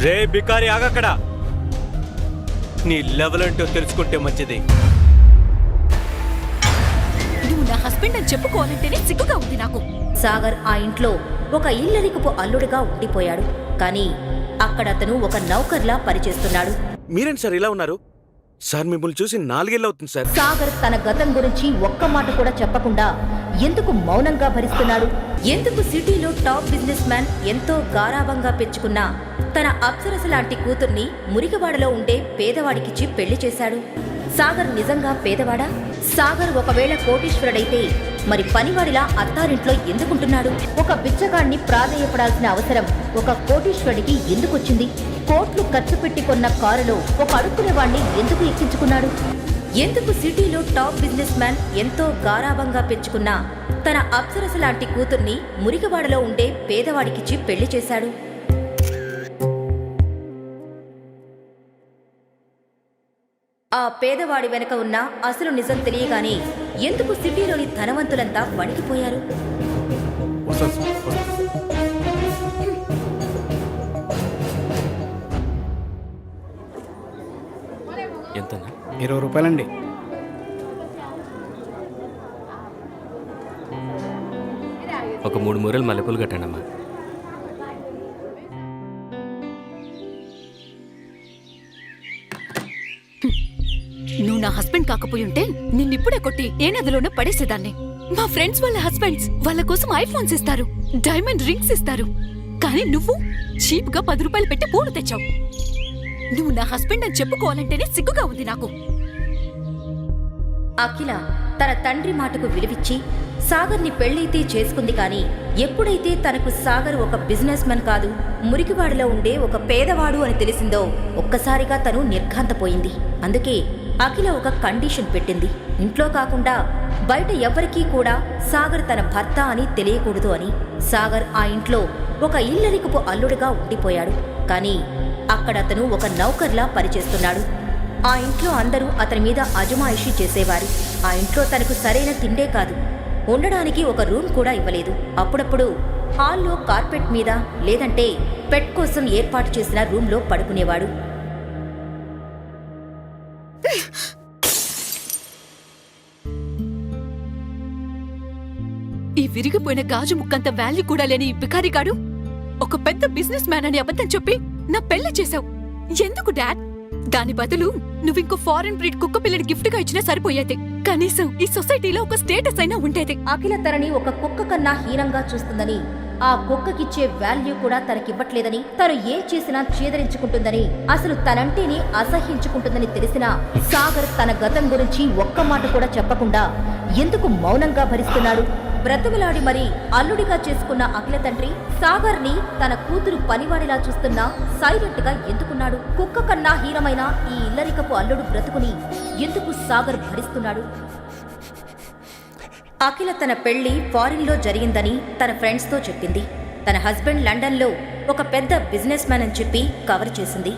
రే బికారి ఆగక్కడ. నీ లెవెల్ అంటూ తెలుసుకుంటే మంచిది. నువ్వు నా హస్బెండ్ అని చెప్పుకోవాలంటేనే సిగ్గుగా ఉంది నాకు. సాగర్ ఆ ఇంట్లో ఒక ఇల్లరికపు అల్లుడిగా ఉండిపోయాడు. కానీ అక్కడ అతను ఒక నౌకర్లా పనిచేస్తున్నాడు. మీరేంటి సార్ ఇలా ఉన్నారు? సార్ మిమ్మల్ని చూసి 4 ఏళ్ళు అవుతుంది సార్. సాగర్ తన గతం గురించి ఒక్క మాట కూడా చెప్పకుండా ఎందుకు మౌనంగా భరిస్తున్నాడు? ఎందుకు సిటీలో టాప్ బిజినెస్ మ్యాన్ ఎంతో గారాబంగా పెంచుకున్న తన అప్సరస లాంటి కూతుర్ని మురికివాడలో ఉండే పేదవాడికిచ్చి పెళ్లి చేశాడు? సాగర్ నిజంగా పేదవాడా? సాగర్ ఒకవేళ కోటీశ్వరుడైతే మరి పనివాడిలా అత్తారింట్లో ఎందుకుంటున్నాడు? ఒక బిచ్చగాడిని ప్రాధేయపడాల్సిన అవసరం ఒక కోటీశ్వరుడికి ఎందుకొచ్చింది? కోట్లు ఖర్చు పెట్టి కొన్న కారులో ఒక అడుక్కునేవాణ్ణి ఎందుకు ఎక్కించుకున్నాడు? ఎందుకు సిటీలో టాప్ బిజినెస్ మ్యాన్ ఎంతో గారాబంగా పెంచుకున్న తన అప్సరస లాంటి కూతుర్ని మురికివాడలో ఉండే పేదవాడికిచ్చి పెళ్లి చేశాడు? ఆ పేదవాడి వెనక ఉన్న అసలు నిజం తెలియగానే ఎందుకు సిటీలోని ధనవంతులంతా వణికిపోయారు? ఎంతనా? 20 రూపాయలండి. ఒక 3 మూరలు మల్లెపూలు కట్టండమ్మా. నువ్వు నా హస్బెండ్ కాకపోయి ఉంటే నిన్నిప్పుడే కొట్టి ఏ నదిలోనూ పడేసేదాన్ని. మా ఫ్రెండ్స్ వాళ్ళ హస్బెండ్స్ వాళ్ళ కోసం ఐఫోన్స్ ఇస్తారు, డైమండ్ రింగ్స్ ఇస్తారు. కానీ నువ్వు చీప్ గా 10 రూపాయలు పెట్టి పూలు తెచ్చావు. నువ్వు నా హస్బెండ్ అని చెప్పుకోవాలంటేనే సిగ్గుగా ఉంది నాకు. అఖిల తన తండ్రి మాటకు విలువిచ్చి సాగర్ని పెళ్లైతే చేసుకుంది. కానీ ఎప్పుడైతే తనకు సాగర్ ఒక బిజినెస్ మెన్ కాదు, మురికివాడిలో ఉండే ఒక పేదవాడు అని తెలిసిందో ఒక్కసారిగా తను నిర్ఘాంతపోయింది. అందుకే అఖిల ఒక కండిషన్ పెట్టింది. ఇంట్లో కాకుండా బయట ఎవ్వరికీ కూడా సాగర్ తన భర్త అని తెలియకూడదు అని. సాగర్ ఆ ఇంట్లో ఒక ఇల్లరికపు అల్లుడిగా ఉండిపోయాడు. కానీ అక్కడ అతను ఒక నౌకర్లా పనిచేస్తున్నాడు. ఆ ఇంట్లో అందరూ అతని మీద అజమాయిషీ చేసేవారు. ఆ ఇంట్లో తనకు సరైన తిండే కాదు, ఉండడానికి ఒక రూమ్ కూడా ఇవ్వలేదు. అప్పుడప్పుడు హాల్లో కార్పెట్ మీద లేదంటే పెట్ కోసం ఏర్పాటు చేసిన రూమ్లో పడుకునేవాడు. ఈ విరిగిపోయిన గాజు ముక్కంత వాల్యూ కూడా లేని ఈ బికారిగాడు ఒక పెద్ద బిజినెస్ మ్యాన్ అని అబద్ధం చెప్పి నా పెళ్లి చేశావు. ఎందుకు డాడ్? దాని బదులు నువ్వింకో ఫారెన్ బ్రీడ్ కుక్క పిల్లని గిఫ్ట్ గా ఇచ్చినా సరిపోయేది. కనీసం ఈ సొసైటీలో ఒక స్టేటస్ అయినా ఉండేది. అఖిల తనని ఒక కుక్క కన్నా హీనంగా చూస్తుందని, ఆ కుక్కకిచ్చే వాల్యూ కూడా తనకివ్వట్లేదని, తను ఏం చేసినా చేదరించుకుంటుందని, అసలు తనంటేనే అసహ్యించుకుంటుందని తెలిసినా సాగర్ తన గతం గురించి ఒక్క మాట కూడా చెప్పకుండా ఎందుకు మౌనంగా భరిస్తున్నాడు? బ్రతుకులాడి మరి అల్లుడిగా చేసుకున్న అఖిల తండ్రి సాగర్ని తన కూతురు పనివాడిలా చూస్తున్నా సైలెంట్ గా ఎందుకున్నాడు? కుక్క కన్నా హీనమైన ఈ ఇల్లరికపు అల్లుడు బ్రతుకుని ఎందుకు సాగర్ భరిస్తున్నాడు? అఖిల తన పెళ్లి ఫారిన్లో జరిగిందని తన ఫ్రెండ్స్తో చెప్పింది. తన హస్బెండ్ లండన్లో ఒక పెద్ద బిజినెస్ మ్యాన్ అని చెప్పి కవర్ చేసింది.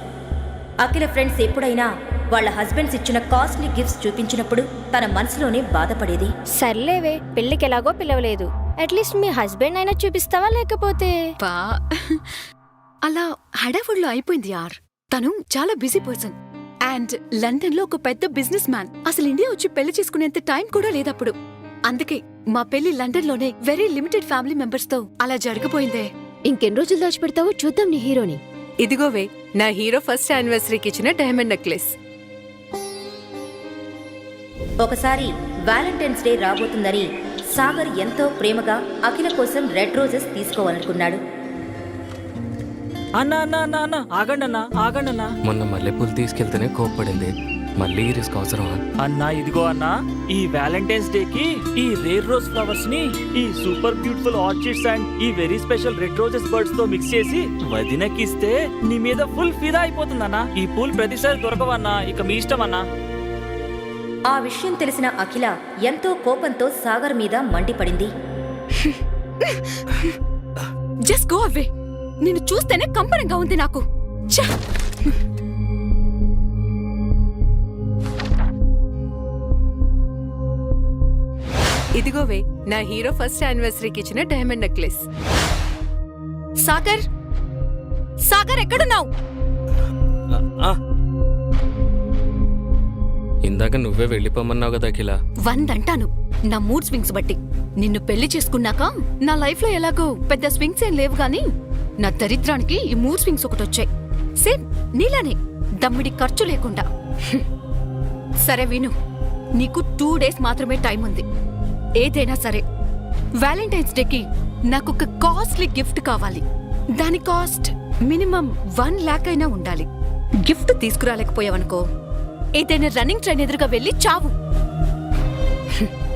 అఖిల ఫ్రెండ్స్ ఎప్పుడైనా వాళ్ళ హస్బెండ్స్ ఇచ్చిన కాస్ట్లీ గిఫ్ట్స్ చూపించినప్పుడు తన మనసులోనే బాధపడేది. సర్లేవే, పెళ్లికి ఎలాగో పిలవలేదు, అట్లీస్ట్ మీ హస్బెండ్ అయినా చూపిస్తావా? లేకపోతే అలా హడావుడిలో అయిపోయింది యార్. తను చాలా బిజీ పర్సన్ అండ్ లండన్ లో ఒక పెద్ద బిజినెస్ మ్యాన్. అసలు ఇండియా వచ్చి పెళ్లి చేసుకునేంత టైం కూడా లేదప్పుడు. అందుకే మా పెళ్లి లండన్ లోనే వెరీ లిమిటెడ్ ఫ్యామిలీ మెంబర్స్ తో అలా జరగపోయిందే. ఇంకెన్ని రోజులు దాచిపెడతావో చూద్దాం నీ హీరోని. ఇదిగోవే నా హీరో ఫస్ట్ యానివర్సరీకి ఇచ్చిన డైమండ్ నెక్లెస్. ఒకసారి వ్యాలంటైన్స్ డే రాబోతుందని సాగర్ ఎంతో ప్రేమగా అఖిల కోసం రెడ్ రోజెస్ తీసుకోవాలనుకున్నాడు. అన్నా అన్నా అన్నా అన్నా ఆగండన్నా. మొన్న మల్లెపూలు తీసుకెళ్తేనే కోప్పడింది. మళ్ళీ ఈ రిస్క్ అవసరమా? అన్నా ఇదిగో అన్నా, ఈ వ్యాలంటైన్స్ డే కి ఈ రేర్ రోజ్ ఫ్లవర్స్ ని ఈ సూపర్ బ్యూటిఫుల్ ఆర్చిడ్స్ అండ్ ఈ very special red roses birds తో మిక్స్ చేసి వదినకిస్తే నీ మీద ఫుల్ ఫిదా అయిపోతుందన్నా. ఈ పూలు ప్రతిసారి దొరకవన్నా, ఇక మీ ఇష్టం అన్నా. ఆ విషయం తెలిసిన అఖిల ఎంతో కోపంతో సాగర్ మీద మండిపడింది. Just go away. నిన్ను చూస్తేనే కంపరంగా ఉంది నాకు. ఇదిగోవే నా హీరో ఫస్ట్ యానివర్సరీకి ఇచ్చిన డైమండ్ నెక్లెస్. సాగర్ సాగర్ ఎక్కడున్నావు? ఆ, ఇందాక నువ్వే వెళ్ళిపోమన్నావు కదా అఖిల. 100 అంటాను నా మూడ్ స్వింగ్స్ బట్టి. నిన్ను పెళ్లి చేసుకున్నాక నా లైఫ్ లో ఎలాగో పెద్ద స్వింగ్స్ ఏం లేవు గాని నా దరిద్రానికి ఈ మూడ్ స్వింగ్స్ ఒకటొచ్చాయి. సేమ్ నీలానే, దమ్మిడి ఖర్చు లేకుండా. సరే విను, నీకు 2 days మాత్రమే టైం ఉంది. ఏదైనా సరే వ్యాలంటైన్స్ డేకి నాకొక కాస్ట్లీ గిఫ్ట్ కావాలి. దాని కాస్ట్ మినిమం 1 lakh అయినా ఉండాలి. గిఫ్ట్ తీసుకురాలేకపోయావనుకో ఏదైనా రన్నింగ్ ట్రైన్ ఎదురుగా వెళ్ళి చావు.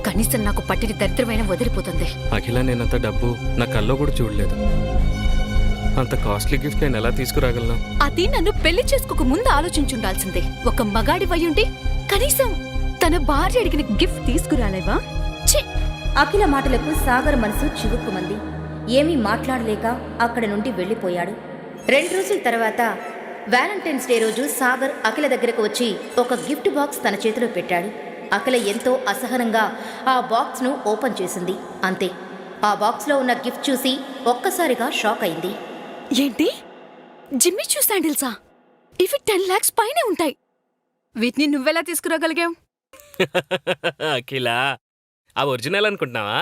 కనీసం నాకు పట్టిన దరిద్రమైన వదిలిపోతుంది. అఖిల, నేనంత డబ్బు నా కల్లో కూడా చూడలేదు. అంత కాస్ట్లీ గిఫ్ట్ నేను ఎలా తీసుకురాగలను? అది నన్ను పెళ్లి చేసుకోక ముందు ఆలోచించుండాల్సిందే. ఒక మగాడి వయ్యుండి కనీసం తన భార్య అడిగిన గిఫ్ట్ తీసుకురాలేవా? ఛీ! అఖిల మాటలకు సాగర్ మనసు చివుక్కుమంది. ఏమీ మాట్లాడలేక అక్కడ నుండి వెళ్ళిపోయాడు. 2 రోజుల తర్వాత వ్యాలంటైన్స్ డే రోజు సాగర్ అఖిల దగ్గరకు వచ్చి ఒక గిఫ్ట్ బాక్స్ తన చేతిలో పెట్టాడు. అఖిల ఎంతో అసహనంగా ఆ బాక్స్ను ఓపెన్ చేసింది. అంతే, ఆ బాక్స్లో ఉన్న గిఫ్ట్ చూసి ఒక్కసారిగా షాక్ అయింది. ఏంటి? జిమ్మీ చూ శాండిల్సా? ఇవి 10 lakhs పైనే ఉంటాయి. వీటిని నువ్వెలా తీసుకురాగలిగావు? అఖిల, ఆ ఒరిజినల్ అనుకుంటున్నావా?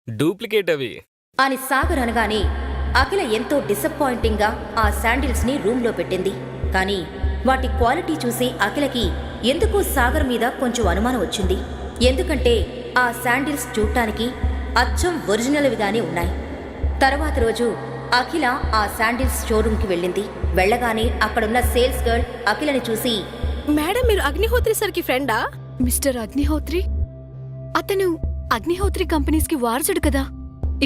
డూప్లికేట్ అవి అని సాగర్ అనగానే అఖిల ఎంతో డిసప్పాయింటింగ్గా ఆ శాండిల్స్ని రూమ్లో పెట్టింది. కానీ వాటి క్వాలిటీ చూసి అఖిలకి ఎందుకో సాగర్ మీద కొంచెం అనుమానం వచ్చింది. ఎందుకంటే ఆ శాండిల్స్ చూడటానికి అచ్చం ఒరిజినల్విగానే ఉన్నాయి. తర్వాత రోజు అఖిల ఆ శాండిల్స్ షోరూంకి వెళ్ళింది. వెళ్ళగానే అక్కడున్న సేల్స్ గర్ల్ అఖిలని చూసి, మేడం, మీరు అగ్నిహోత్రి సార్కి ఫ్రెండా? మిస్టర్ అగ్నిహోత్రి? అతను అగ్నిహోత్రి కంపెనీస్ కి వారసుడు కదా.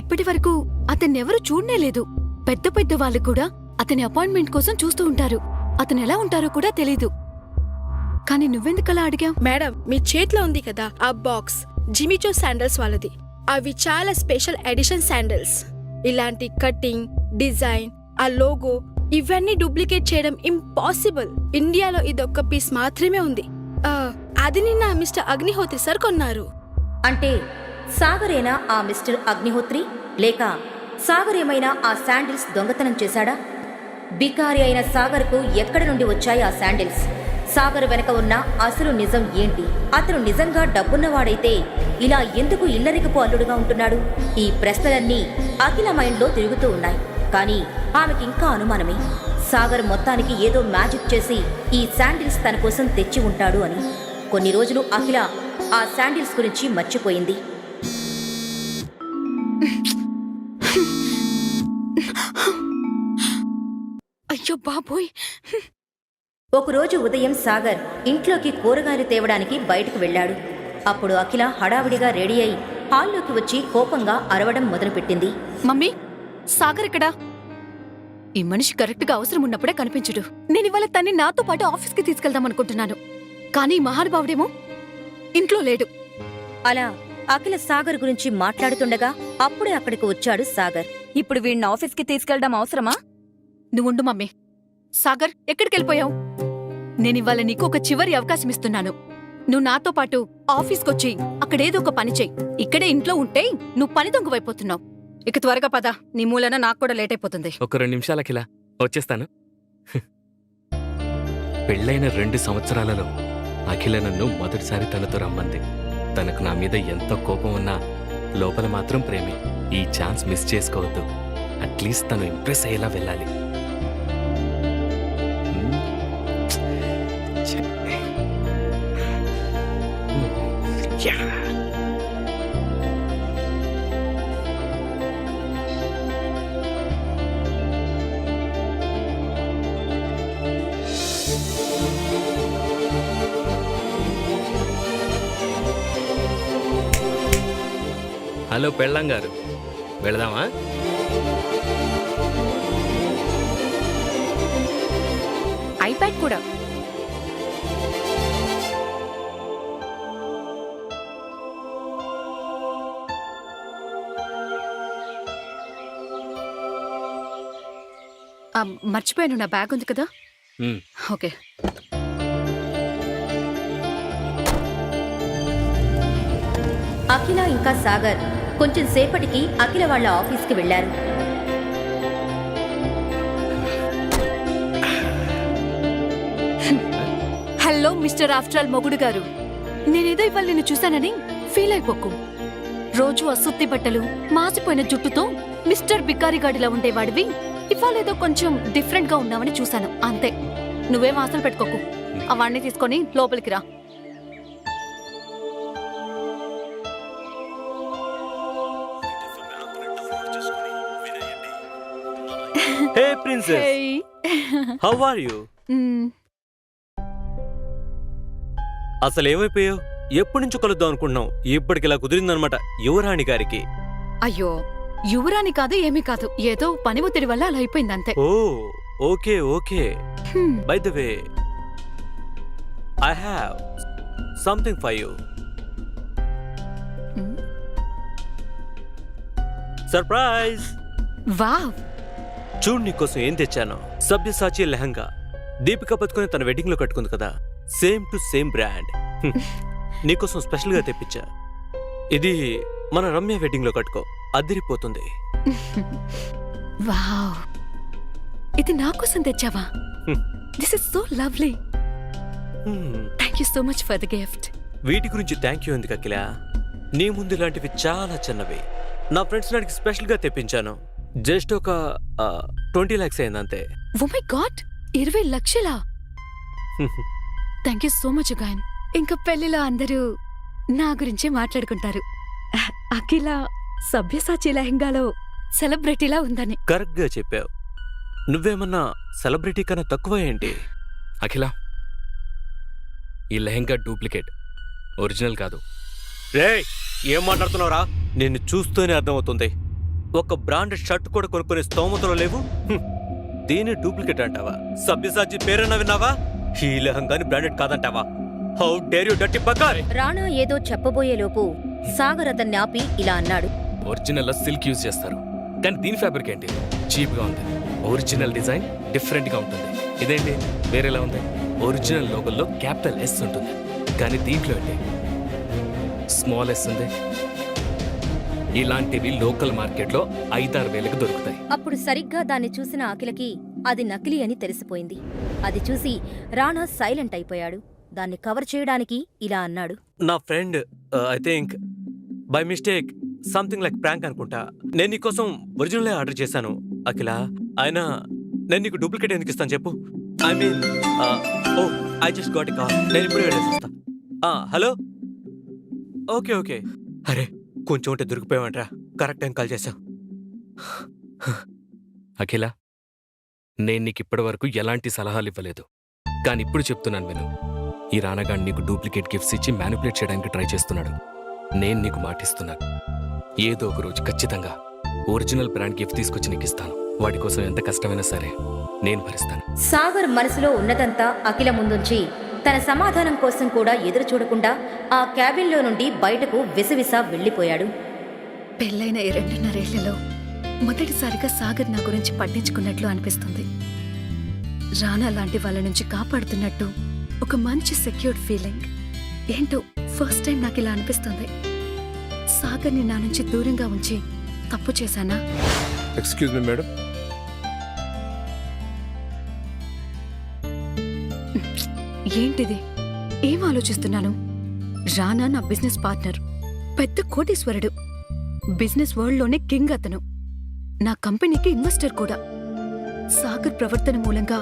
ఇప్పటి వరకు అతన్నెవరూ చూడనే లేదు. పెద్ద పెద్ద వాళ్ళు కూడా అతని అపాయింట్మెంట్ కోసం చూస్తూ ఉంటారు. అతను ఎలా ఉంటారో కూడా తెలీదు. కానీ నువ్వెందుకలా అడిగావు? మేడం, మీ చేతిలో ఉంది కదా ఆ బాక్స్, జిమిచో శాండల్స్ వాళ్ళది. అవి చాలా స్పెషల్ ఎడిషన్ శాండల్స్. ఇలాంటి కటింగ్, డిజైన్, ఆ లోగో ఇవన్నీ డూప్లికేట్ చేయడం ఇంపాసిబుల్. ఇండియాలో ఇదొక్క పీస్ మాత్రమే ఉంది. అది నిన్న మిస్టర్ అగ్నిహోత్రి సార్ కొన్నారు. అంటే సాగరేనా ఆ మిస్టర్ అగ్నిహోత్రి? లేక సాగర్ ఏమైనా ఆ శాండిల్స్ దొంగతనం చేశాడా? బికారి అయిన సాగర్కు ఎక్కడి నుండి వచ్చాయి ఆ శాండిల్స్? సాగర్ వెనక ఉన్న అసలు నిజం ఏంటి? అతను నిజంగా డబ్బున్నవాడైతే ఇలా ఎందుకు ఇల్లరికపు అల్లుడుగా ఉంటున్నాడు? ఈ ప్రశ్నలన్నీ అఖిల మైండ్లో తిరుగుతూ ఉన్నాయి. కానీ ఆమెకింకా అనుమానమే. సాగర్ మొత్తానికి ఏదో మ్యాజిక్ చేసి ఈ శాండిల్స్ తన కోసం తెచ్చి ఉంటాడు అని. కొన్ని రోజులు అఖిల ఆ శాండిల్స్ గురించి మర్చిపోయింది. అయ్యో బాబోయ్! ఒకరోజు ఉదయం సాగర్ ఇంట్లోకి కూరగాయలు తేవడానికి బయటకు వెళ్ళాడు. అప్పుడు అఖిల హడావిడిగా రెడీ అయి హాల్లోకి వచ్చి కోపంగా అరవడం మొదలుపెట్టింది. మమ్మీ, సాగర్ ఎక్కడా? ఈ మనిషి కరెక్ట్గా అవసరం ఉన్నప్పుడే కనిపించడు. నేనివాళ తన్ని నాతో పాటు ఆఫీస్కి తీసుకెళ్దాం అనుకుంటున్నాను. కానీ ఈ మహానుభావుడేమో ఇంట్లో లేడు. అలా అఖిల సాగర్ గురించి మాట్లాడుతుండగా అప్పుడే అక్కడికి వచ్చాడు సాగర్. ఇప్పుడు వీడిని ఆఫీస్కి తీసుకెళ్దాం అవసరమా? నువ్వుండు మమ్మీ. సాగర్, ఎక్కడికెళ్ళిపోయావు? నేనివాళ నీకు ఒక చివరి అవకాశం ఇస్తున్నాను. నువ్వు నాతో పాటు ఆఫీస్కొచ్చి అక్కడేదో ఒక పని చెయ్యి. ఇక్కడే ఇంట్లో ఉంటే నువ్వు పని దొంగవైపోతున్నావు. ఇక త్వరగా పద, నీ మూలన నాకు కూడా లేట్ అయిపోతుంది. ఒక 2 నిమిషాలు అఖిల, వచ్చేస్తాను. పెళ్ళైన 2 సంవత్సరాలలో అఖిల నన్ను మొదటిసారి తనతో రమ్మంది. తనకు నా మీద ఎంత కోపం ఉన్నా లోపల మాత్రం ప్రేమే. ఈ ఛాన్స్ మిస్ చేసుకోవద్దు. అట్లీస్ట్ తను ఇంప్రెస్ అయ్యేలా వెళ్ళాలి. హలో పెళ్ళం గారు, వెళదామా? ఐప్యాడ్ కూడా. మర్చిపోయాను, నా బ్యాగ్ ఉంది కదా. ఓకే. అఖిల ఇంకా సాగర్ కొంచెం సేపటికి అఖిల వాళ్ళ ఆఫీస్కి వెళ్లారు. మిస్టర్ ఆఫ్టర్ ఆల్ మొగుడు గారు. నేనేదో ఇవాళ నిన్ను చూశానని ఫీల్ అయిపోకు. రోజు అసుత్తి బట్టలు, మాసిపోయిన జుట్టుతో మిస్టర్ బికారి గాడిలా ఉండేవాడివి ఇవాళేదో కొంచెం డిఫరెంట్ గా ఉన్నావని చూశాను, అంతే. నువ్వేం ఆశలు పెట్టుకోకు. అవన్నీ తీసుకొని లోపలికి రా. హే ప్రిన్సెస్, హౌ ఆర్ యు? అసలు ఏమైపోయావు? ఎప్పటి నుంచో కలుద్దాం అనుకుంటున్నాం, ఇప్పటికి ఇలా కుదిరిందనమాట యువరాణి గారికి. అయ్యో, యువరాని కాదు, ఏమీ కాదు. ఏదో పని ఒత్తిడి వల్ల అలా అయిపోయింది, అంతే. Oh okay okay. By the way, I have something for you. Surprise! Wow, చూడు నీకోసం ఏం తెచ్చాను. సభ్యసాచి లెహంగా. దీపిక పట్టుకుని తన వెడ్డింగ్ లో కట్టుకుంది కదా, సేమ్ టు సేమ్ బ్రాండ్. నీకోసం స్పెషల్ గా తెప్పించా. ఇది మన రమ్య వెడ్డింగ్ లో కట్టుకో, అదిరిపోతుంది. వావ్, ఇది నా కోసం తెచ్చావా? This is so lovely. Thank you so much for the gift. వీటి గురించి థ్యాంక్ యూ ఎందుకు అఖిల? నీ ముందు ఇలాంటివి చాలా చిన్నవి. నా ఫ్రెండ్స్ నాడికి స్పెషల్ గా తెప్పించాను. జస్ట్ ఒక 20 lakhs అయింది అంతే. ఓ మై గాడ్, 20 లక్షలా? Thank you so much Gayan. ఇంకా పెళ్లిలో అందరూ నా గురించే మాట్లాడుకుంటారు. అఖిల సభ్యసాచి లెహంగాలో సెలబ్రిటీలా ఉందని. కరెక్ట్ గా చెప్పావు. నువ్వేమన్నా సెలబ్రిటీ కన్నా తక్కువ ఏంటి? అఖిల, ఈ లెహంగా డూప్లికేట్, ఒరిజినల్ కాదు. రే, ఏం మాట్లాడుతున్నావురా? నిన్ను చూస్తూనే అర్థమవుతుంది. ఒక బ్రాండెడ్ షర్ట్ కూడా కొనుక్కునే స్తోమతలో లేవు. దీని డూప్లికేట్ అంటావా? సభ్యసాచి పేరన్నా విన్నావా? ఈ లెహంగాని బ్రాండెడ్ కాదంటావా? హౌ డేర్ యు డర్టీ బకాయ్! రాణా ఏదో చెప్పబోయేలోపు సాగర్ అతన్ని ఆపి ఇలా అన్నాడు. ఒరిజినల్ సిల్క్ యూజ్ చేస్తారు, కానీ దీని ఫ్యాబ్రిక్ ఏంటి? చీప్ గా ఉంది. ఒరిజినల్ డిజైన్ డిఫరెంట్ గా ఉంటుంది. ఇదేంటి వేరేలా ఉంది? ఒరిజినల్ లోగోలో క్యాపిటల్ ఎస్ ఉంటుంది, కానీ దీంట్లో ఏంటి స్మాల్ ఎస్ ఉంది. ఇలాంటివి లోకల్ మార్కెట్లో 5-6 వేలకు దొరుకుతాయి. అప్పుడు సరిగ్గా దాన్ని చూసిన అఖిలకి అది నకిలీ అని తెలిసిపోయింది. అది చూసి రాణా సైలెంట్ అయిపోయాడు. దాన్ని కవర్ చేయడానికి ఇలా అన్నాడు. నా friend I think by mistake something like prank అనుకుంటా. నేను నీకోసం ఒరిజినలే ఆర్డర్ చేశాను అఖిల. అయినా నేను నీకు డూప్లికేట్ ఎందుకు ఇస్తాను చెప్పు? I mean oh I just got a call. నేను ఇప్పుడు వెళ్ళేసిస్తా. Hello, okay okay. అరే, కొంచెం ఉంటే దొరికిపోయావంట్రా. కరెక్ట్ టైం కాల్ చేశావు. అఖిల, నేను నీకు ఇప్పటి వరకు ఎలాంటి సలహాలు ఇవ్వలేదు, కానీ ఇప్పుడు చెప్తున్నాను విను. ఈ రానగాడు నీకు డూప్లికేట్ గిఫ్ట్స్ ఇచ్చి మ్యానిపులేట్ చేయడానికి ట్రై చేస్తున్నాడు. నేను నీకు మాటిస్తున్నాను, ఏదో ఒక రోజు ఖచ్చితంగా ఒరిజినల్ బ్రాండ్ గిఫ్ట్ తీసుకొచ్చి నీకు ఇస్తాను. వాడి కోసం ఎంత కష్టమైనా సరే నేను భరిస్తాను. సాగర్ మనసులో ఉన్నదంతా అఖిల ముందుంచి తన సమాధానం కోసం కూడా ఎదురు చూడకుండా ఆ క్యాబిన్లో నుండి బయటకు విసవిస వెళ్ళిపోయాడు. పెళ్ళైన 2.5 ఏళ్లలో మొదటిసారిగా సాగర్ నా గురించి పట్టించుకున్నట్లు అనిపిస్తుంది. రానా లాంటి వాళ్ళ నుంచి కాపాడుతున్నట్టు ఒక మంచి సెక్యూర్డ్ ఫీలింగ్. ఏంటో ఫస్ట్ టైం నాకు ఇలా అనిపిస్తుంది. సాగర్ని నా నుంచి దూరంగా ఉంచి తప్పు చేశానా? Excuse me madam. ఏంటిది? ఏం ఆలోచిస్తున్నాను? రానా నా బిజినెస్ పార్ట్నర్, పెద్ద కోటీశ్వరుడు, బిజినెస్ వరల్డ్లోనే కింగ్ అతను. నా కంపెనీకి ఇన్వెస్టర్ కూడా. సాగర్ ప్రవర్తన మూలంగా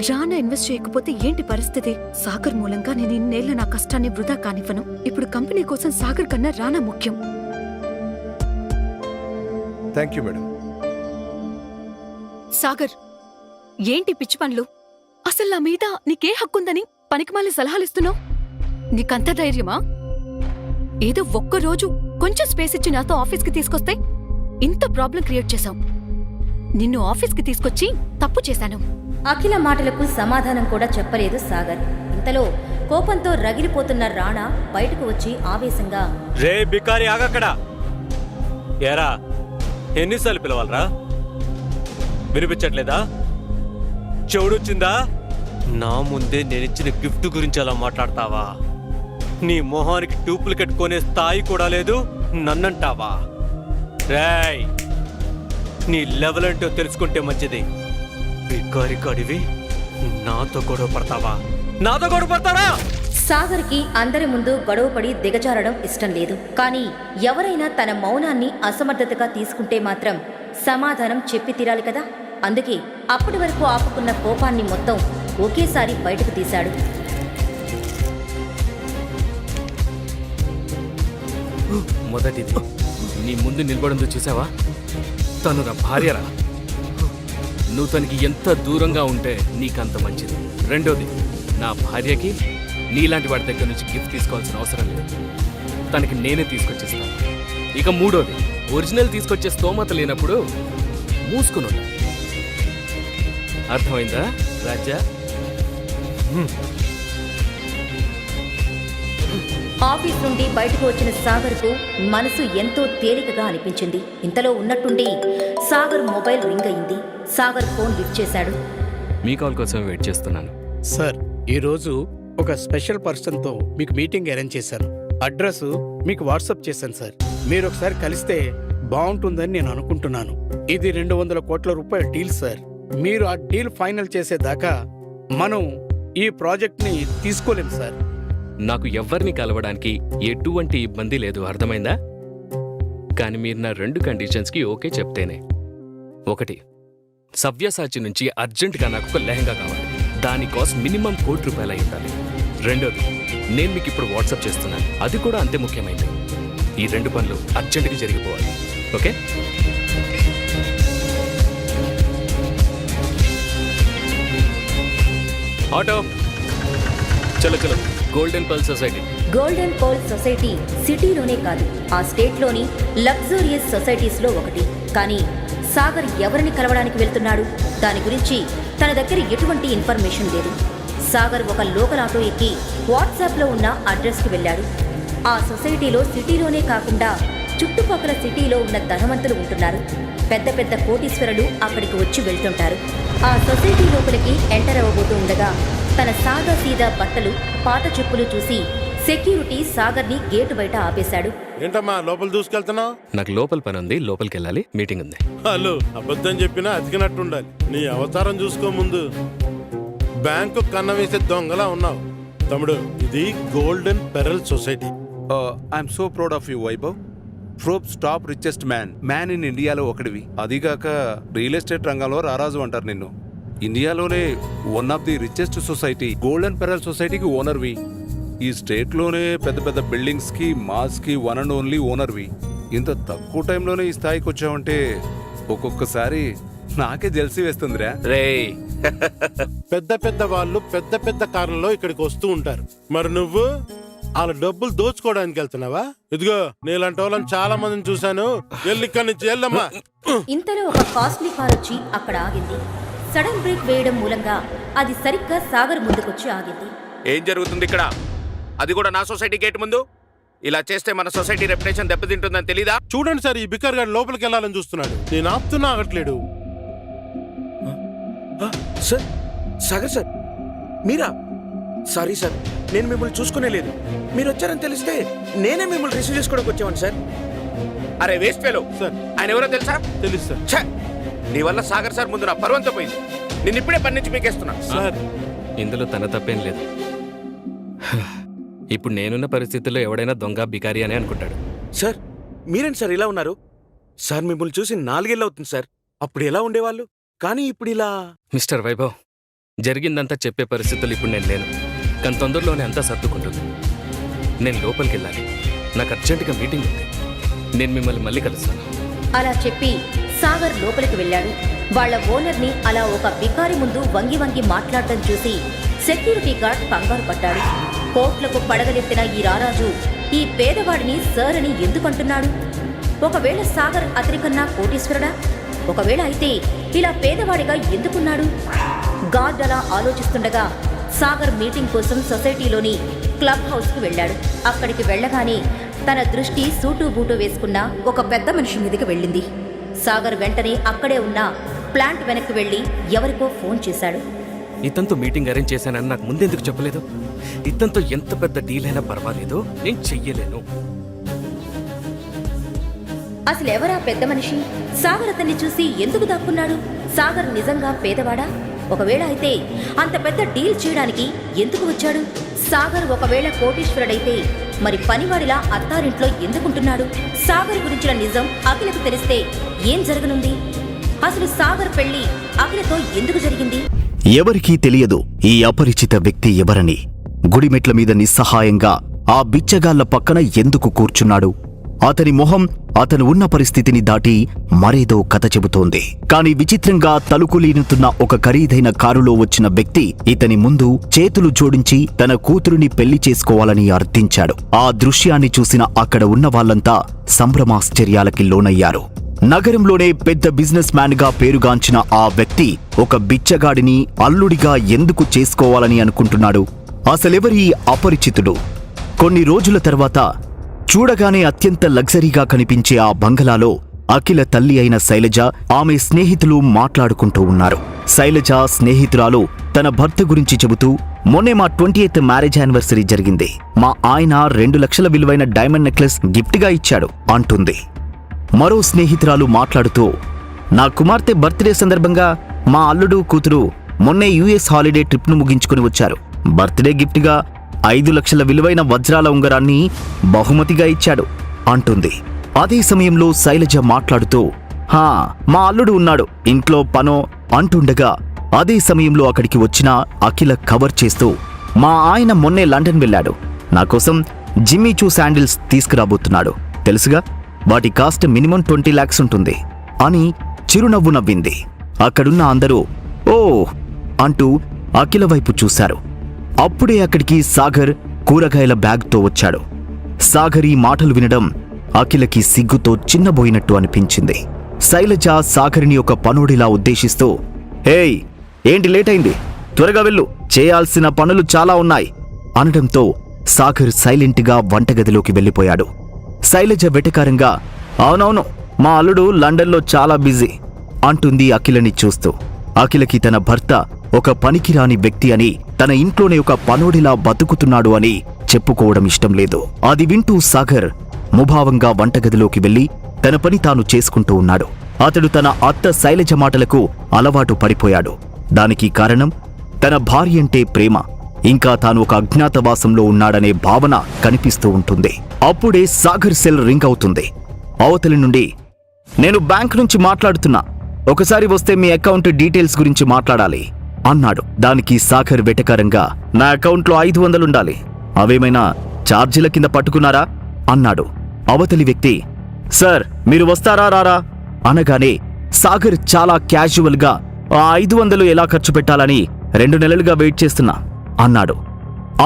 రానా ఇన్వెస్ట్ చేయకపోతే ఏంటి పరిస్థితి? సాగర్ మూలంగా నేను ఇన్నేళ్ల నా కష్టాన్ని వృధా కానివ్వను. ఇప్పుడు కంపెనీ కోసం సాగర్ కన్నా రానా ముఖ్యం. Thank you madam. సాగర్, ఏంటి పిచ్చి పనులు? అసలు నా మీద నీకే హక్కుందని పనికిమాలి సలహాలిస్తున్నావు? నీకంత ధైర్యమా? ఏదో ఒక్కరోజు కొంచెం స్పేస్ ఇచ్చి నాతో ఆఫీస్కి తీసుకొస్తే ఇంత ప్రాబ్లం క్రియేట్ చేశావు. నిన్ను ఆఫీస్కి తీసుకొచ్చి తప్పు చేశాను. అఖిల మాటలకు సమాధానం కూడా చెప్పలేదు సాగర్. ఇంతలో కోపంతో రగిలిపోతున్న రాణా బయటకు వచ్చి ఆవేశంగా, రే బికారి, ఆగక్కడ. ఏరా, ఎన్నిసార్లు పిలవాలరా? వినిపించట్లేదా? చెవుడొచ్చిందా? నా ముందే నేనిచ్చిన గిఫ్ట్ గురించి అలా మాట్లాడతావా? నీ మొహానికి డూప్లికేట్ కొనే స్థాయి కూడా లేదు, నన్నంటావా? రేయ్, నీ లెవెల్ ఏంటో తెలుసుకుంటే మంచిది. బికారి కాడివి నాతో గొడవ పడతావా? నాతో గొడవ పడతారా? సాగర్కి అందరి ముందు గొడవపడి దిగజారడం ఇష్టం లేదు. కానీ ఎవరైనా తన మౌనాన్ని అసమర్థతగా తీసుకుంటే మాత్రం సమాధానం చెప్పి తీరాలి కదా. అందుకే అప్పటి వరకు ఆపుకున్న కోపాన్ని మొత్తం ఒకేసారి బయటకు తీశాడు. మొదటిది, నీ ముందు నిలబడిందో చూసావా? తను నా భార్యరా. నువ్వు తనకి ఎంత దూరంగా ఉంటే నీకంత మంచిది. రెండోది, నా భార్యకి నీలాంటి వాడి దగ్గర నుంచి గిఫ్ట్ తీసుకోవాల్సిన అవసరం లేదు. తనకి నేనే తీసుకొచ్చేస్తాను. ఇక మూడోది, ఒరిజినల్ తీసుకొచ్చే స్తోమత లేనప్పుడు మూసుకుని ఉండాలి. అర్థమైందా రాజా? ఆఫీస్ నుండి బయటకు వచ్చిన సాగర్కు మనసు ఎంతో తేలికగా అనిపించింది. ఇంతలో ఉన్నట్టుండి సాగర్ మొబైల్ రింగ్ అయింది. సాగర్ ఫోన్ లిఫ్ట్ చేశాడు. మీ కాల్ కోసం వెయిట్ చేస్తున్నాను. సార్, ఈరోజు ఒక స్పెషల్ పర్సన్తో మీకు మీటింగ్ అరేంజ్ చేశాను. అడ్రస్ మీకు వాట్సాప్ చేశాను సార్. మీరు ఒకసారి కలిస్తే బాగుంటుందని నేను అనుకుంటున్నాను. ఇది 200 కోట్ల రూపాయల డీల్ సార్. మీరు ఆ డీల్ ఫైనల్ చేసేదాకా మనం ఈ ప్రాజెక్ట్ని తీసుకోలేం సార్. నాకు ఎవ్వరిని కలవడానికి ఎటువంటి ఇబ్బంది లేదు, అర్థమైందా? కానీ మీరు నా 2 కండిషన్స్కి ఓకే చెప్తేనే. ఒకటి, సవ్యసాచి నుంచి అర్జెంటుగా నాకు ఒక లెహంగా కావాలి. దాని కాస్ట్ మినిమం ₹1,00,00,000 అయి ఉండాలి. రెండోది, నేను మీకు ఇప్పుడు వాట్సాప్ చేస్తున్నాను, అది కూడా అంతే ముఖ్యమైనది. ఈ 2 పనులు అర్జెంటుగా జరిగిపోవాలి. ఓకే? ఆటో చలో చలో. Golden pearl society. Golden pearl society సిటీలోనే కాదు, ఆ స్టేట్లోని లగ్జూరియస్ సొసైటీస్లో ఒకటి. కానీ సాగర్ ఎవరిని కలవడానికి వెళ్తున్నాడు? దాని గురించి తన దగ్గర ఎటువంటి ఇన్ఫర్మేషన్ లేదు. సాగర్ ఒక లోకల్ ఆటో ఎక్కి వాట్సాప్లో ఉన్న అడ్రస్కి వెళ్ళాడు. ఆ సొసైటీలో సిటీలోనే కాకుండా చుట్టుపక్కల సిటీలో ఉన్న ధనవంతులు ఉంటున్నారు. పెద్ద పెద్ద కోటీశ్వరులు అక్కడికి వచ్చి వెళ్తుంటారు. ఆ సొసైటీ లోపలికి ఎంటర్ అవ్వబోతూ ఉండగా తన సాదా సీదా బట్టలు, పాత చెప్పులు చూసి సెక్యూరిటీ సాగర్ని గేటు బయట ఆపేశాడు. ఏంటమ్మా లోపల దూసుకెళ్తున్నావు? నాకు లోపల పని ఉంది, లోపలికి వెళ్ళాలి, మీటింగ్ ఉంది. హలో, అబద్ధం చెప్పినా అతికినట్టుండాలి. నీ అవతారం చూసుకో ముందు. బ్యాంకు కన్న వేసే దొంగలా ఉన్నావు. తమ్ముడు, ఇది golden pearl society. I'm so proud of you Vaibhav. Forbes top richest man in ఇండియాలో ఒకడివి. అదిగాక రియల్ ఎస్టేట్ రంగంలో రారాజు అంటారు నిన్ను. ఇండియాలోనే one of the richest society golden pearl సొసైటీకి ఓనర్వి. ఈ స్టేట్లోనే పెద్ద పెద్ద బిల్డింగ్స్కి, మాల్స్కి వన్ అండ్ ఓన్లీ ఓనర్వి. ఇంత తక్కువ టైంలోనే ఈ స్థాయికి వచ్చావంటే ఒక్కొక్కసారి నాకే జెల్సీ వేస్తుందిరా. రే పెద్ద పెద్ద వాళ్ళు పెద్ద పెద్ద కార్లలో ఇక్కడికి వస్తూ ఉంటారు. మరి నువ్వు వాళ్ళ డబ్బులు దోచుకోవడానికి వెళ్తున్నావా? ఇదిగో నీలాంటి వాళ్ళని చాలా మందిని చూశాను. వెళ్ళి ఇక్కడి నుంచి వెళ్ళమ్మా. ఇంతలో ఒక కాస్ట్లీ కార్ వచ్చి అక్కడ ఆగింది. సడన్ బ్రేక్ వేయడం మూలంగా అది సరిగ్గా సాగర్ ముందుకొచ్చి ఆగింది. ఏం జరుగుతుంది ఇక్కడ? అది కూడా నా సొసైటీ గేట్ ముందు. ఇలా చేస్తే మన సొసైటీ రెప్యుటేషన్ దెబ్బతింటుందని తెలీదా? చూడండి సార్, ఈ బిక్కర్ గారు లోపలికి వెళ్ళాలని చూస్తున్నాడు. నేను ఆపుతున్నా, ఆగట్లేడు. సార్, సాగర్ సార్, మీరా? సారీ సార్, నేను మిమ్మల్ని చూసుకునే లేదు. మీరు వచ్చారని తెలిస్తే నేనే మిమ్మల్ని రిసీవ్ చేసుకోవడానికి వచ్చాను సార్. అరే వేస్ట్ ఫెలో సార్, ఆయన ఎవరో తెలుసా? తెలుసు సార్. ఛ! నీ వల్ల సాగర్ సార్ ముందు నా పరువంతా పోయింది. నిన్ను ఇప్పుడే పని నుంచి పీకేస్తున్నా. సార్, ఇందులో తన తప్పేం లేదు. ఇప్పుడు నేనున్న పరిస్థితుల్లో ఎవడైనా దొంగ బికారి అని అనుకుంటాడు. సార్, మీరేంటి సార్ ఇలా ఉన్నారు? సార్ మిమ్మల్ని చూసి 4 ఏళ్ళు అవుతుంది సార్. అప్పుడు ఎలా ఉండేవాళ్ళు, కానీ ఇప్పుడు ఇలా. మిస్టర్ వైభవ్, జరిగిందంతా చెప్పే పరిస్థితులు ఇప్పుడు నేను లేను. కానీ తొందరలోనే అంతా సర్దుకుంటుంది. నేను లోపలికి వెళ్ళాలి, నాకు అర్జెంటుగా మీటింగ్ ఉంది. నేను మిమ్మల్ని మళ్ళీ కలుస్తాను. అలా చెప్పి సాగర్ లోపలికి వెళ్ళాడు. వాళ్ళ ఓనర్ని అలా ఒక బికారి ముందు వంగి వంగి మాట్లాడటం చూసి సెక్యూరిటీ గార్డ్ కంగారు పడ్డాడు. కోట్లకు పడగలెత్తిన ఈ రారాజు ఈ పేదవాడిని సార్ అని ఎందుకంటున్నాడు? ఒకవేళ సాగర్ అతనికన్నా కోటీశ్వరుడా? ఒకవేళ అయితే ఇలా పేదవాడిగా ఎందుకున్నాడు? గార్డ్ అలా ఆలోచిస్తుండగా సాగర్ మీటింగ్ కోసం సొసైటీలోని క్లబ్ హౌస్కి వెళ్ళాడు. అక్కడికి వెళ్ళగానే తన దృష్టి సూటు బూటు వేసుకున్న ఒక పెద్ద మనిషి మీదకి వెళ్ళింది. సాగర్ వెంటనే అక్కడే ఉన్న ప్లాంట్ వెనక్కి వెళ్ళి ఎవరికో ఫోన్ చేశాడు. ఇతనితో మీటింగ్ అరేంజ్ చేశానని నాకు ముందెందుకు చెప్పలేదు? ఇతనితో ఎంత పెద్ద డీల్ అయినా పర్వాలేదు, నేను చెయ్యలేను. అసలెవరా పెద్ద మనిషి? సాగర్ అతన్ని చూసి ఎందుకు దాక్కున్నాడు? సాగర్ నిజంగా పేదవాడా? ఒకవేళ అయితే అంత పెద్ద డీల్ చేయడానికి ఎందుకు వచ్చాడు? సాగర్ ఒకవేళ కోటీశ్వరుడైతే మరి పనివాడిలా అత్తారింట్లో ఎందుకుంటున్నాడు? సాగర్ గురించిన నిజం అఖిలకు తెలిస్తే ఏం జరగనుంది? అసలు సాగర్ పెళ్లి అఖిలతో ఎందుకు జరిగింది? ఎవరికీ తెలియదు ఈ అపరిచిత వ్యక్తి ఎవరని. గుడిమెట్ల మీద నిస్సహాయంగా ఆ బిచ్చగాళ్ల పక్కన ఎందుకు కూర్చున్నాడు? అతని మొహం అతను ఉన్న పరిస్థితిని దాటి మరేదో కథ చెబుతోంది. కాని విచిత్రంగా తలుకులీనుతున్న ఒక ఖరీదైన కారులో వచ్చిన వ్యక్తి ఇతని ముందు చేతులు జోడించి తన కూతురుని పెళ్లి చేసుకోవాలని అర్థించాడు. ఆ దృశ్యాన్ని చూసిన అక్కడ ఉన్న వాళ్లంతా సంభ్రమాశ్చర్యాలకి లోనయ్యారు. నగరంలోనే పెద్ద బిజినెస్ మ్యాన్ గా పేరుగాంచిన ఆ వ్యక్తి ఒక బిచ్చగాడిని అల్లుడిగా ఎందుకు చేసుకోవాలని అనుకుంటున్నాడు? అసలెవరీ అపరిచితుడు? కొన్ని రోజుల తర్వాత చూడగానే అత్యంత లగ్జరీగా కనిపించే ఆ బంగళాలో అఖిల తల్లి అయిన శైలజ, ఆమె స్నేహితులు మాట్లాడుకుంటూ ఉన్నారు. శైలజ స్నేహితురాలు తన భర్త గురించి చెబుతూ, మొన్నే మా 20th మ్యారేజ్ యానివర్సరీ జరిగింది. మా ఆయన 2 లక్షల విలువైన డైమండ్ నెక్లెస్ గిఫ్ట్గా ఇచ్చాడు అంటుంది. మరో స్నేహితురాలు మాట్లాడుతూ, నా కుమార్తె బర్త్డే సందర్భంగా మా అల్లుడు కూతురు మొన్నే US హాలిడే ట్రిప్ను ముగించుకుని వచ్చారు. బర్త్డే గిఫ్ట్గా 5 లక్షల విలువైన వజ్రాల ఉంగరాన్ని బహుమతిగా ఇచ్చాడు అంటుంది. అదే సమయంలో శైలజ మాట్లాడుతూ, మా అల్లుడు ఉన్నాడు, ఇంట్లో పనో అంటుండగా అదే సమయంలో అక్కడికి వచ్చిన అఖిల కవర్ చేస్తూ, మా ఆయన మొన్నే లండన్ వెళ్ళాడు, నాకోసం జిమ్మీ చూ శాండిల్స్ తీసుకురాబోతున్నాడు, తెలుసుగా, వాటి కాస్ట్ మినిమం 20 lakhs ఉంటుంది అని చిరునవ్వు నవ్వింది. అక్కడున్న అందరూ ఓ అంటూ అఖిల వైపు చూశారు. అప్పుడే అక్కడికి సాగర్ కూరగాయల బ్యాగ్తో వచ్చాడు. సాగర్ ఈ మాటలు వినడం అఖిలకి సిగ్గుతో చిన్నబోయినట్టు అనిపించింది. శైలజ సాగర్ని ఒక పనోడిలా ఉద్దేశిస్తూ, ఏయ్ ఏంటి లేట్ అయింది, త్వరగా వెళ్ళు, చేయాల్సిన పనులు చాలా ఉన్నాయి అనడంతో సాగర్ సైలెంట్గా వంటగదిలోకి వెళ్ళిపోయాడు. శైలజ వెటకారంగా, అవునవును, మా అల్లుడు లండన్లో చాలా బిజీ అంటుంది అఖిలని చూస్తూ. అఖిలకి తన భర్త ఒక పనికిరాని వ్యక్తి అని, తన ఇంట్లోనే ఒక పనోడిలా బతుకుతున్నాడు అని చెప్పుకోవడం ఇష్టం లేదు. అది వింటూ సాగర్ ముభావంగా వంటగదిలోకి వెళ్లి తన పని తాను చేసుకుంటూ ఉన్నాడు. అతడు తన అత్త శైలజ మాటలకు అలవాటు పడిపోయాడు. దానికి కారణం తన భార్యంటే ప్రేమ, ఇంకా తాను ఒక అజ్ఞాతవాసంలో ఉన్నాడనే భావన కనిపిస్తూ ఉంటుంది. అప్పుడే సాగర్ సెల్ రింగ్ అవుతుంది. అవతలి నుండి, నేను బ్యాంక్ నుంచి మాట్లాడుతున్నా, ఒకసారి వస్తే మీ అకౌంట్ డీటెయిల్స్ గురించి మాట్లాడాలి అన్నాడు. దానికి సాగర్ వెటకారంగా, నా అకౌంట్లో 500 ఉండాలి, అవేమైనా ఛార్జీల కింద పట్టుకున్నారా అన్నాడు. అవతలి వ్యక్తి, సార్ మీరు వస్తారా రారా అనగానే సాగర్ చాలా క్యాజువల్గా, ఆ 500 ఎలా ఖర్చు పెట్టాలని 2 నెలలుగా వెయిట్ చేస్తున్నా అన్నాడు.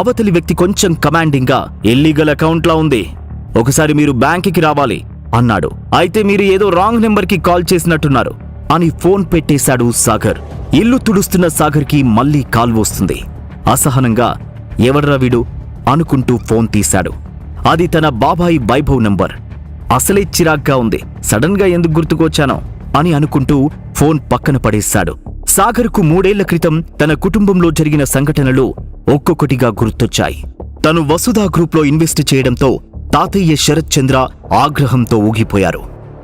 అవతలి వ్యక్తి కొంచెం కమాండింగ్గా, ఇల్లీగల్ అకౌంట్లా ఉంది, ఒకసారి మీరు బ్యాంకుకి రావాలి అన్నాడు. అయితే మీరు ఏదో రాంగ్ నెంబర్కి కాల్ చేసినట్టున్నారు అని ఫోన్ పెట్టేశాడు సాగర్. ఇల్లు తుడుస్తున్న సాగర్కి మళ్లీ కాల్ వస్తుంది. అసహనంగా, ఎవడ్రా వీడు అనుకుంటూ ఫోన్ తీశాడు. అది తన బాబాయి వైభవ్ నంబర్. అసలే చిరాగ్గా ఉంది, సడన్ గా ఎందుకు గుర్తుకొచ్చానో అని అనుకుంటూ ఫోన్ పక్కన పడేశాడు. సాగర్కు 3 ఏళ్ల క్రితం తన కుటుంబంలో జరిగిన సంఘటనలు ఒక్కొక్కటిగా గుర్తొచ్చాయి. తను వసుధా గ్రూప్లో ఇన్వెస్ట్ చేయడంతో తాతయ్య శరత్ చంద్ర ఆగ్రహంతో ఊగిపోయారు.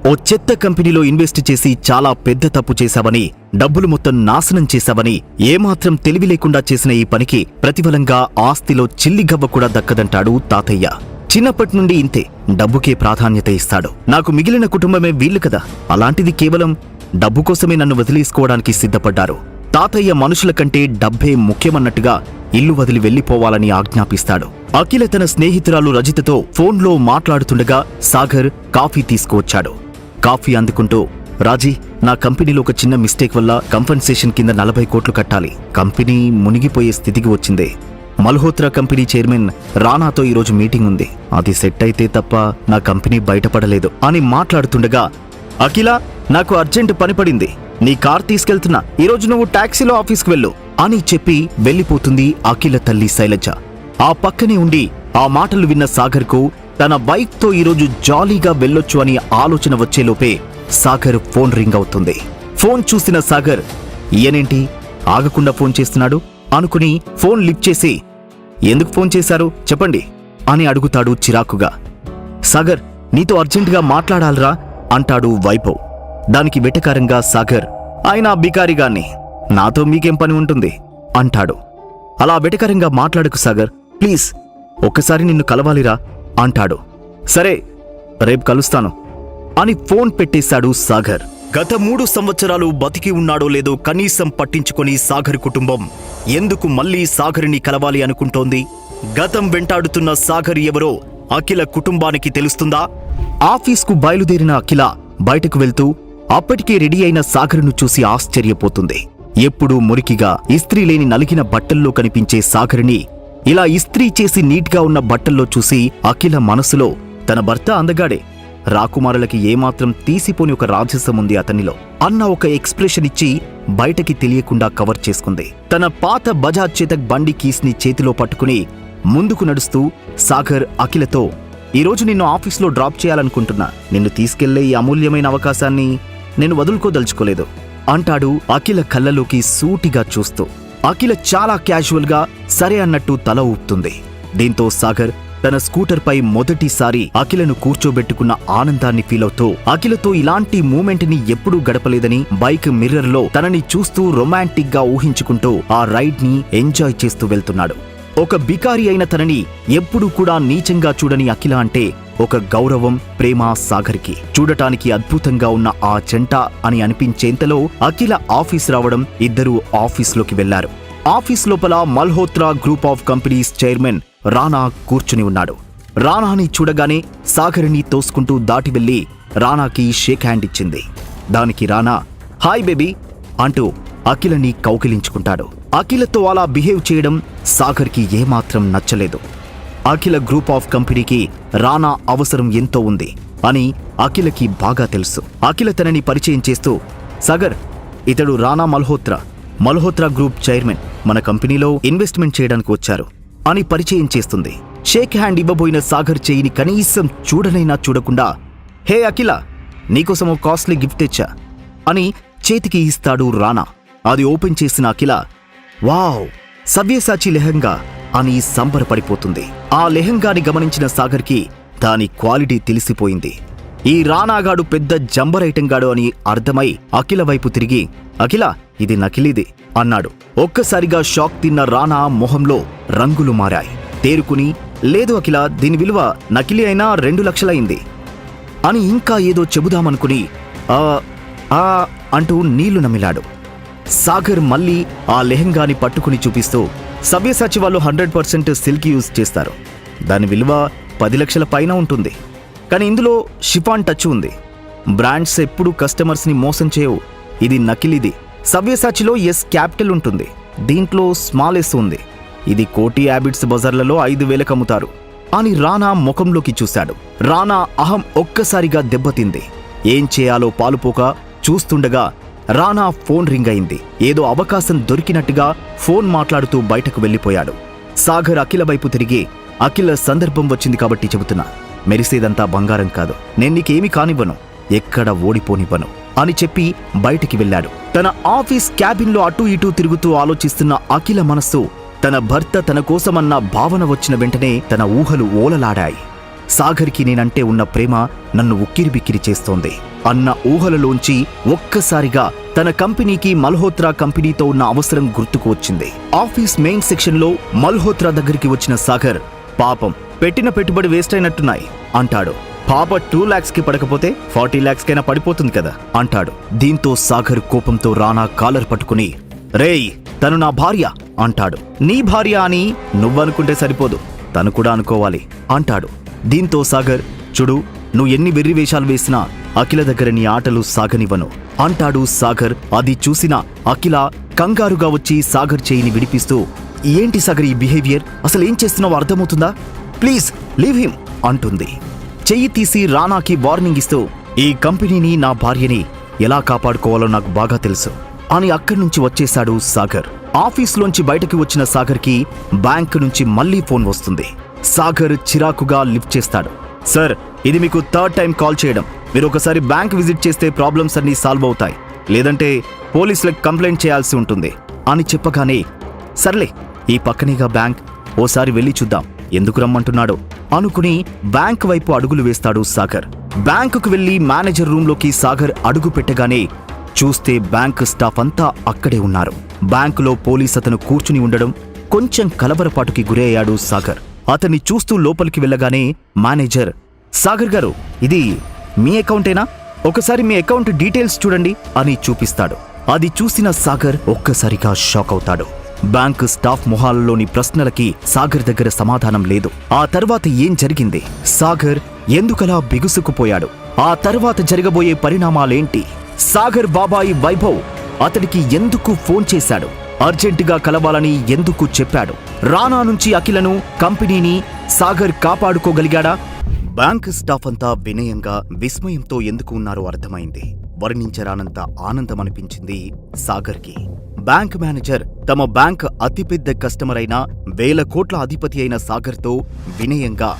ఓ చెత్త కంపెనీలో ఇన్వెస్ట్ చేసి చాలా పెద్ద తప్పు చేశావని, డబ్బులు మొత్తం నాశనం చేశావని, ఏమాత్రం తెలివి లేకుండా చేసిన ఈ పనికి ప్రతిఫలంగా ఆస్తిలో చిల్లిగవ్వ కూడా దక్కదంటాడు తాతయ్య. చిన్నప్పటి నుండి ఇంతే, డబ్బుకే ప్రాధాన్యత ఇస్తాడు. నాకు మిగిలిన కుటుంబమే వీళ్ళు కదా, అలాంటిది కేవలం డబ్బు కోసమే నన్ను వదిలేసుకోవడానికి సిద్ధపడ్డారు. తాతయ్య మనుషుల కంటే డబ్బే ముఖ్యమన్నట్టుగా ఇల్లు వదిలి వెళ్లిపోవాలని ఆజ్ఞాపిస్తాడు. అఖిల తన స్నేహితురాలు రజితతో ఫోన్లో మాట్లాడుతుండగా సాగర్ కాఫీ తీసుకువచ్చాడు. కాఫీ అందుకుంటూ, రాజీ, నా కంపెనీలో ఒక చిన్న మిస్టేక్ వల్ల కంపెన్సేషన్ కింద 40 కోట్లు కట్టాలి. కంపెనీ మునిగిపోయే స్థితికి వచ్చింది. మల్హోత్రా కంపెనీ చైర్మన్ రానాతో ఈరోజు మీటింగ్ ఉంది. అది సెట్ అయితే తప్ప నా కంపెనీ బయటపడలేదు అని మాట్లాడుతుండగా, అఖిల, నాకు అర్జెంట్ పని పడింది, నీ కార్ తీసుకెళ్తున్నా, ఈరోజు నువ్వు టాక్సీలో ఆఫీస్కి వెళ్ళు అని చెప్పి వెళ్లిపోతుంది అఖిల తల్లి శైలజ. ఆ పక్కనే ఉండి ఆ మాటలు విన్న సాగర్కు తన బైక్తో ఈరోజు జాలీగా వెళ్ళొచ్చు అని ఆలోచన వచ్చేలోపే సాగర్ ఫోన్ రింగ్ అవుతుంది. ఫోన్ చూసిన సాగర్, ఈయనేంటి ఆగకుండా ఫోన్ చేస్తున్నాడు అనుకుని ఫోన్ లిఫ్ట్ చేసి, ఎందుకు ఫోన్ చేశారు చెప్పండి అని అడుగుతాడు చిరాకుగా. సాగర్, నీతో అర్జెంటుగా మాట్లాడాలరా అంటాడు వైభవ్. దానికి వెటకారంగా సాగర్, ఆయన బికారిగాన్ని, నాతో మీకేం పని ఉంటుంది అంటాడు. అలా వెటకరంగా మాట్లాడకు సాగర్, ప్లీజ్ ఒక్కసారి నిన్ను కలవాలిరా అంటాడు. సరే రేపు కలుస్తాను అని ఫోన్ పెట్టేశాడు సాగర్. గత 3 సంవత్సరాలు బతికి ఉన్నాడో లేదో కనీసం పట్టించుకొని సాగర్ కుటుంబం ఎందుకు మళ్లీ సాగర్ని కలవాలి అనుకుంటోంది? గతం వెంటాడుతున్న సాగర్ ఎవరో అఖిల కుటుంబానికి తెలుస్తుందా? ఆఫీస్కు బయలుదేరిన అఖిల బయటకు వెళ్తూ అప్పటికే రెడీ అయిన సాగర్ను చూసి ఆశ్చర్యపోతుంది. ఎప్పుడూ మురికిగా ఇస్త్రీ లేని నలిగిన బట్టల్లో కనిపించే సాగర్ని ఇలా ఇస్త్రీ చేసి నీట్గా ఉన్న బట్టల్లో చూసి అఖిల మనసులో తన భర్త అందగాడే, రాకుమారులకి ఏమాత్రం తీసిపోని ఒక రాజసం ఉంది అతనిలో అన్న ఒక ఎక్స్ప్రెషన్ ఇచ్చి బయటకి తెలియకుండా కవర్ చేసుకుంది. తన పాత బజాజ్ చేతక్ బండి కీస్ని చేతిలో పట్టుకుని ముందుకు నడుస్తూ సాగర్ అఖిలతో, ఈరోజు నిన్ను ఆఫీస్లో డ్రాప్ చేయాలనుకుంటున్నా. నిన్ను తీసుకెళ్లే ఈ అమూల్యమైన అవకాశాన్ని నేను వదులుకోదలుచుకోలేదు అంటాడు అఖిల కళ్ళలోకి సూటిగా చూస్తూ. అఖిల చాలా క్యాజువల్గా సరే అన్నట్టు తల ఊపుతుంది. దీంతో సాగర్ తన స్కూటర్పై మొదటిసారి అఖిలను కూర్చోబెట్టుకున్న ఆనందాన్ని ఫీలవుతూ అఖిలతో ఇలాంటి మూమెంట్ని ఎప్పుడూ గడపలేదని బైక్ మిర్రర్లో తనని చూస్తూ రొమాంటిక్గా ఊహించుకుంటూ ఆ రైడ్ని ఎంజాయ్ చేస్తూ వెళ్తున్నాడు. ఒక బికారి అయిన తనని ఎప్పుడూ కూడా నీచంగా చూడని అఖిల అంటే ఒక గౌరవం, ప్రేమ సాగర్కి. చూడటానికి అద్భుతంగా ఉన్న ఆ జంట అని అనిపించేంతలో అఖిల ఆఫీస్ రావడం, ఇద్దరూ ఆఫీస్లోకి వెళ్లారు. ఆఫీస్ లోపల Malhotra group of companies chairman రానా కూర్చుని ఉన్నాడు. రానాని చూడగానే సాగర్ని తోసుకుంటూ దాటి వెళ్లి రానాకి షేక్ హ్యాండ్ ఇచ్చింది. దానికి రానా హాయ్ బేబీ అంటూ అఖిలని కౌకిలించుకుంటాడు. అఖిలతో అలా బిహేవ్ చేయడం సాగర్కి ఏమాత్రం నచ్చలేదు. అఖిల గ్రూప్ ఆఫ్ కంపెనీకి రానా అవసరం ఎంతో ఉంది అని అఖిలకి బాగా తెలుసు. అఖిల తనని పరిచయం చేస్తూ, సాగర్ ఇతడు రానా మల్హోత్రా గ్రూప్ చైర్మన్, మన కంపెనీలో ఇన్వెస్ట్మెంట్ చేయడానికి వచ్చారు అని పరిచయం చేస్తుంది. షేక్ హ్యాండ్ ఇవ్వబోయిన సాగర్ చేయిని కనీసం చూడనైనా చూడకుండా, హే అఖిల, నీకోసం ఓ కాస్ట్లీ గిఫ్ట్ తెచ్చా అని చేతికి ఇస్తాడు రానా. అది ఓపెన్ చేసిన అఖిల, వావ్, సవ్యసాచి లెహంగా అని సంబరపడిపోతుంది. ఆ లెహంగాని గమనించిన సాగర్కి దాని క్వాలిటీ తెలిసిపోయింది. ఈ రానాగాడు పెద్ద జంబర్ ఐటంగాడు అని అర్థమై అఖిల వైపు తిరిగి, అఖిల ఇది నకిలీది అన్నాడు. ఒక్కసారిగా షాక్ తిన్న రానా మొహంలో రంగులు మారాయి. తేరుకుని, లేదు అఖిల, దీని విలువ నకిలీ అయినా 2 లక్షలైంది అని ఇంకా ఏదో చెబుదామనుకుని అంటూ నీళ్లు నమిలాడు. సాగర్ మళ్ళీ ఆ లెహంగాని పట్టుకుని చూపిస్తూ, సవ్యసాచి వాళ్ళు 100% సిల్క్ యూజ్ చేస్తారు. దాని విలువ 10 లక్షల పైన ఉంటుంది. కానీ ఇందులో షిఫాన్ టచ్ ఉంది. బ్రాండ్స్ ఎప్పుడూ కస్టమర్స్ని మోసం చేయవు. ఇది నకిలీది. సవ్యసాచిలో ఎస్ క్యాపిటల్ ఉంటుంది, దీంట్లో స్మాల్ ఎస్ ఉంది. ఇది కోటి హ్యాబిట్స్ బజార్లలో 5,000కి అమ్ముతారు అని రానా ముఖంలోకి చూశాడు. రానా అహం ఒక్కసారిగా దెబ్బతింది. ఏం చేయాలో పాలుపోక చూస్తుండగా రానా ఫోన్ రింగ్ అయింది. ఏదో అవకాశం దొరికినట్టుగా ఫోన్ మాట్లాడుతూ బయటకు వెళ్లిపోయాడు. సాగర్ అఖిల వైపు తిరిగి, అఖిల సందర్భం వచ్చింది కాబట్టి చెబుతున్నా, మెరిసేదంతా బంగారం కాదు, నేను నీకేమీ కానివ్వను, ఎక్కడ ఓడిపోనివ్వను అని చెప్పి బయటికి వెళ్లాడు. తన ఆఫీస్ క్యాబిన్లో అటూ ఇటూ తిరుగుతూ ఆలోచిస్తున్న అఖిల మనస్సు తన భర్త తన కోసమన్న భావన వచ్చిన వెంటనే తన ఊహలు ఓలలాడాయి. సాగర్కి నేనంటే ఉన్న ప్రేమ నన్ను ఉక్కిరిబిక్కిరి చేస్తోంది అన్న ఊహలలోంచి ఒక్కసారిగా తన కంపెనీకి మల్హోత్రా కంపెనీతో ఉన్న అవసరం గుర్తుకు వచ్చింది. ఆఫీస్ మెయిన్ సెక్షన్లో మల్హోత్రా దగ్గరికి వచ్చిన సాగర్, పాపం పెట్టిన పెట్టుబడి వేస్ట్ అయినట్టున్నాయి అంటాడు. పాప 2 lakhsకి పడకపోతే 40 lakhskైనా పడిపోతుంది కదా అంటాడు. దీంతో సాగర్ కోపంతో రానా కాలర్ పట్టుకుని, రేయ్ తను నా భార్య అంటాడు. నీ భార్య అని నువ్వనుకుంటే సరిపోదు, తను కూడా అనుకోవాలి అంటాడు. దీంతో సాగర్, చూడు, నువ్వు ఎన్ని వెర్రి వేషాలు వేసినా అఖిల దగ్గర నీ ఆటలు సాగనివ్వను అంటాడు సాగర్. అది చూసిన అఖిల కంగారుగా వచ్చి సాగర్ చేయిని విడిపిస్తూ, ఏంటి సాగర్ ఈ బిహేవియర్, అసలు ఏం చేస్తున్నావో అర్థమవుతుందా, ప్లీజ్ లీవ్ హిమ్ అంటుంది. చెయ్యి తీసి రానాకి వార్నింగ్ ఇస్తూ, ఈ కంపెనీని, నా భార్యని ఎలా కాపాడుకోవాలో నాకు బాగా తెలుసు అని అక్కడి నుంచి వచ్చేశాడు సాగర్. ఆఫీస్లోంచి బయటకు వచ్చిన సాగర్కి బ్యాంక్ నుంచి మళ్లీ ఫోన్ వస్తుంది. సాగర్ చిరాకుగా లిఫ్ట్ చేస్తాడు. సార్, ఇది మీకు 3rd టైం కాల్ చేయడం. మీరు ఒకసారి బ్యాంక్ విజిట్ చేస్తే ప్రాబ్లమ్స్ అన్నీ సాల్వ్ అవుతాయి, లేదంటే పోలీసులకు కంప్లైంట్ చేయాల్సి ఉంటుంది అని చెప్పగానే, సర్లే ఈ పక్కనేగా బ్యాంక్, ఓసారి వెళ్ళి చూద్దాం ఎందుకు రమ్మంటున్నాడో అనుకుని బ్యాంక్ వైపు అడుగులు వేస్తాడు సాగర్. బ్యాంకుకు వెళ్లి మేనేజర్ రూంలోకి సాగర్ అడుగు పెట్టగానే చూస్తే బ్యాంక్ స్టాఫ్ అంతా అక్కడే ఉన్నారు. బ్యాంకులో పోలీస్ అతను కూర్చుని ఉండడం కొంచెం కలవరపాటుకి గురయ్యాడు సాగర్. అతన్ని చూస్తూ లోపలికి వెళ్ళగానే మేనేజర్, సాగర్ గారు, ఇది మీ అకౌంటేనా? ఒకసారి మీ అకౌంట్ డీటెయిల్స్ చూడండి అని చూపిస్తాడు. అది చూసిన సాగర్ ఒక్కసారిగా షాక్ అవుతాడు. బ్యాంక్ స్టాఫ్ మొహాలలోని ప్రశ్నలకి సాగర్ దగ్గర సమాధానం లేదు. ఆ తర్వాత ఏం జరిగింది? సాగర్ ఎందుకలా బిగుసుకుపోయాడు? ఆ తర్వాత జరగబోయే పరిణామాలేంటి? సాగర్ బాబాయి వైభవ్ అతడికి ఎందుకు ఫోన్ చేశాడు? అర్జెంటుగా కలవాలని ఎందుకు చెప్పాడు? రానా నుంచి అఖిలను, కంపెనీని సాగర్ కాపాడుకోగలిగాడా? బ్యాంక్ స్టాఫ్ అంతా వినయంగా, విస్మయంతో ఎందుకు ఉన్నారో అర్థమైంది. వర్ణించరానంత ఆనందమనిపించింది సాగర్కి. బ్యాంక్ మేనేజర్ తమ బ్యాంక్ అతిపెద్ద కస్టమర్ అయిన 1000 కోట్ల అధిపతి అయిన సాగర్తో వినయంగా,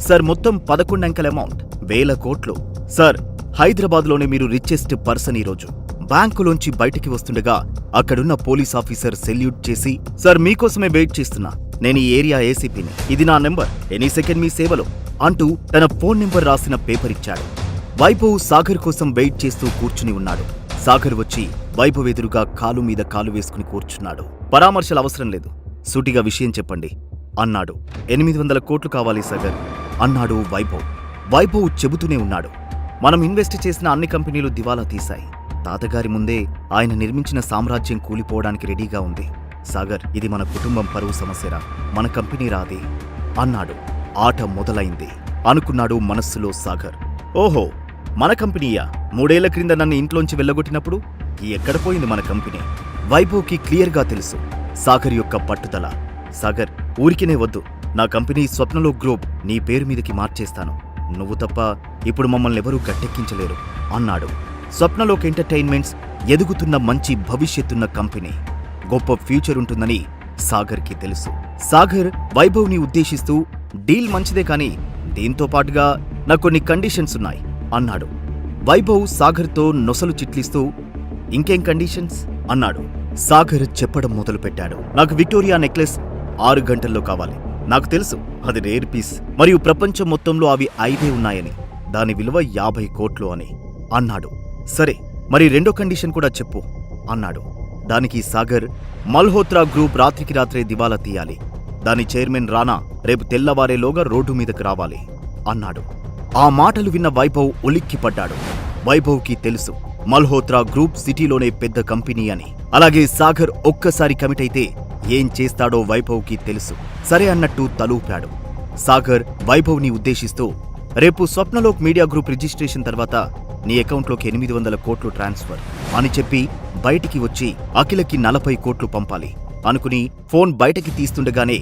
సార్, మొత్తం 11 అంకెల అమౌంట్, 1000 కోట్లు. సార్, హైదరాబాద్లోనే మీరు రిచెస్ట్ పర్సన్. ఈరోజు బ్యాంకులోంచి బయటికి వస్తుండగా అక్కడున్న పోలీస్ ఆఫీసర్ సెల్యూట్ చేసి, సార్, మీకోసమే వెయిట్ చేస్తున్నా, నేను ఈ ఏరియా ఏసీపీని, ఇది నా నెంబర్, ఎనీ సెకండ్ మీ సేవలో అంటూ తన ఫోన్ నెంబర్ రాసిన పేపర్ ఇచ్చాడు. వైభవ్ సాగర్ కోసం వెయిట్ చేస్తూ కూర్చుని ఉన్నాడు. సాగర్ వచ్చి వైభవ్ ఎదురుగా కాలు మీద కాలు వేసుకుని కూర్చున్నాడు. పరామర్శలు అవసరం లేదు, సూటిగా విషయం చెప్పండి అన్నాడు. 800 కోట్లు కావాలి సాగర్ అన్నాడు వైభవ్. వైభవ్ చెబుతూనే ఉన్నాడు, మనం ఇన్వెస్ట్ చేసిన అన్ని కంపెనీలు దివాలా తీశాయి. తాతగారి ముందే ఆయన నిర్మించిన సామ్రాజ్యం కూలిపోవడానికి రెడీగా ఉంది. సాగర్, ఇది మన కుటుంబం పరువు సమస్యరా, మన కంపెనీ రాదే అన్నాడు. ఆట మొదలైంది అనుకున్నాడు మనస్సులో సాగర్. ఓహో, మన కంపెనీయా? 3 ఏళ్ల క్రింద నన్ను ఇంట్లోంచి వెళ్ళగొట్టినప్పుడు ఎక్కడ పోయింది మన కంపెనీ? వైభవ్కి క్లియర్గా తెలుసు సాగర్ యొక్క పట్టుదల. సాగర్, ఊరికినే వద్దు, నా కంపెనీ స్వప్నలోక్ గ్రూప్ నీ పేరు మీదకి మార్చేస్తాను. నువ్వు తప్ప ఇప్పుడు మమ్మల్ని ఎవరూ గట్టెక్కించలేరు అన్నాడు. స్వప్నలోక్ ఎంటర్టైన్మెంట్స్ ఎదుగుతున్న మంచి భవిష్యత్తున్న కంపెనీ, గొప్ప ఫ్యూచర్ ఉంటుందని సాగర్కి తెలుసు. సాగర్ వైభవ్ని ఉద్దేశిస్తూ, డీల్ మంచిదే కానీ దీంతో పాటుగా నాకు కొన్ని కండిషన్స్ ఉన్నాయి అన్నాడు. వైభవ్ సాగర్తో నొసలు చిట్లిస్తూ, ఇంకేం కండిషన్స్ అన్నాడు. సాగర్ చెప్పడం మొదలుపెట్టాడు. నాకు విక్టోరియా నెక్లెస్ 6 గంటల్లో కావాలి. నాకు తెలుసు అది రేర్ పీస్ మరియు ప్రపంచం మొత్తంలో అవి 5 ఉన్నాయని, దాని విలువ 50 కోట్లు అని అన్నాడు. సరే, మరి రెండో కండిషన్ కూడా చెప్పు అన్నాడు. దానికి సాగర్, మల్హోత్రా గ్రూప్ రాత్రికి రాత్రే దివాలా తీయాలి. దాని చైర్మన్ రానా రేపు తెల్లవారేలోగా రోడ్డు మీదకు రావాలి అన్నాడు. ఆ మాటలు విన్న వైభవ్ ఉలిక్కిపడ్డాడు. వైభవ్కి తెలుసు మల్హోత్రా గ్రూప్ సిటీలోనే పెద్ద కంపెనీ అని. అలాగే సాగర్ ఒక్కసారి కమిట్ అయితే ఏం చేస్తాడో వైభవ్కి తెలుసు. సరే అన్నట్టు తలూపాడు. సాగర్ వైభవ్ని ఉద్దేశిస్తూ, రేపు స్వప్నలోక్ మీడియా గ్రూప్ రిజిస్ట్రేషన్ తర్వాత నీ అకౌంట్లోకి 800 కోట్లు ట్రాన్స్ఫర్ అని చెప్పి బయటికి వచ్చి అఖిలకి 40 కోట్లు పంపాలి అనుకుని ఫోన్ బయటకి తీస్తుండగానే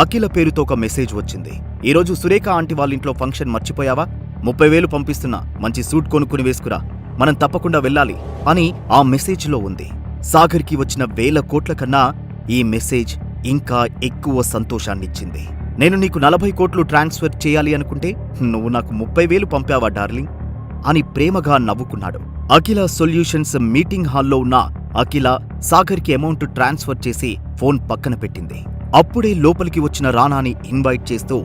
అఖిల పేరుతో ఒక మెసేజ్ వచ్చింది. ఈరోజు సురేఖ ఆంటీ వాళ్ళింట్లో ఫంక్షన్ మర్చిపోయావా? 30,000 పంపిస్తున్నా, మంచి సూట్ కొనుక్కుని వేసుకురా, మనం తప్పకుండా వెళ్ళాలి అని ఆ మెసేజ్లో ఉంది. సాగర్కి వచ్చిన 1000 కోట్ల కన్నా ఈ మెసేజ్ ఇంకా ఎక్కువ సంతోషాన్నిచ్చింది. నేను నీకు 40 కోట్లు ట్రాన్స్ఫర్ చేయాలి అనుకుంటే నువ్వు నాకు 30,000 పంపావా డార్లింగ్ అని ప్రేమగా నవ్వుకున్నాడు. అఖిల సొల్యూషన్స్ మీటింగ్ హాల్లో ఉన్న అఖిల సాగర్కి అమౌంట్ ట్రాన్స్ఫర్ చేసి ఫోన్ పక్కన పెట్టింది. అప్పుడే లోపలికి వచ్చిన రానాని ఇన్వైట్ చేస్తూ,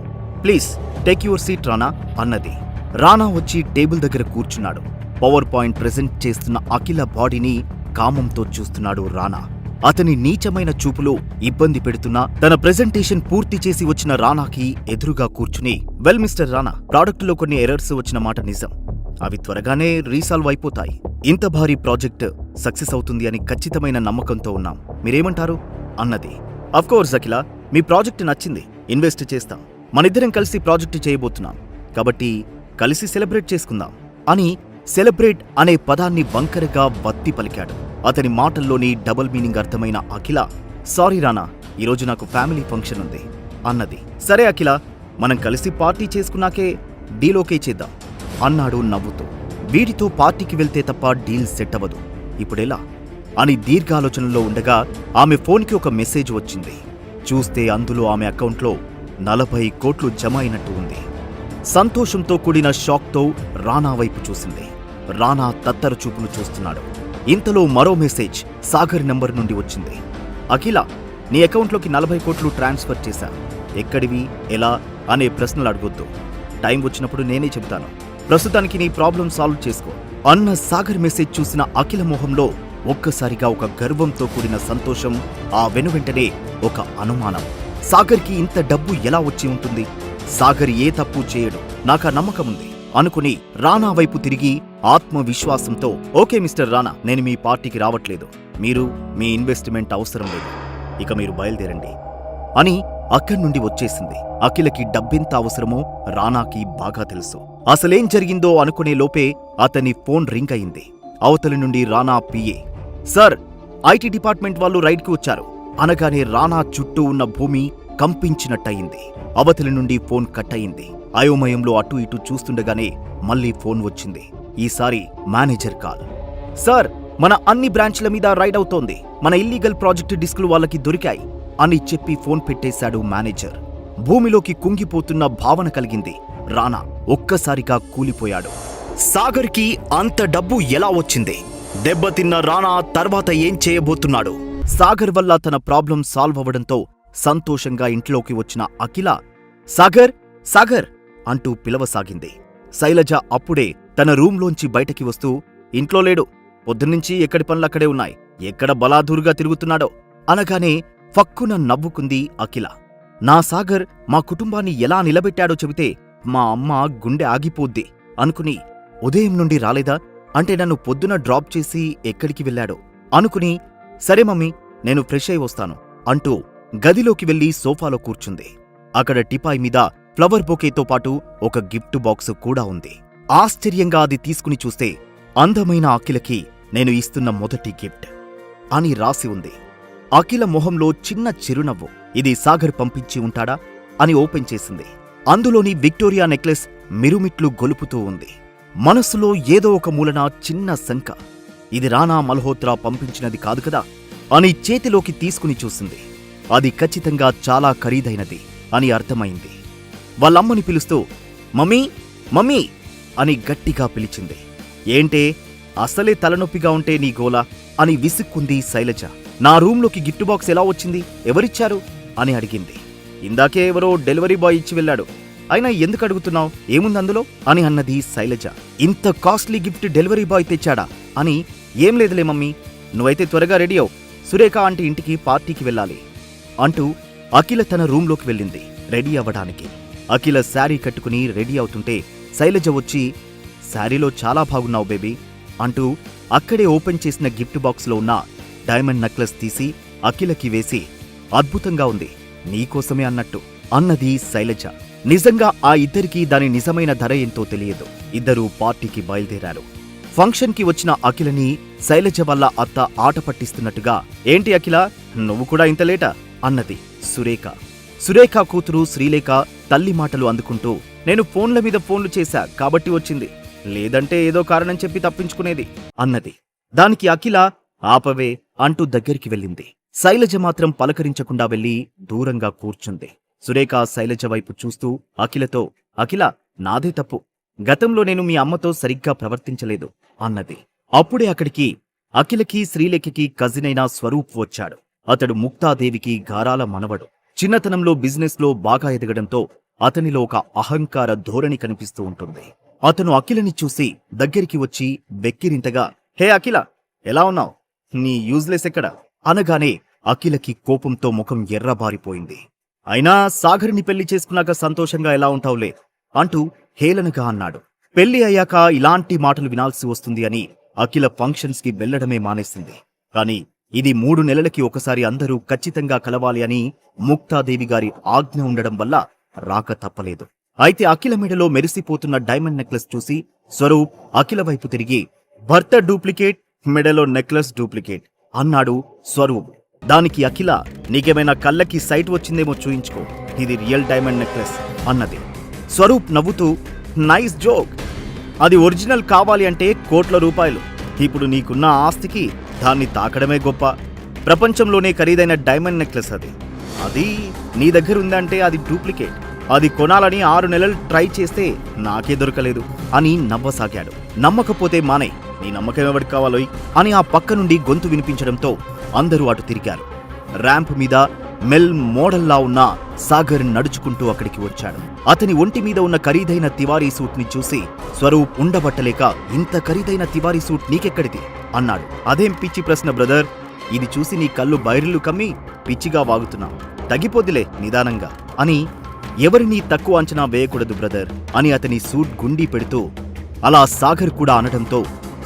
ప్లీజ్ టేక్ యువర్ సీట్ రానా అన్నది. రానా వచ్చి టేబుల్ దగ్గర కూర్చున్నాడు. పవర్ పాయింట్ ప్రెజెంట్ చేస్తున్న అఖిల బాడీని కామంతో చూస్తున్నాడు రానా. అతని నీచమైన చూపులో ఇబ్బంది పెడుతున్నా తన ప్రెజెంటేషన్ పూర్తి చేసి వచ్చిన రానాకి ఎదురుగా కూర్చుని, వెల్ మిస్టర్ రానా, ప్రాడక్టులో కొన్ని ఎర్రర్స్ వచ్చిన మాట నిజం, అవి త్వరగానే రీసాల్వ్ అయిపోతాయి. ఇంత భారీ ప్రాజెక్ట్ సక్సెస్ అవుతుంది అని ఖచ్చితమైన నమ్మకంతో ఉన్నాం, మీరేమంటారు అన్నది. అఫ్కోర్స్ అఖిల, మీ ప్రాజెక్ట్ నచ్చింది, ఇన్వెస్ట్ చేస్తాం, మనిద్దరం కలిసి ప్రాజెక్టు చేయబోతున్నాం, కాబట్టి కలిసి సెలబ్రేట్ చేసుకుందాం అని సెలబ్రేట్ అనే పదాన్ని వంకరగా వత్తి పలికాడు. అతని మాటల్లోని డబుల్ మీనింగ్ అర్థమైన అఖిల, సారీ రానా, ఈరోజు నాకు ఫ్యామిలీ ఫంక్షన్ ఉంది అన్నది. సరే అఖిల, మనం కలిసి పార్టీ చేసుకున్నాకే డీల్ ఓకే చేద్దాం అన్నాడు నవ్వుతూ. వీడితో పార్టీకి వెళ్తే తప్ప డీల్ సెట్ అవ్వదు, ఇప్పుడెలా అని దీర్ఘాలోచనలో ఉండగా ఆమె ఫోన్కి ఒక మెసేజ్ వచ్చింది. చూస్తే అందులో ఆమె అకౌంట్లో 40 కోట్లు జమ అయినట్టు ఉంది. సంతోషంతో కూడిన షాక్తో రానా వైపు చూసింది. రానా తత్తర చూపులు చూస్తున్నాడు. ఇంతలో మరో మెసేజ్ సాగర్ నెంబర్ నుండి వచ్చింది. అఖిల, నీ అకౌంట్లోకి 40 కోట్లు ట్రాన్స్ఫర్ చేశా, ఎక్కడివి, ఎలా అనే ప్రశ్నలు అడగొద్దు, టైం వచ్చినప్పుడు నేనే చెబుతాను, ప్రస్తుతానికి నీ ప్రాబ్లం సాల్వ్ చేసుకో అన్న సాగర్ మెసేజ్ చూసిన అఖిల మొహంలో ఒక్కసారిగా ఒక గర్వంతో కూడిన సంతోషం, ఆ వెనువెంటనే ఒక అనుమానం. సాగర్కి ఇంత డబ్బు ఎలా వచ్చి ఉంటుంది? సాగర్ ఏ తప్పు చేయడు, నాకా నమ్మకముంది అనుకుని రానా వైపు తిరిగి ఆత్మవిశ్వాసంతో, ఓకే మిస్టర్ రానా, నేను మీ పార్టీకి రావట్లేదు, మీరు మీ ఇన్వెస్ట్మెంట్ అవసరం లేదు, ఇక మీరు బయలుదేరండి అని అక్కడి నుండి వచ్చేసింది. అఖిలకి డబ్బెంత అవసరమో రానాకి బాగా తెలుసు. అసలేం జరిగిందో అనుకునే లోపే అతని ఫోన్ రింగ్ అయింది. అవతలి నుండి రానా పిఏ, సార్, ఐటీ డిపార్ట్మెంట్ వాళ్ళు రైడ్కి వచ్చారు అనగానే రానా చుట్టూ ఉన్న భూమి కంపించినట్టయింది. అవతలి నుండి ఫోన్ కట్ అయింది. అయోమయంలో అటు ఇటు చూస్తుండగానే మళ్లీ ఫోన్ వచ్చింది. ఈసారి మేనేజర్ కాల్. సార్, మన అన్ని బ్రాంచ్ల మీద రైడ్ అవుతోంది, మన ఇల్లీగల్ ప్రాజెక్టు డిస్కులు వాళ్ళకి దొరికాయి అని చెప్పి ఫోన్ పెట్టేశాడు మేనేజర్. భూమిలోకి కుంగిపోతున్న భావన కలిగింది. రానా ఒక్కసారిగా కూలిపోయాడు. సాగర్కి అంత డబ్బు ఎలా వచ్చింది? దెబ్బతిన్న రానా తర్వాత ఏం చేయబోతున్నాడు? సాగర్ వల్ల తన ప్రాబ్లం సాల్వ్ అవ్వడంతో సంతోషంగా ఇంట్లోకి వచ్చిన అఖిల, సాగర్ సాగర్ అంటూ పిలవసాగింది. శైలజ అప్పుడే తన రూంలోంచి బయటకి వస్తూ, ఇంట్లో లేడు, పొద్దున్నుంచి ఎక్కడి పనులక్కడే ఉన్నాయి, ఎక్కడ బలాదూరుగా తిరుగుతున్నాడో అనగానే ఫక్కున నవ్వుకుంది అఖిల. నా సాగర్ మా కుటుంబాన్ని ఎలా నిలబెట్టాడో చెబితే మా అమ్మ గుండె ఆగిపోద్ది అనుకుని, ఉదయం నుండి రాలేదా అంటే నన్ను పొద్దున డ్రాప్ చేసి ఎక్కడికి వెళ్ళాడో అనుకుని, సరే మమ్మీ, నేను ఫ్రెష్ అయి వస్తాను అంటూ గదిలోకి వెళ్లి సోఫాలో కూర్చుంది. అక్కడ టిపాయ్ మీద ఫ్లవర్ బొకేతో పాటు ఒక గిఫ్ట్ బాక్స్ కూడా ఉంది. ఆశ్చర్యంగా అది తీసుకుని చూస్తే అందమైన అఖిలకి నేను ఇస్తున్న మొదటి గిఫ్ట్ అని రాసి ఉంది. అఖిల మొహంలో చిన్న చిరునవ్వు. ఇది సాగర్ పంపించి ఉంటాడా అని ఓపెన్ చేసింది. అందులోని విక్టోరియా నెక్లెస్ మిరుమిట్లు గొలుపుతూ ఉంది. మనస్సులో ఏదో ఒక మూలన చిన్న శంక, ఇది రానా మల్హోత్రా పంపించినది కాదు కదా అని చేతిలోకి తీసుకుని చూసింది. అది ఖచ్చితంగా చాలా ఖరీదైనది అని అర్థమైంది. వాళ్ళమ్మని పిలుస్తూ, మమ్మీ మమ్మీ అని గట్టిగా పిలిచింది. ఏంటే, అసలే తలనొప్పిగా ఉంటే నీ గోలా అని విసుక్కుంది శైలజ. నా రూంలోకి గిఫ్ట్ బాక్స్ ఎలా వచ్చింది, ఎవరిచ్చారు అని అడిగింది. ఇందాకే ఎవరో డెలివరీ బాయ్ ఇచ్చి వెళ్ళాడు, అయినా ఎందుకు అడుగుతున్నావు, ఏముంది అందులో అని అన్నది శైలజ. ఇంత కాస్ట్లీ గిఫ్ట్ డెలివరీ బాయ్ తెచ్చాడా అని, ఏం లేదులే మమ్మీ, నువ్వైతే త్వరగా రెడీ అవు, సురేఖ ఆంటీ ఇంటికి పార్టీకి వెళ్ళాలి అంటూ అఖిల తన రూంలోకి వెళ్ళింది రెడీ అవ్వడానికి. అఖిల శారీ కట్టుకుని రెడీ అవుతుంటే శైలజ వచ్చి, శారీలో చాలా బాగున్నావు బేబీ అంటూ అక్కడే ఓపెన్ చేసిన గిఫ్ట్ బాక్స్లో ఉన్న డైమండ్ నెక్లెస్ తీసి అఖిలకి వేసి, అద్భుతంగా ఉంది, నీకోసమే అన్నట్టు అన్నది శైలజ. నిజంగా ఆ ఇద్దరికీ దాని నిజమైన ధర ఎంతో తెలియదు. ఇద్దరూ పార్టీకి బయలుదేరారు. ఫంక్షన్కి వచ్చిన అఖిలని శైలజ వల్ల అత్త ఆట పట్టిస్తున్నట్టుగా, ఏంటి అఖిల, నువ్వు కూడా ఇంత లేటా అన్నది సురేఖ. సురేఖ కూతురు శ్రీలేఖ తల్లి మాటలు అందుకుంటూ, నేను ఫోన్ల మీద ఫోన్లు చేశా కాబట్టి వచ్చింది, లేదంటే ఏదో కారణం చెప్పి తప్పించుకునేది అన్నది. దానికి అఖిల, ఆపవే అంటూ దగ్గరికి వెళ్ళింది. శైలజ మాత్రం పలకరించకుండా వెళ్లి దూరంగా కూర్చుంది. సురేఖ శైలజ వైపు చూస్తూ అఖిలతో, అఖిల, నాదే తప్పు, గతంలో నేను మీ అమ్మతో సరిగ్గా ప్రవర్తించలేదు అన్నది. అప్పుడే అక్కడికి అఖిలకి శ్రీలేఖకి కజిన్ అయిన స్వరూప్ వచ్చాడు. అతడు ముక్తాదేవికి గారాల మనవడు. చిన్నతనంలో బిజినెస్లో బాగా ఎదగడంతో అతనిలో ఒక అహంకార ధోరణి కనిపిస్తూ ఉంటుంది. అతను అఖిలని చూసి దగ్గరికి వచ్చి వెక్కిరింతగా, హే అఖిల, ఎలా ఉన్నావు, నీ యూజ్లెస్ ఎక్కడ అనగానే అఖిలకి కోపంతో ముఖం ఎర్రబారిపోయింది. అయినా సాగర్ని పెళ్లి చేసుకున్నాక సంతోషంగా ఎలా ఉంటావులే అంటూ హేళనగా అన్నాడు. పెళ్లి అయ్యాక ఇలాంటి మాటలు వినాల్సి వస్తుంది అని అఖిల ఫంక్షన్స్ కి వెళ్లడమే మానేసింది. కాని ఇది 3 నెలలకి ఒకసారి అందరూ ఖచ్చితంగా కలవాలి అని ముక్తాదేవి గారి ఆజ్ఞ ఉండడం వల్ల రాక తప్పలేదు. అయితే అఖిల మెడలో మెరిసిపోతున్న డైమండ్ నెక్లెస్ చూసి స్వరూప్ అఖిల వైపు తిరిగి, భర్త డూప్లికేట్, మెడలో నెక్లెస్ డూప్లికేట్ అన్నాడు స్వరూప్. దానికి అఖిల, నీకేమైనా కళ్ళకి సైట్ వచ్చిందేమో చూయించుకో, ఇది రియల్ డైమండ్ నెక్లెస్ అన్నది. స్వరూప్ నవ్వుతూ, నైస్ జోక్, అది ఒరిజినల్ కావాలి అంటే కోట్ల రూపాయలు, ఇప్పుడు నీకున్న ఆస్తికి దాన్ని తాకడమే గొప్ప, ప్రపంచంలోనే ఖరీదైన డైమండ్ నెక్లెస్ అది నీ దగ్గర ఉందంటే అది డూప్లికేట్, అది కొనాలని 6 నెలలు ట్రై చేస్తే నాకే దొరకలేదు అని నవ్వసాగాడు. నమ్మకపోతే మానే, నీ నమ్మకం ఎవరికి కావాలోయ్ అని ఆ పక్క నుండి గొంతు వినిపించడంతో అందరూ అటు తిరిగారు. ర్యాంప్ మీద మెల్ మోడల్లా ఉన్న సాగర్ నడుచుకుంటూ అక్కడికి వచ్చాడు. అతని ఒంటి మీద ఉన్న ఖరీదైన తివారీ సూట్ ని చూసి స్వరూప్ ఉండబట్టలేక, ఇంత ఖరీదైన తివారీ సూట్ నీకెక్కడిది అన్నాడు. అదేం పిచ్చి ప్రశ్న బ్రదర్, ఇది చూసి నీ కళ్ళు బైర్లు కమ్మి పిచ్చిగా వాగుతున్నావు, తగ్గిపోద్దిలే నిదానంగా అని. ఎవరినీ తక్కువ అంచనా వేయకూడదు బ్రదర్ అని అతని సూట్ గుండీ పెడుతూ అలా సాగర్ కూడా అనడంతో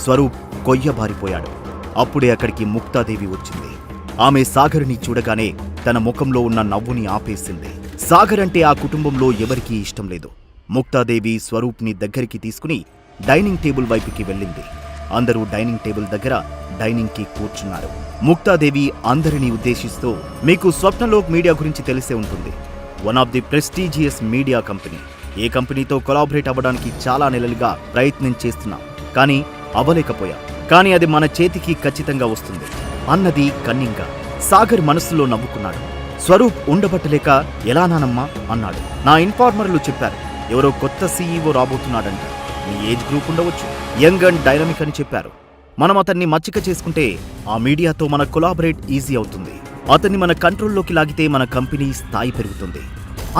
స్వరూప్ కొయ్యబారిపోయాడు. అప్పుడే అక్కడికి ముక్తాదేవి వచ్చింది. ఆమె సాగర్ని చూడగానే తన ముఖంలో ఉన్న నవ్వుని ఆపేసింది. సాగర్ అంటే ఆ కుటుంబంలో ఎవరికీ ఇష్టం లేదు. ముక్తాదేవి స్వరూప్ని దగ్గరికి తీసుకుని డైనింగ్ టేబుల్ వైపుకి వెళ్ళింది. అందరూ డైనింగ్ టేబుల్ దగ్గర డైనింగ్కి కూర్చున్నారు. ముక్తాదేవి అందరినీ ఉద్దేశిస్తూ, మీకు స్వప్నలోక్ మీడియా గురించి తెలిసే ఉంటుంది. One of the prestigious media company. ఏ కంపెనీతో కొలాబరేట్ అవ్వడానికి చాలా నెలలుగా ప్రయత్నం చేస్తున్నాం, కానీ అవ్వలేకపోయాం. కానీ అది మన చేతికి ఖచ్చితంగా వస్తుంది అన్నది కన్నింగా. సాగర్ మనస్సులో నవ్వుకున్నాడు. స్వరూప్ ఉండబట్టలేక, ఎలా నానమ్మా అన్నాడు. నా ఇన్ఫార్మర్లు చెప్పారు, ఎవరో కొత్త సీఈఓ రాబోతున్నాడంట. మీ ఏజ్ గ్రూప్ ఉండవచ్చు, యంగ్ అండ్ డైనమిక్ అని చెప్పారు. మనం అతన్ని మచ్చిక చేసుకుంటే ఆ మీడియాతో మన కొలాబరేట్ ఈజీ అవుతుంది. అతన్ని మన కంట్రోల్లోకి లాగితే మన కంపెనీ స్థాయి పెరుగుతుంది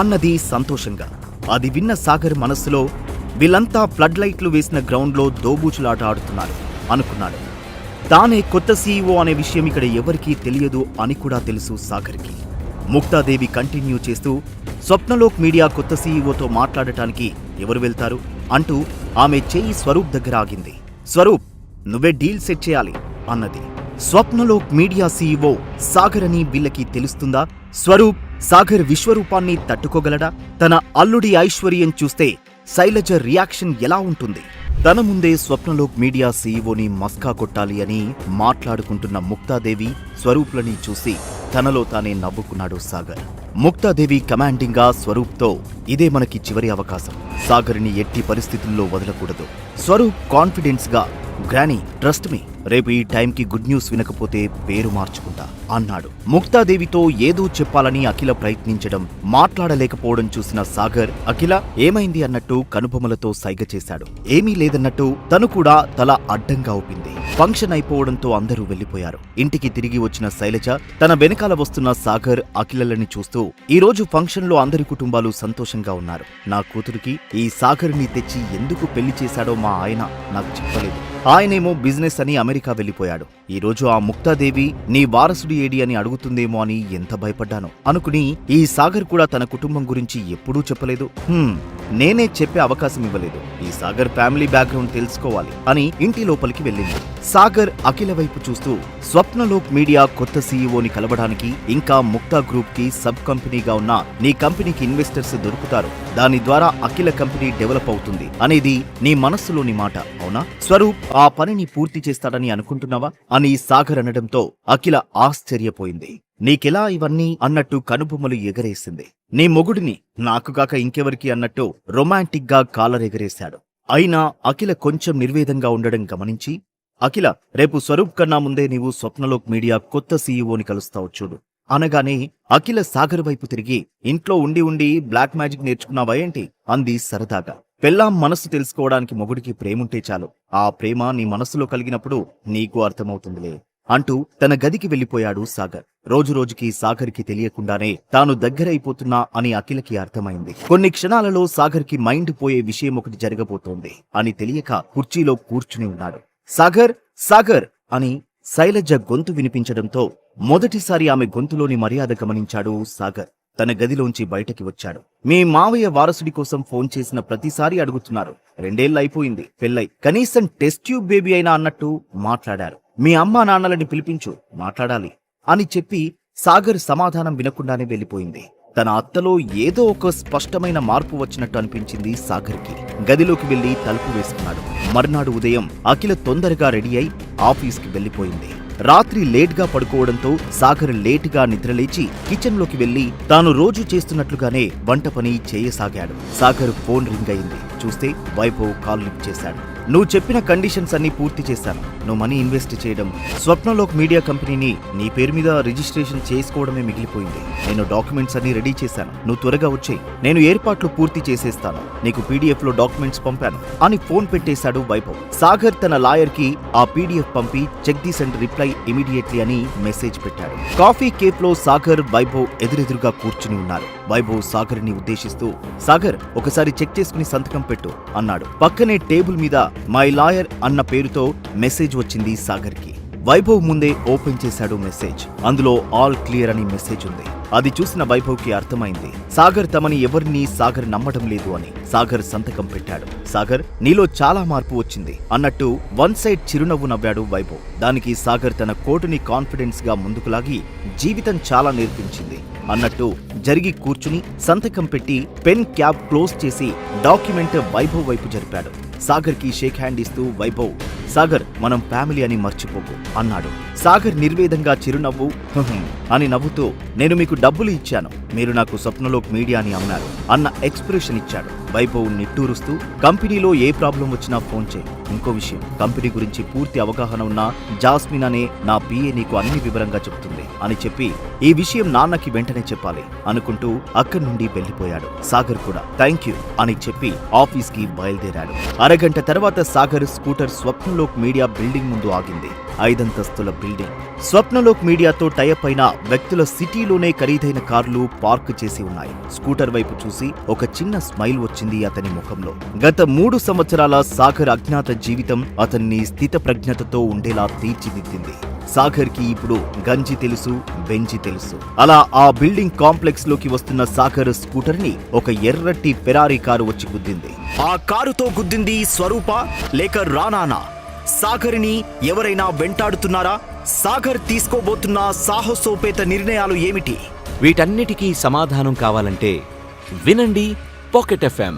అన్నది సంతోషంగా. అది విన్న సాగర్ మనస్సులో, వీళ్ళంతా ఫ్లడ్ లైట్లు వేసిన గ్రౌండ్లో దోబూచులాట ఆడుతున్నారు అనుకున్నాడు. తానే కొత్త సీఈఓ అనే విషయం ఇక్కడ ఎవరికీ తెలియదు అని కూడా తెలుసు సాగర్కి. ముక్తాదేవి కంటిన్యూ చేస్తూ, స్వప్నలోక్ మీడియా కొత్త సీఈఓతో మాట్లాడటానికి ఎవరు వెళ్తారు అంటూ ఆమె చెయ్యి స్వరూప్ దగ్గర ఆగింది. స్వరూప్, నువ్వే డీల్ సెట్ చేయాలి అన్నది. స్వప్నలోక్ మీడియా సీఈఓ సాగర్ అని వీళ్ళకి తెలుస్తుందా? స్వరూప్ సాగర్ విశ్వరూపాన్ని తట్టుకోగలడా? తన అల్లుడి ఐశ్వర్యం చూస్తే శైలజ రియాక్షన్ ఎలా ఉంటుంది? తన ముందే స్వప్నలోక్ మీడియా సీఈఓని మస్కా కొట్టాలి అని మాట్లాడుకుంటున్న ముక్తాదేవి స్వరూప్లని చూసి తనలో తానే నవ్వుకున్నాడు సాగర్. ముక్తాదేవి కమాండింగ్ గా స్వరూప్తో, ఇదే మనకి చివరి అవకాశం, సాగర్ని ఎట్టి పరిస్థితుల్లో వదలకూడదు. స్వరూప్ కాన్ఫిడెన్స్ గా, గ్రానీ ట్రస్ట్ మీ, రేపు ఈ టైంకి గుడ్ న్యూస్ వినకపోతే పేరు మార్చుకుంటా అన్నాడు. ముక్తాదేవితో ఏదో చెప్పాలని అఖిల ప్రయత్నించడం, మాట్లాడలేకపోవడం చూసిన సాగర్, అఖిల ఏమైంది అన్నట్టు కనుబొమలతో సైగ చేశాడు. ఏమీ లేదన్నట్టు తను కూడా తల అడ్డంగా ఊపింది. ఫంక్షన్ అయిపోవడంతో అందరూ వెళ్లిపోయారు. ఇంటికి తిరిగి వచ్చిన శైలజ తన వెనకాల వస్తున్న సాగర్, అఖిలలని చూస్తూ, ఈ రోజు ఫంక్షన్ లో అందరి కుటుంబాలు సంతోషంగా ఉన్నారు. నా కూతురికి ఈ సాగర్ని తెచ్చి ఎందుకు పెళ్లి చేశాడో మా ఆయన నాకు చెప్పలేదు. ఆయనేమో బిజినెస్ అని అమెరికా వెళ్లిపోయాడు. ఈ రోజు ఆ ముక్తాదేవి నీ వారసుడు ఏడి అని అడుగుతుందేమో అని ఎంత భయపడ్డాను అనుకుని, ఈ సాగర్ కూడా తన కుటుంబం గురించి ఎప్పుడూ చెప్పలేదు. నేనే చెప్పే అవకాశం ఇవ్వలేదు. ఈ సాగర్ ఫ్యామిలీ బ్యాక్గ్రౌండ్ తెలుసుకోవాలి అని ఇంటి లోపలికి వెళ్ళింది. సాగర్ అఖిల వైపు చూస్తూ, స్వప్నలోక్ మీడియా కొత్త సీఈఓని కలవడానికి, ఇంకా ముక్తా గ్రూప్ కి సబ్ కంపెనీగా ఉన్న నీ కంపెనీకి ఇన్వెస్టర్స్ దొరుకుతారు. దాని ద్వారా అఖిల కంపెనీ డెవలప్ అవుతుంది అనేది నీ మనస్సులోని మాట, అవునా? స్వరూప్ ఆ పనిని పూర్తి చేస్తాడని అనుకుంటున్నావా అని సాగర్ అనడంతో అఖిల ఆశ్చర్యపోయింది. నీకెలా ఇవన్నీ అన్నట్టు కనుబొమ్మలు ఎగరేసింది. నీ మొగుడిని నాకుగాక ఇంకెవరికి అన్నట్టు రొమాంటిక్ గా కాలర్ ఎగరేశాడు. అయినా అఖిల కొంచెం నిర్వేదంగా ఉండడం గమనించి, అఖిల, రేపు స్వరూప్ కన్నా ముందే నీవు స్వప్నలోక్ మీడియా కొత్త సీఈఓని కలుస్తావు చూడు అనగానే అఖిల సాగర్ వైపు తిరిగి, ఇంట్లో ఉండి ఉండి బ్లాక్ మ్యాజిక్ నేర్చుకున్నావా ఏంటి అంది సరదాగా. పెళ్ళాం మనస్సు తెలుసుకోవడానికి మొగుడికి ప్రేముంటే చాలు. ఆ ప్రేమ నీ మనస్సులో కలిగినప్పుడు నీకు అర్థమవుతుందిలే అంటూ తన గదికి వెళ్లిపోయాడు సాగర్. రోజురోజుకి సాగర్కి తెలియకుండానే తాను దగ్గరైపోతున్నా అని అఖిలకి అర్థమైంది. కొన్ని క్షణాలలో సాగర్కి మైండ్ పోయే విషయం ఒకటి జరగబోతోంది అని తెలియక కుర్చీలో కూర్చుని ఉన్నాడు. సాగర్, సాగర్ అని శైలజ గొంతు వినిపించడంతో మొదటిసారి ఆమె గొంతులోని మర్యాద గమనించాడు సాగర్. తన గదిలోంచి బయటకి వచ్చాడు. మీ మావయ్య వారసుడి కోసం ఫోన్ చేసిన ప్రతిసారి అడుగుతున్నారు. 2 ఏళ్ళు అయిపోయింది పెళ్ళై, కనీసం టెస్ట్ ట్యూబ్ బేబీ అయినా అన్నట్టు మాట్లాడారు. మీ అమ్మా నాన్నలని పిలిపించు, మాట్లాడాలి అని చెప్పి సాగర్ సమాధానం వినకుండానే వెళ్లిపోయింది. తన అత్తలో ఏదో ఒక స్పష్టమైన మార్పు వచ్చినట్టు అనిపించింది సాగర్కి. గదిలోకి వెళ్లి తలుపు వేసుకున్నాడు. మర్నాడు ఉదయం అఖిల తొందరగా రెడీ అయి ఆఫీస్కి వెళ్లిపోయింది. రాత్రి లేట్గా పడుకోవడంతో సాగర్ లేటుగా నిద్రలేచి కిచెన్లోకి వెళ్లి తాను రోజు చేస్తున్నట్లుగానే వంట పని చేయసాగాడు. సాగర్ ఫోన్ రింగ్ అయింది. చూస్తే వైభవ్ కాల్ లిఫ్ట్ చేశాడు. నువ్వు చెప్పిన కండిషన్స్ అన్ని పూర్తి చేశాను. నువ్వు మనీ ఇన్వెస్ట్ చేయడం, స్వప్నలోక్ మీడియా కంపెనీని నీ పేరు మీద రిజిస్ట్రేషన్ చేసుకోవడమే మిగిలిపోయింది. నేను డాక్యుమెంట్స్ అన్ని రెడీ చేశాను. నువ్వు త్వరగా వచ్చేయ్, నేను ఏర్పాట్లు పూర్తి చేసేస్తాను. నీకు పీడిఎఫ్ లో డాక్యుమెంట్స్ పంపాను అని ఫోన్ పెట్టేశాడు వైభవ్. సాగర్ తన లాయర్ కి ఆ పీడిఎఫ్ పంపి check this and reply immediately అని మెసేజ్ పెట్టాడు. కాఫీ కేఫ్ లో సాగర్, వైభవ్ ఎదురెదురుగా కూర్చుని ఉన్నారు. వైభవ్ సాగర్ ని ఉద్దేశిస్తూ, సాగర్ ఒకసారి చెక్ చేసుకుని సంతకం పెట్టు అన్నాడు. పక్కనే టేబుల్ మీద మై లాయర్ అన్న పేరుతో మెసేజ్ వచ్చింది సాగర్ కి. వైభవ్ ముందే ఓపెన్ చేశాడు మెసేజ్. అందులో ఆల్ క్లియర్ అని మెసేజ్ ఉంది. అది చూసిన వైభవ్ కి అర్థమైంది సాగర్ తమని ఎవరిని సాగర్ నమ్మడం లేదు అని. సాగర్ సంతకం పెట్టాడు. సాగర్, నీలో చాలా మార్పు వచ్చింది అన్నట్టు వన్ సైడ్ చిరునవ్వు నవ్వాడు వైభవ్. దానికి సాగర్ తన కోటుని కాన్ఫిడెన్స్ గా ముందుకు లాగి జీవితం చాలా నేర్పించింది అన్నట్టు జరిగి కూర్చుని సంతకం పెట్టి పెన్ క్యాప్ క్లోజ్ చేసి డాక్యుమెంట్ వైభవ్ వైపు జరిపాడు. సాగర్ కి షేక్ హ్యాండ్ ఇస్తూ వైభవ్, సాగర్ మనం ఫ్యామిలీ అని మర్చిపోకు అన్నాడు. సాగర్ నిర్వేదంగా చిరునవ్వు అని నవ్వుతూ, నేను మీకు డబ్బులు ఇచ్చాను, మీరు నాకు స్వప్నలోక్ మీడియా అని అన్నారు అన్న ఎక్స్ప్రెషన్ ఇచ్చాడు. వైభవ్ నిట్టూరుస్తూ, కంపెనీలో ఏ ప్రాబ్లం వచ్చినా ఫోన్ చేయి. ఇంకో విషయం, కంపెనీ గురించి పూర్తి అవగాహన ఉన్న జాస్మిన్ అనే నా పిఏ నీకు అన్ని వివరంగా చెప్తుంది అని చెప్పి ఈ విషయం నాన్నకి వెంటనే చెప్పాలి అనుకుంటూ అక్కడి నుండి వెళ్లిపోయాడు. సాగర్ కూడా థ్యాంక్ యూ అని చెప్పి ఆఫీస్ కి బయలుదేరాడు. అరగంట తర్వాత Sagar scooter Swapnalok media building ముందు ఆగింది. 5 అంతస్తుల బిల్డింగ్. స్వప్నలోక్ మీడియాతో టైప్ అయిన వ్యక్తుల సిటీలోనే ఖరీదైన కార్లు పార్క్ చేసి ఉన్నాయి. స్కూటర్ వైపు చూసి ఒక చిన్న స్మైల్ వచ్చింది అతని ముఖంలో. గత 3 సంవత్సరాల సాగర్ అజ్ఞాత జీవితం అతన్ని స్థితప్రజ్ఞతతో ఉండేలా తీర్చిదిద్దింది. సాగర్ కి ఇప్పుడు గంజి తెలుసు, బెంజి తెలుసు. అలా ఆ బిల్డింగ్ కాంప్లెక్స్ లోకి వస్తున్న సాగర్ స్కూటర్ ని ఒక ఎర్రటి ఫెరారీ కారు వచ్చి గుద్దింది. ఆ కారుతో గుద్దింది స్వరూప లేక రానానా? సాగర్ని ఎవరైనా వెంటాడుతున్నారా? సాగర్ తీసుకోబోతున్న సాహసోపేత నిర్ణయాలు ఏమిటి? వీటన్నిటికీ సమాధానం కావాలంటే వినండి పాకెట్ ఎఫ్ఎం.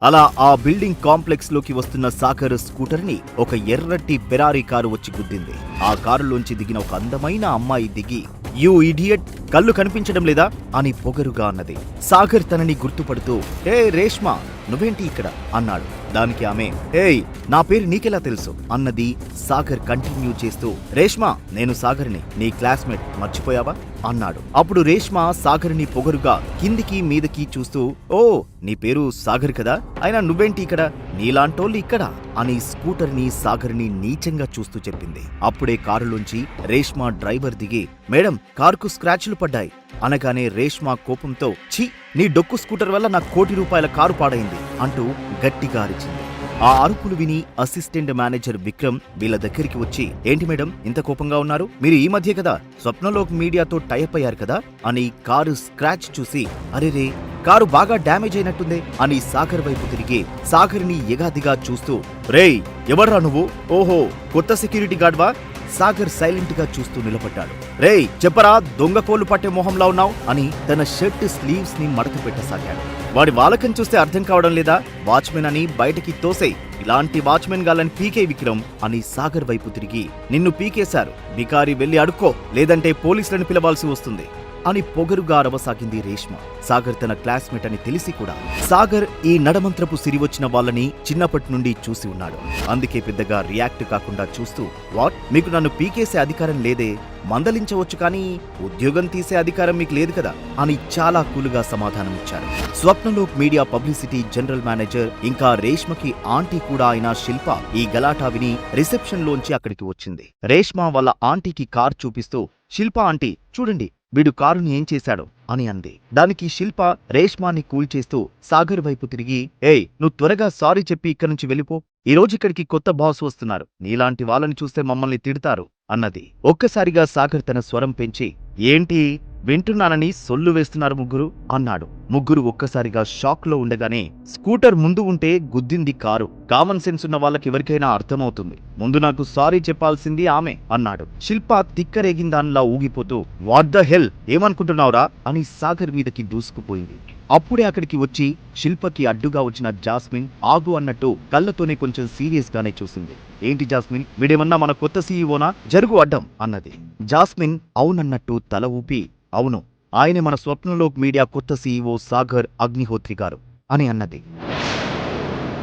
అలా ఆ బిల్డింగ్ కాంప్లెక్స్ లోకి వస్తున్న సాగర్ స్కూటర్ ని ఒక ఎర్రటి ఫెరారీ కారు వచ్చి గుద్దింది. ఆ కారులోంచి దిగిన ఒక అందమైన అమ్మాయి దిగి, యూ ఇడియట్, కళ్ళు కనిపించడం లేదా అని పొగరుగా అన్నది. సాగర్ తనని గుర్తుపడుతూ, ఏ రేష్మా, నువ్వేంటి ఇక్కడ అన్నాడు. దానికి ఆమె, ఏయ్ నా పేరు నీకెలా తెలుసు అన్నది. సాగర్ కంటిన్యూ చేస్తూ, రేష్మా నేను సాగర్ని, నీ క్లాస్మేట్, మర్చిపోయావా అన్నాడు. అప్పుడు రేష్మా సాగర్ని పొగరుగా కిందికి మీదకి చూస్తూ, ఓ నీ పేరు సాగర్ కదా, అయినా నువ్వేంటి ఇక్కడ, నీలాంటోళ్ళు ఇక్కడ అని స్కూటర్ ని సాగర్ని నీచంగా చూస్తూ చెప్పింది. అప్పుడే కారులోంచి రేష్మా డ్రైవర్ దిగి, మేడం కారుకు స్క్రాచ్లు పడ్డాయి అనగానే రేష్మా కోపంతో, ఛీ నీ డొక్కు స్కూటర్ వల్ల నా ₹1 కోటి కారు పాడైంది అంటూ గట్టిగా అరిచింది. ఆ అరుపులు విని అసిస్టెంట్ మేనేజర్ విక్రమ్ వీళ్ళ దగ్గరికి వచ్చి, ఏంటి మేడం ఇంత కోపంగా ఉన్నారు, మీరు ఈ మధ్య కదా స్వప్నలోక్ మీడియాతో టైప్ అయ్యారు కదా అని కారు స్క్రాచ్ చూసి, అరేరే కారు బాగా డ్యామేజ్ అయినట్టుందే అని సాగర్ వైపు తిరిగి సాగర్ని ఎగాదిగా చూస్తూ, రేయ్ ఎవడ్రా నువ్వు, ఓహో కొత్త సెక్యూరిటీ గార్డ్వా? సాగర్ సైలెంట్ గా చూస్తూ నిలబడ్డాడు. రేయ్ చెప్పరా, దొంగ కోళ్లు పట్టే మొహంలా ఉన్నావు అని తన షర్ట్ స్లీవ్స్ ని మడత పెట్టసాగాడు. వాడి వాలకం చూస్తే అర్థం కావడం లేదా, వాచ్మెన్ అని బయటకి తోసేయ్, ఇలాంటి వాచ్మెన్ గాలని పీకే విక్రమ్ అని సాగర్ వైపు తిరిగి, నిన్ను పీకేశారు, బికారి వెళ్లి అడుక్కో లేదంటే పోలీసులను పిలవాల్సి వస్తుంది అని పొగరుగా అరవసాగింది రేష్మ. సాగర్ తన క్లాస్మేట్ అని తెలిసి కూడా సాగర్ ఈ నడమంత్రపు సిరివచ్చిన వాళ్ళని చిన్నప్పటి నుండి చూసి ఉన్నాడు. అందుకే పెద్దగా రియాక్ట్ కాకుండా చూస్తూ, వాట్, మీకు నన్ను పీకేసే అధికారం లేదే, మందలించవచ్చు కానీ ఉద్యోగం తీసే అధికారం మీకు లేదు కదా అని చాలా కూలుగా సమాధానమిచ్చాడు. Swapnalok media publicity general manager ఇంకా రేష్మకి ఆంటీ కూడా అయిన శిల్ప ఈ గలాటా విని రిసెప్షన్ లోంచి అక్కడికి వచ్చింది. రేష్మ వాళ్ళ ఆంటీకి కార్ చూపిస్తూ, శిల్ప ఆంటీ చూడండి వీడు కారుని ఏం చేశాడు అని అంది. దానికి శిల్ప రేష్మాని కూల్చేస్తూ సాగర్ వైపు తిరిగి, ఏయ్ నువ్వు త్వరగా సారీ చెప్పి ఇక్కడి నుంచి వెళ్ళిపో, ఈ రోజు ఇక్కడికి కొత్త బాస్ వస్తున్నారు, నీలాంటి వాళ్ళని చూస్తే మమ్మల్ని తిడతారు అన్నది. ఒక్కసారిగా సాగర్ తన స్వరం పెంచి, ఏంటి వింటున్నానని సొల్లు వేస్తున్నారు ముగ్గురు అన్నాడు. ముగ్గురు ఒక్కసారిగా షాక్ లో ఉండగానే, స్కూటర్ ముందు ఉంటే గుద్దింది కారు, కామన్ సెన్స్ ఉన్న వాళ్ళకి ఎవరికైనా అర్థమవుతుంది, ముందు నాకు సారీ చెప్పాల్సింది ఆమె అన్నాడు. శిల్ప తిక్కరేగిందాన్లా ఊగిపోతూ, వాట్ ద హెల్ ఏమనుకుంటున్నావురా అని సాగర్ మీదకి దూసుకుపోయింది. అప్పుడే అక్కడికి వచ్చి శిల్పకి అడ్డుగా వచ్చిన జాస్మిన్ ఆగు అన్నట్టు కళ్ళతోనే కొంచెం సీరియస్ గానే చూసింది. ఏంటి జాస్మిన్, వీడేమన్నా మన కొత్త సీఈఓనా, జరుగు అడ్డం అన్నది. జాస్మిన్ అవునన్నట్టు తల ఊపి, అవును ఆయనే మన స్వప్నలోక్ మీడియా కొత్త సీఈఓ సాగర్ అగ్నిహోత్రి గారు అని అన్నది.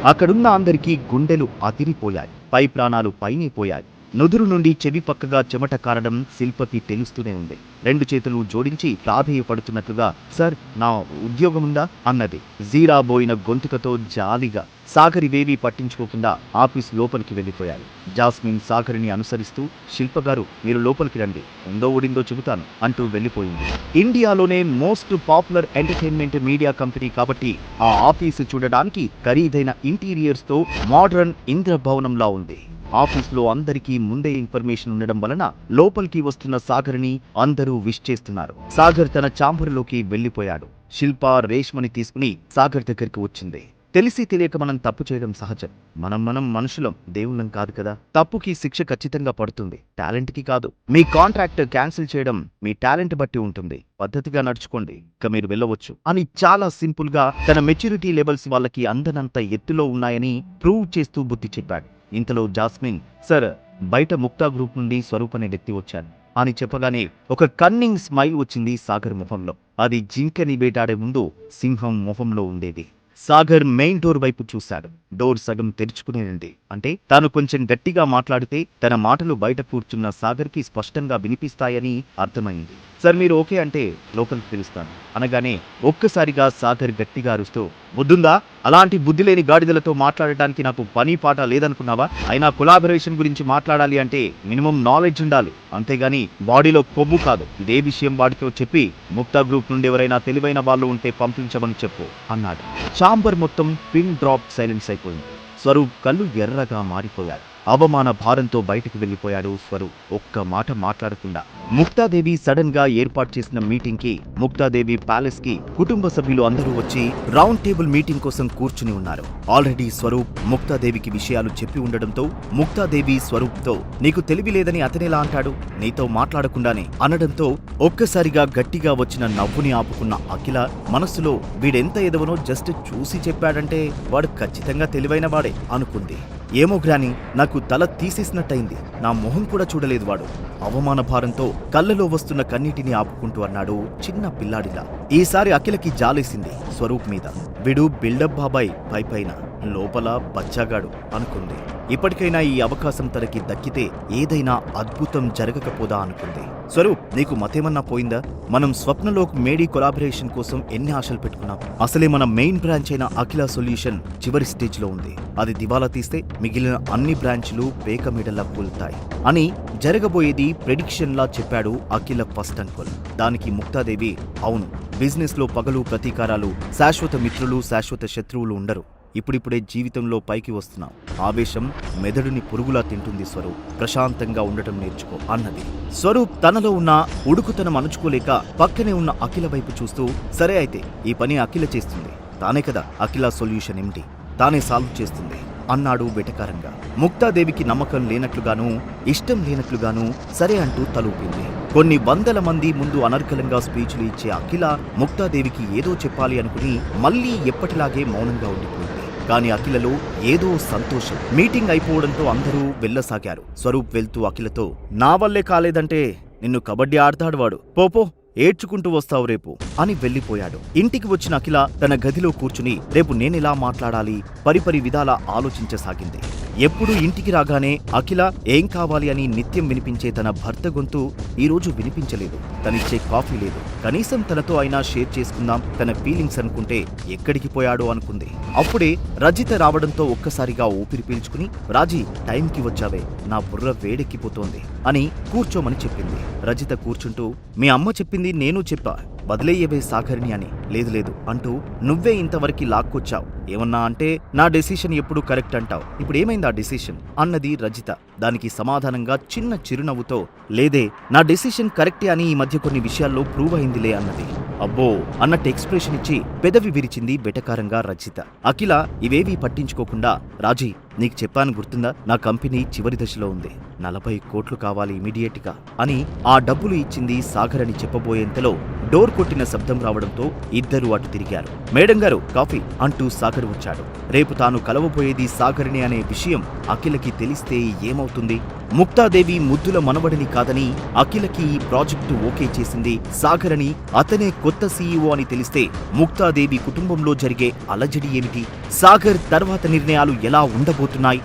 అక్కడున్న అందరికీ గుండెలు అదిరిపోయాయి. పై ప్రాణాలు పైనే పోయాయి. నుదురు నుండి చెవి పక్కగా చెమట కారడం శిల్పకి తెలుస్తూనే ఉంది. 2 చేతులు జోడించి ప్రాధేయపడుతున్నట్లుగా సార్ నా ఉద్యోగముందా అన్నది జీరాబోయిన గొంతుకతో జాలిగా. సాగర్ ఇవేవీ పట్టించుకోకుండా ఆఫీస్ లోపలికి వెళ్ళిపోయాడు. జాస్మిన్ సాగర్ని అనుసరిస్తూ శిల్పగారు మీరు లోపలికి రండి, ఉందో ఊడిందో చెబుతాను అంటూ వెళ్ళిపోయింది. ఇండియాలోనే most popular entertainment media company కాబట్టి ఆ ఆఫీసు చూడడానికి ఖరీదైన ఇంటీరియర్స్ తో మోడర్న్ ఇంద్రభవనంలా ఉంది. ఆఫీస్లో అందరికీ ముందే ఇన్ఫర్మేషన్ ఉండడం వలన లోపలికి వస్తున్న సాగర్ని అందరూ విష్ చేస్తున్నారు. సాగర్ తన చాంబర్లోకి వెళ్ళిపోయాడు. శిల్ప రేష్మని తీసుకుని సాగర్ దగ్గరికి వచ్చింది. తెలిసి తెలియక మనం తప్పు చేయడం సహజం. మనం మనుషులం, దేవుళ్ళం కాదు కదా. తప్పుకి శిక్ష ఖచ్చితంగా పడుతుంది, టాలెంట్ కి కాదు. మీ కాంట్రాక్ట్ క్యాన్సిల్ చేయడం మీ టాలెంట్ బట్టి ఉంటుంది. పద్ధతిగా నడుచుకోండి, ఇక మీరు వెళ్ళవచ్చు అని చాలా సింపుల్ గా తన మెచ్యూరిటీ లెవెల్స్ వాళ్ళకి అందనంత ఎత్తులో ఉన్నాయని ప్రూవ్ చేస్తూ బుద్ధి చెప్పాడు. ఇంతలో జాస్మిన్ సార్ బయట ముక్తా గ్రూప్ నుండి స్వరూప్ అనే వ్యక్తి వచ్చాను అని చెప్పగానే ఒక కన్నింగ్ స్మైల్ వచ్చింది సాగర్ ముఖంలో. అది జింకని వేటాడే ముందు సింహం ముఖంలో ఉండేది. సాగర్ మెయిన్ డోర్ వైపు చూశాడు. డోర్ సగం తెరుచుకునే ఉంది. అంటే తాను కొంచెం గట్టిగా మాట్లాడితే తన మాటలు బయట కూర్చున్న సాగర్కి స్పష్టంగా వినిపిస్తాయని అర్థమైంది. సార్ మీరు ఓకే అంటే లోపలికి పిలుస్తాను అనగానే ఒక్కసారిగా సాగర్ గట్టిగా అరుస్తూ బుద్ధుందా, అలాంటి బుద్ధి లేని గాడిదలతో మాట్లాడటానికి నాకు పని పాట లేదనుకున్నావా? అయినా కొలాబరేషన్ గురించి మాట్లాడాలి అంటే మినిమం నాలెడ్జ్ ఉండాలి, అంతేగాని బాడీలో కొవ్వు కాదు. ఇదే విషయం వాడితో చెప్పి ముక్తా గ్రూప్ నుండి ఎవరైనా తెలివైన వాళ్ళు ఉంటే పంపించమని చెప్పు అన్నాడు. చాంబర్ మొత్తం పిన్ డ్రాప్ సైలెన్స్ అయిపోయింది. స్వరూప్ కళ్ళు ఎర్రగా మారిపోయాడు. అవమాన భారంతో బయటకు వెళ్ళిపోయాడు స్వరూప్ ఒక్క మాట మాట్లాడకుండా. ముక్తాదేవి సడన్ గా ఏర్పాటు చేసిన మీటింగ్ కి ముక్తాదేవి ప్యాలెస్ కి కుటుంబ సభ్యులు అందరూ వచ్చి రౌండ్ టేబుల్ మీటింగ్ కోసం కూర్చుని ఉన్నారు. ఆల్రెడీ స్వరూప్ ముక్తాదేవికి విషయాలు చెప్పి ఉండడంతో ముక్తాదేవి స్వరూప్ తో నీకు తెలివి లేదని అతనేలా అంటాడు, నీతో మాట్లాడకుండానే అనడంతో ఒక్కసారిగా గట్టిగా వచ్చిన నవ్వుని ఆపుకున్న అఖిల మనస్సులో వీడెంత ఎదవనో జస్ట్ చూసి చెప్పాడంటే వాడు ఖచ్చితంగా తెలివైన వాడే అనుకుంది. ఏమో గ్రాని, నాకు తల తీసేసినట్టయింది. నా మొహం కూడా చూడలేదు వాడు. అవమాన భారంతో కళ్ళలో వస్తున్న కన్నీటిని ఆపుకుంటూ అన్నాడు చిన్న పిల్లాడిలా. ఈసారి అఖిలకి జాలేసింది స్వరూప్ మీద. వీడు బిల్డప్ బాబాయ్ పైపైన, లోపల బచ్చాగాడు అనుకుంది. ఇప్పటికైనా ఈ అవకాశం తనకి దక్కితే ఏదైనా అద్భుతం జరగకపోదా అనుకుంది. స్వరూప్ నీకు మతేమన్నా పోయిందా? మనం స్వప్నలోక్ మేడీ కొలాబరేషన్ కోసం ఎన్ని ఆశలు పెట్టుకున్నాం. అసలే మన మెయిన్ బ్రాంచ్ అయిన అఖిల సొల్యూషన్ చివరి స్టేజ్ లో ఉంది. అది దివాలా తీస్తే మిగిలిన అన్ని బ్రాంచ్లు పేక మీడలా కూలుతాయి అని జరగబోయేది ప్రెడిక్షన్ లా చెప్పాడు అఖిల ఫస్ట్ అంకుల్. దానికి ముక్తాదేవి అవును, బిజినెస్ లో పగలు ప్రతీకారాలు, శాశ్వత మిత్రులు శాశ్వత శత్రువులు ఉండరు. ఇప్పుడిప్పుడే జీవితంలో పైకి వస్తున్నాం. ఆవేశం మెదడుని పురుగులా తింటుంది స్వరూప్, ప్రశాంతంగా ఉండటం నేర్చుకో అన్నది. స్వరూప్ తనలో ఉన్న ఉడుకుతనం అణుచుకోలేక పక్కనే ఉన్న అఖిల వైపు చూస్తూ సరే అయితే ఈ పని అఖిల చేస్తుంది, తానే కదా అఖిల సొల్యూషన్ ఏమిటి, తానే సాల్వ్ చేస్తుంది అన్నాడు వెటకారంగా. ముక్తాదేవికి నమ్మకం లేనట్లుగానూ ఇష్టం లేనట్లుగానూ సరే అంటూ తలూపింది. కొన్ని వందల మంది ముందు అనర్గళంగా స్పీచ్లు ఇచ్చే అఖిల ముక్తాదేవికి ఏదో చెప్పాలి అనుకుని మళ్లీ ఎప్పటిలాగే మౌనంగా ఉండిపోయింది. కానీ అఖిలలో ఏదో సంతోషం. మీటింగ్ అయిపోవడంతో అందరూ వెళ్ళసాగారు. స్వరూప్ వెళ్తూ అఖిలతో నా వల్లే కాలేదంటే నిన్ను కబడ్డీ ఆడతాడు వాడు, పోపో ఏడ్చుకుంటూ వస్తావు రేపు అని వెళ్ళిపోయాడు. ఇంటికి వచ్చిన అఖిల తన గదిలో కూర్చుని రేపు నేనెలా మాట్లాడాలి పరిపరి విధాలా ఆలోచించసాగింది. ఎప్పుడు ఇంటికి రాగానే అఖిల ఏం కావాలి అని నిత్యం వినిపించే తన భర్త గొంతు ఈరోజు వినిపించలేదు. తనిచ్చే కాఫీ లేదు. కనీసం తనతో అయినా షేర్ చేసుకుందాం తన ఫీలింగ్స్ అనుకుంటే ఎక్కడికి పోయాడో అనుకుంది. అప్పుడే రజిత రావడంతో ఒక్కసారిగా ఊపిరి పీల్చుకుని రాజీ టైంకి వచ్చావే, నా బుర్ర వేడెక్కిపోతోంది అని కూర్చోమని చెప్పింది. రజిత కూర్చుంటూ మీ అమ్మ చెప్పింది నేను చెప్పా, వదిలేయవే సాగర్ని అని. లేదు లేదు అంటూ నువ్వే ఇంతవరకు లాక్కొచ్చావు, ఏమన్నా అంటే నా డెసిషన్ ఎప్పుడు కరెక్ట్ అంటావు, ఇప్పుడు ఏమైంది ఆ డెసిషన్ అన్నది రజిత. దానికి సమాధానంగా చిన్న చిరునవ్వుతో లేదే నా డెసిషన్ కరెక్టే అని ఈ మధ్య కొన్ని విషయాల్లో ప్రూవ్ అయిందిలే అన్నది. అబ్బో అన్నట్టు ఎక్స్ప్రెషన్ ఇచ్చి పెదవి విరిచింది వెటకారంగా రజిత. అఖిల ఇవేవీ పట్టించుకోకుండా రాజీ నీకు చెప్పాను గుర్తుందా, నా కంపెనీ చివరి దశలో ఉంది, 40 కోట్లు కావాలి ఇమీడియట్ గా అని ఆ డబ్బులు ఇచ్చింది సాగర్ అని చెప్పబోయేంతలో డోర్ కొట్టిన శబ్దం రావడంతో ఇద్దరూ అటు తిరిగారు. మేడం గారు కాఫీ అంటూ సాగర్ వచ్చాడు. రేపు తాను కలవబోయేది సాగర్ని అనే విషయం అఖిలకి తెలిస్తే ఏమవుతుంది? ముక్తాదేవి ముద్దుల మనవడిని కాదని అఖిలకి ఈ ప్రాజెక్టు ఓకే చేసింది సాగర్ అని, అతనే కొత్త సీఈఓ అని తెలిస్తే ముక్తాదేవి కుటుంబంలో జరిగే అలజడి ఏమిటి? సాగర్ తర్వాత నిర్ణయాలు ఎలా ఉండబోతున్నాయి?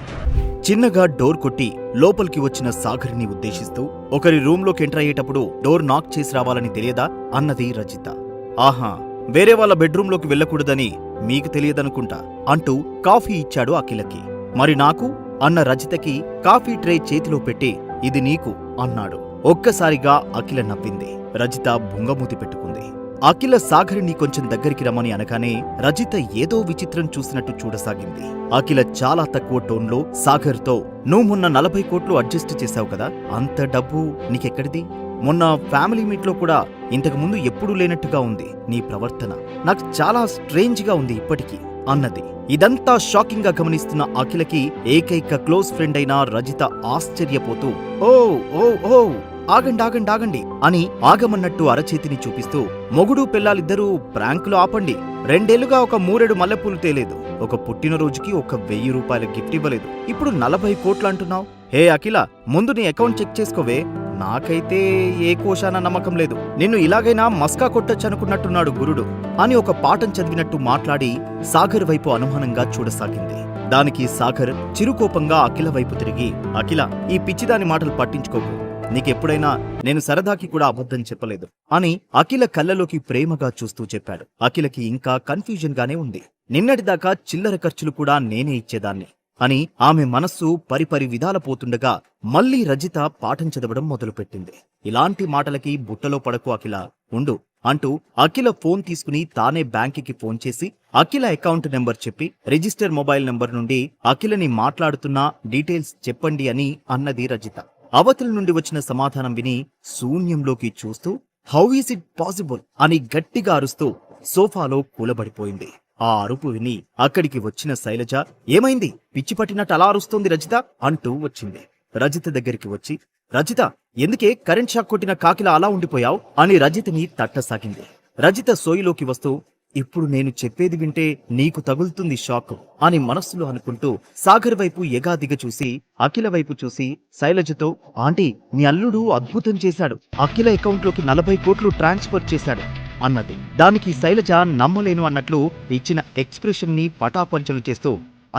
చిన్నగా డోర్ కొట్టి లోపలికి వచ్చిన సాగర్ని ఉద్దేశిస్తూ, ఒకరి రూంలోకి ఎంటర్ అయ్యేటప్పుడు డోర్ నాక్ చేసి రావాలని తెలియదా అన్నది రజిత. ఆహా, వేరే వాళ్ళ బెడ్రూంలోకి వెళ్ళకూడదని మీకు తెలియదనుకుంటా అంటూ కాఫీ ఇచ్చాడు అఖిలకి. మరి నాకు అన్న రజితకి కాఫీ ట్రే చేతిలో పెట్టి ఇది నీకు అన్నాడు. ఒక్కసారిగా అఖిల నవ్వింది. రజిత బుంగమూతి పెట్టుకుంది. అఖిల సాగర్ని కొంచెం దగ్గరికి రమ్మని అనగానే రజిత ఏదో విచిత్రం చూసినట్టు చూడసాగింది. అఖిల చాలా తక్కువ టోన్లో సాగర్తో, నువ్వు మొన్న 40 కోట్లు అడ్జస్ట్ చేశావు కదా, అంత డబ్బు నీకెక్కడిది? మొన్న ఫ్యామిలీ మీట్లో కూడా ఇంతకు ముందు ఎప్పుడూ లేనట్టుగా ఉంది నీ ప్రవర్తన. నాకు చాలా స్ట్రేంజ్ గా ఉంది ఇప్పటికీ అన్నది. ఇదంతా షాకింగ్ గా గమనిస్తున్న అఖిలకి ఏకైక క్లోజ్ ఫ్రెండ్ అయిన రజిత ఆశ్చర్యపోతూ, ఓ ఓ ఓ ఆగండి ఆగండి ఆగండి అని ఆగమన్నట్టు అరచేతిని చూపిస్తూ, మొగుడు పిల్లాలిద్దరూ ప్రాంకులు ఆపండి. 2 ఏళ్లుగా ఒక 3 మల్లెపూలు తేలేదు, ఒక పుట్టినరోజుకి ఒక 1000 రూపాయల గిఫ్ట్ ఇవ్వలేదు, ఇప్పుడు 40 కోట్లు అంటున్నావు? హే అఖిల, ముందు నీ అకౌంట్ చెక్ చేసుకోవే. నాకైతే ఏ కోశాన నమ్మకం లేదు. నిన్ను ఇలాగైనా మస్కా కొట్టొచ్చనుకున్నట్టున్నాడు గురుడు అని ఒక పాఠం చదివినట్టు మాట్లాడి సాగర్ వైపు అనుమానంగా చూడసాగింది. దానికి సాగర్ చిరుకోపంగా అఖిల వైపు తిరిగి, అఖిల, ఈ పిచ్చిదాని మాటలు పట్టించుకోకు. నీకెప్పుడైనా నేను సరదాకి కూడా అబద్ధం చెప్పలేదు అని అఖిల కళ్ళలోకి ప్రేమగా చూస్తూ చెప్పాడు. అఖిలకి ఇంకా కన్ఫ్యూజన్ గానే ఉంది. నిన్నటిదాకా చిల్లర ఖర్చులు కూడా నేనే ఇచ్చేదాన్ని అని ఆమె మనస్సు పరిపరి విధాల పోతుండగా మళ్లీ రజిత పాఠం చదవడం మొదలుపెట్టింది. ఇలాంటి మాటలకి బుట్టలో పడకు అఖిల, ఉండు అంటూ అఖిల ఫోన్ తీసుకుని తానే బ్యాంకుకి ఫోన్ చేసి అఖిల అకౌంట్ నెంబర్ చెప్పి, రిజిస్టర్ మొబైల్ నెంబర్ నుండి అఖిలని మాట్లాడుతున్న డీటెయిల్స్ చెప్పండి అని అన్నది రజిత. అవతల నుండి వచ్చిన సమాధానం విని శూన్యంలోకి చూస్తూ, హౌ ఈస్ ఇట్ పాసిబుల్ అని గట్టిగా అరుస్తూ సోఫాలో కూలబడిపోయింది. ఆ అరుపు విని అక్కడికి వచ్చిన శైలజ, ఏమైంది, పిచ్చి పట్టినట్టు అలా అరుస్తోంది రజిత అంటూ వచ్చింది. రజిత దగ్గరికి వచ్చి, రజిత, ఎందుకే కరెంట్ షాక్ కొట్టిన కాకిలా అలా ఉండిపోయావు అని రజితని తట్టసాగింది. రజిత సోయిలోకి వస్తూ, ఇప్పుడు నేను చెప్పేది వింటే నీకు తగులుతుంది షాక్ అని మనస్సులో అనుకుంటూ సాగర్ వైపు ఎగాదిగ చూసి అఖిల వైపు చూసి శైలజతో, ఆంటీ, మీ అల్లుడు అద్భుతం చేశాడు, అఖిల అకౌంట్లోకి 40 కోట్లు ట్రాన్స్ఫర్ చేశాడు అన్నది. దానికి శైలజ నమ్మలేను అన్నట్లు ఇచ్చిన ఎక్స్ప్రెషన్ ని పటాపంచలు చేస్తూ,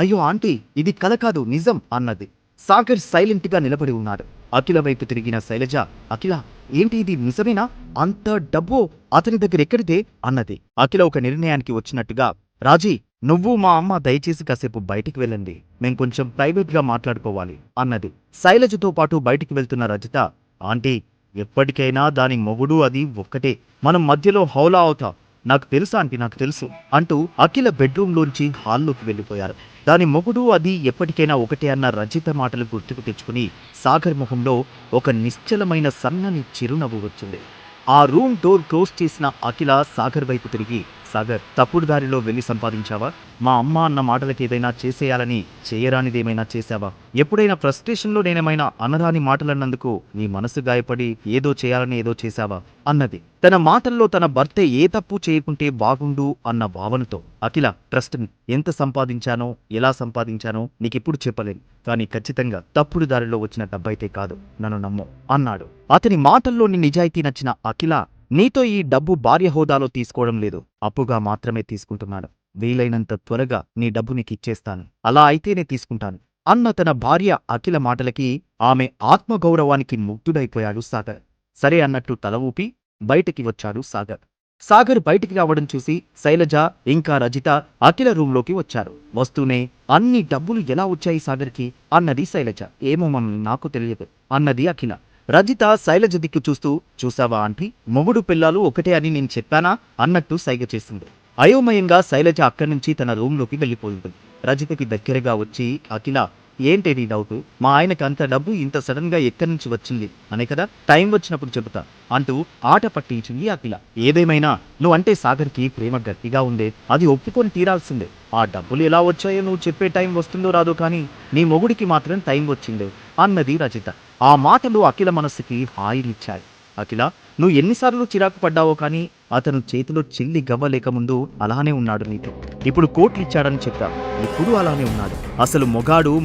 అయ్యో ఆంటీ, ఇది కల కాదు నిజం అన్నది. సాగర్ సైలెంట్ గా నిలబడి ఉన్నాడు. అఖిల వైపు తిరిగిన శైలజ, అఖిల, ఏంటి ఇది నిజమేనా? అంత డబ్బు అతని దగ్గర ఎక్కడిదే అన్నది. అఖిల ఒక నిర్ణయానికి వచ్చినట్టుగా, రాజీ, నువ్వు మా అమ్మ దయచేసి కాసేపు బయటికి వెళ్ళండి, మేం కొంచెం ప్రైవేట్ గా మాట్లాడుకోవాలి అన్నది. శైలజతో పాటు బయటికి వెళ్తున్న రజిత, ఆంటీ, ఎప్పటికైనా దాని మొగుడు అది ఒక్కటే, మనం మధ్యలో హౌలా అవుతా, నాకు తెలుసా ఆంటీ, నాకు తెలుసు అంటూ అఖిల బెడ్రూమ్లోంచి హాల్లోకి వెళ్ళిపోయారు. దాని మొగుడు అది ఎప్పటికైనా ఒకటే అన్న రజిత మాటలు గుర్తుకు తెచ్చుకుని సాగర్ ముఖంలో ఒక నిశ్చలమైన సన్నని చిరునవ్వు వచ్చింది. ఆ రూమ్ డోర్ క్లోజ్ చేసిన అఖిల సాగర్ వైపు తిరిగి, సాగర్, తప్పుడు దారిలో వెళ్ళి సంపాదించావా? మా అమ్మ అన్న మాటలకి ఏదైనా చేసేయాలని చేయరానిదేమైనా చేశావా? ఎప్పుడైనా ఫ్రస్ట్రేషన్లో నేనేమైనా అనరాని మాటలన్నందుకు నీ మనసు గాయపడి ఏదో చేయాలని ఏదో చేశావా అన్నది. తన మాటల్లో తన భర్త ఏ తప్పు చేయకుంటే బాగుండు అన్న భావనతో, అఖిల, ట్రస్ట్ మీ, ఎంత సంపాదించానో ఎలా సంపాదించానో నీకిప్పుడు చెప్పలేను, కానీ ఖచ్చితంగా తప్పుడు దారిలో వచ్చిన డబ్బైతే కాదు, నన్ను నమ్ము అన్నాడు. అతని మాటల్లోని నిజాయితీ నచ్చిన అఖిల, నీతో ఈ డబ్బు భార్య హోదాలో తీసుకోవడం లేదు, అప్పుగా మాత్రమే తీసుకుంటున్నాను, వీలైనంత త్వరగా నీ డబ్బు నీకు ఇచ్చేస్తాను, అలా అయితేనే తీసుకుంటాను అన్న తన భార్య అఖిల మాటలకి ఆమె ఆత్మగౌరవానికి ముగ్ధుడైపోయాడు సాగర్. సరే అన్నట్టు తల ఊపి బయటికి వచ్చాడు సాగర్. సాగర్ బయటికి రావడం చూసి శైలజ ఇంకా రజిత అఖిల రూంలోకి వచ్చారు. వస్తూనే, అన్ని డబ్బులు ఎలా వచ్చాయి సాగర్కి అన్నది శైలజ. ఏమో నాకు తెలియదు అన్నది అఖిల. రజిత శైలజ దిక్కు చూస్తూ, చూసావా ఆంటీ, మొగుడు పిల్లాలు ఒకటే అని నేను చెప్పానా అన్నట్టు సైగ చేసింది. అయోమయంగా శైలజ అక్కడి నుంచి తన రూంలోకి వెళ్ళిపోయింది. రజితకి దగ్గరగా వచ్చి, అఖిల, ఏంటి నీ డౌట్? మా ఆయనకి అంత డబ్బు ఇంత సడన్ గా ఎక్కడి నుంచి వచ్చింది అనే కదా, టైం వచ్చినప్పుడు చెబుతా అంటూ ఆట పట్టించింది అఖిల. ఏదేమైనా నువ్వంటే సాగర్కి ప్రేమ గట్టిగా ఉందే, అది ఒప్పుకొని తీరాల్సిందే. ఆ డబ్బులు ఎలా వచ్చాయో నువ్వు చెప్పే టైం వస్తుందో రాదో కానీ నీ మొగుడికి మాత్రం టైం వచ్చిందే అన్నది రజిత. ఆ మాటలు అఖిల మనస్సుకి హాయినిచ్చాయి. అఖిల, నువ్వు ఎన్నిసార్లు చిరాకు పడ్డావో కానీ అతను చేతిలో చిల్లి గవ్వ లేకముందు అలానే ఉన్నాడు నీతో. ఇప్పుడు కోట్లు ఇచ్చాడని చెప్పావు, ఇప్పుడు అలానే ఉన్నాడు. అసలు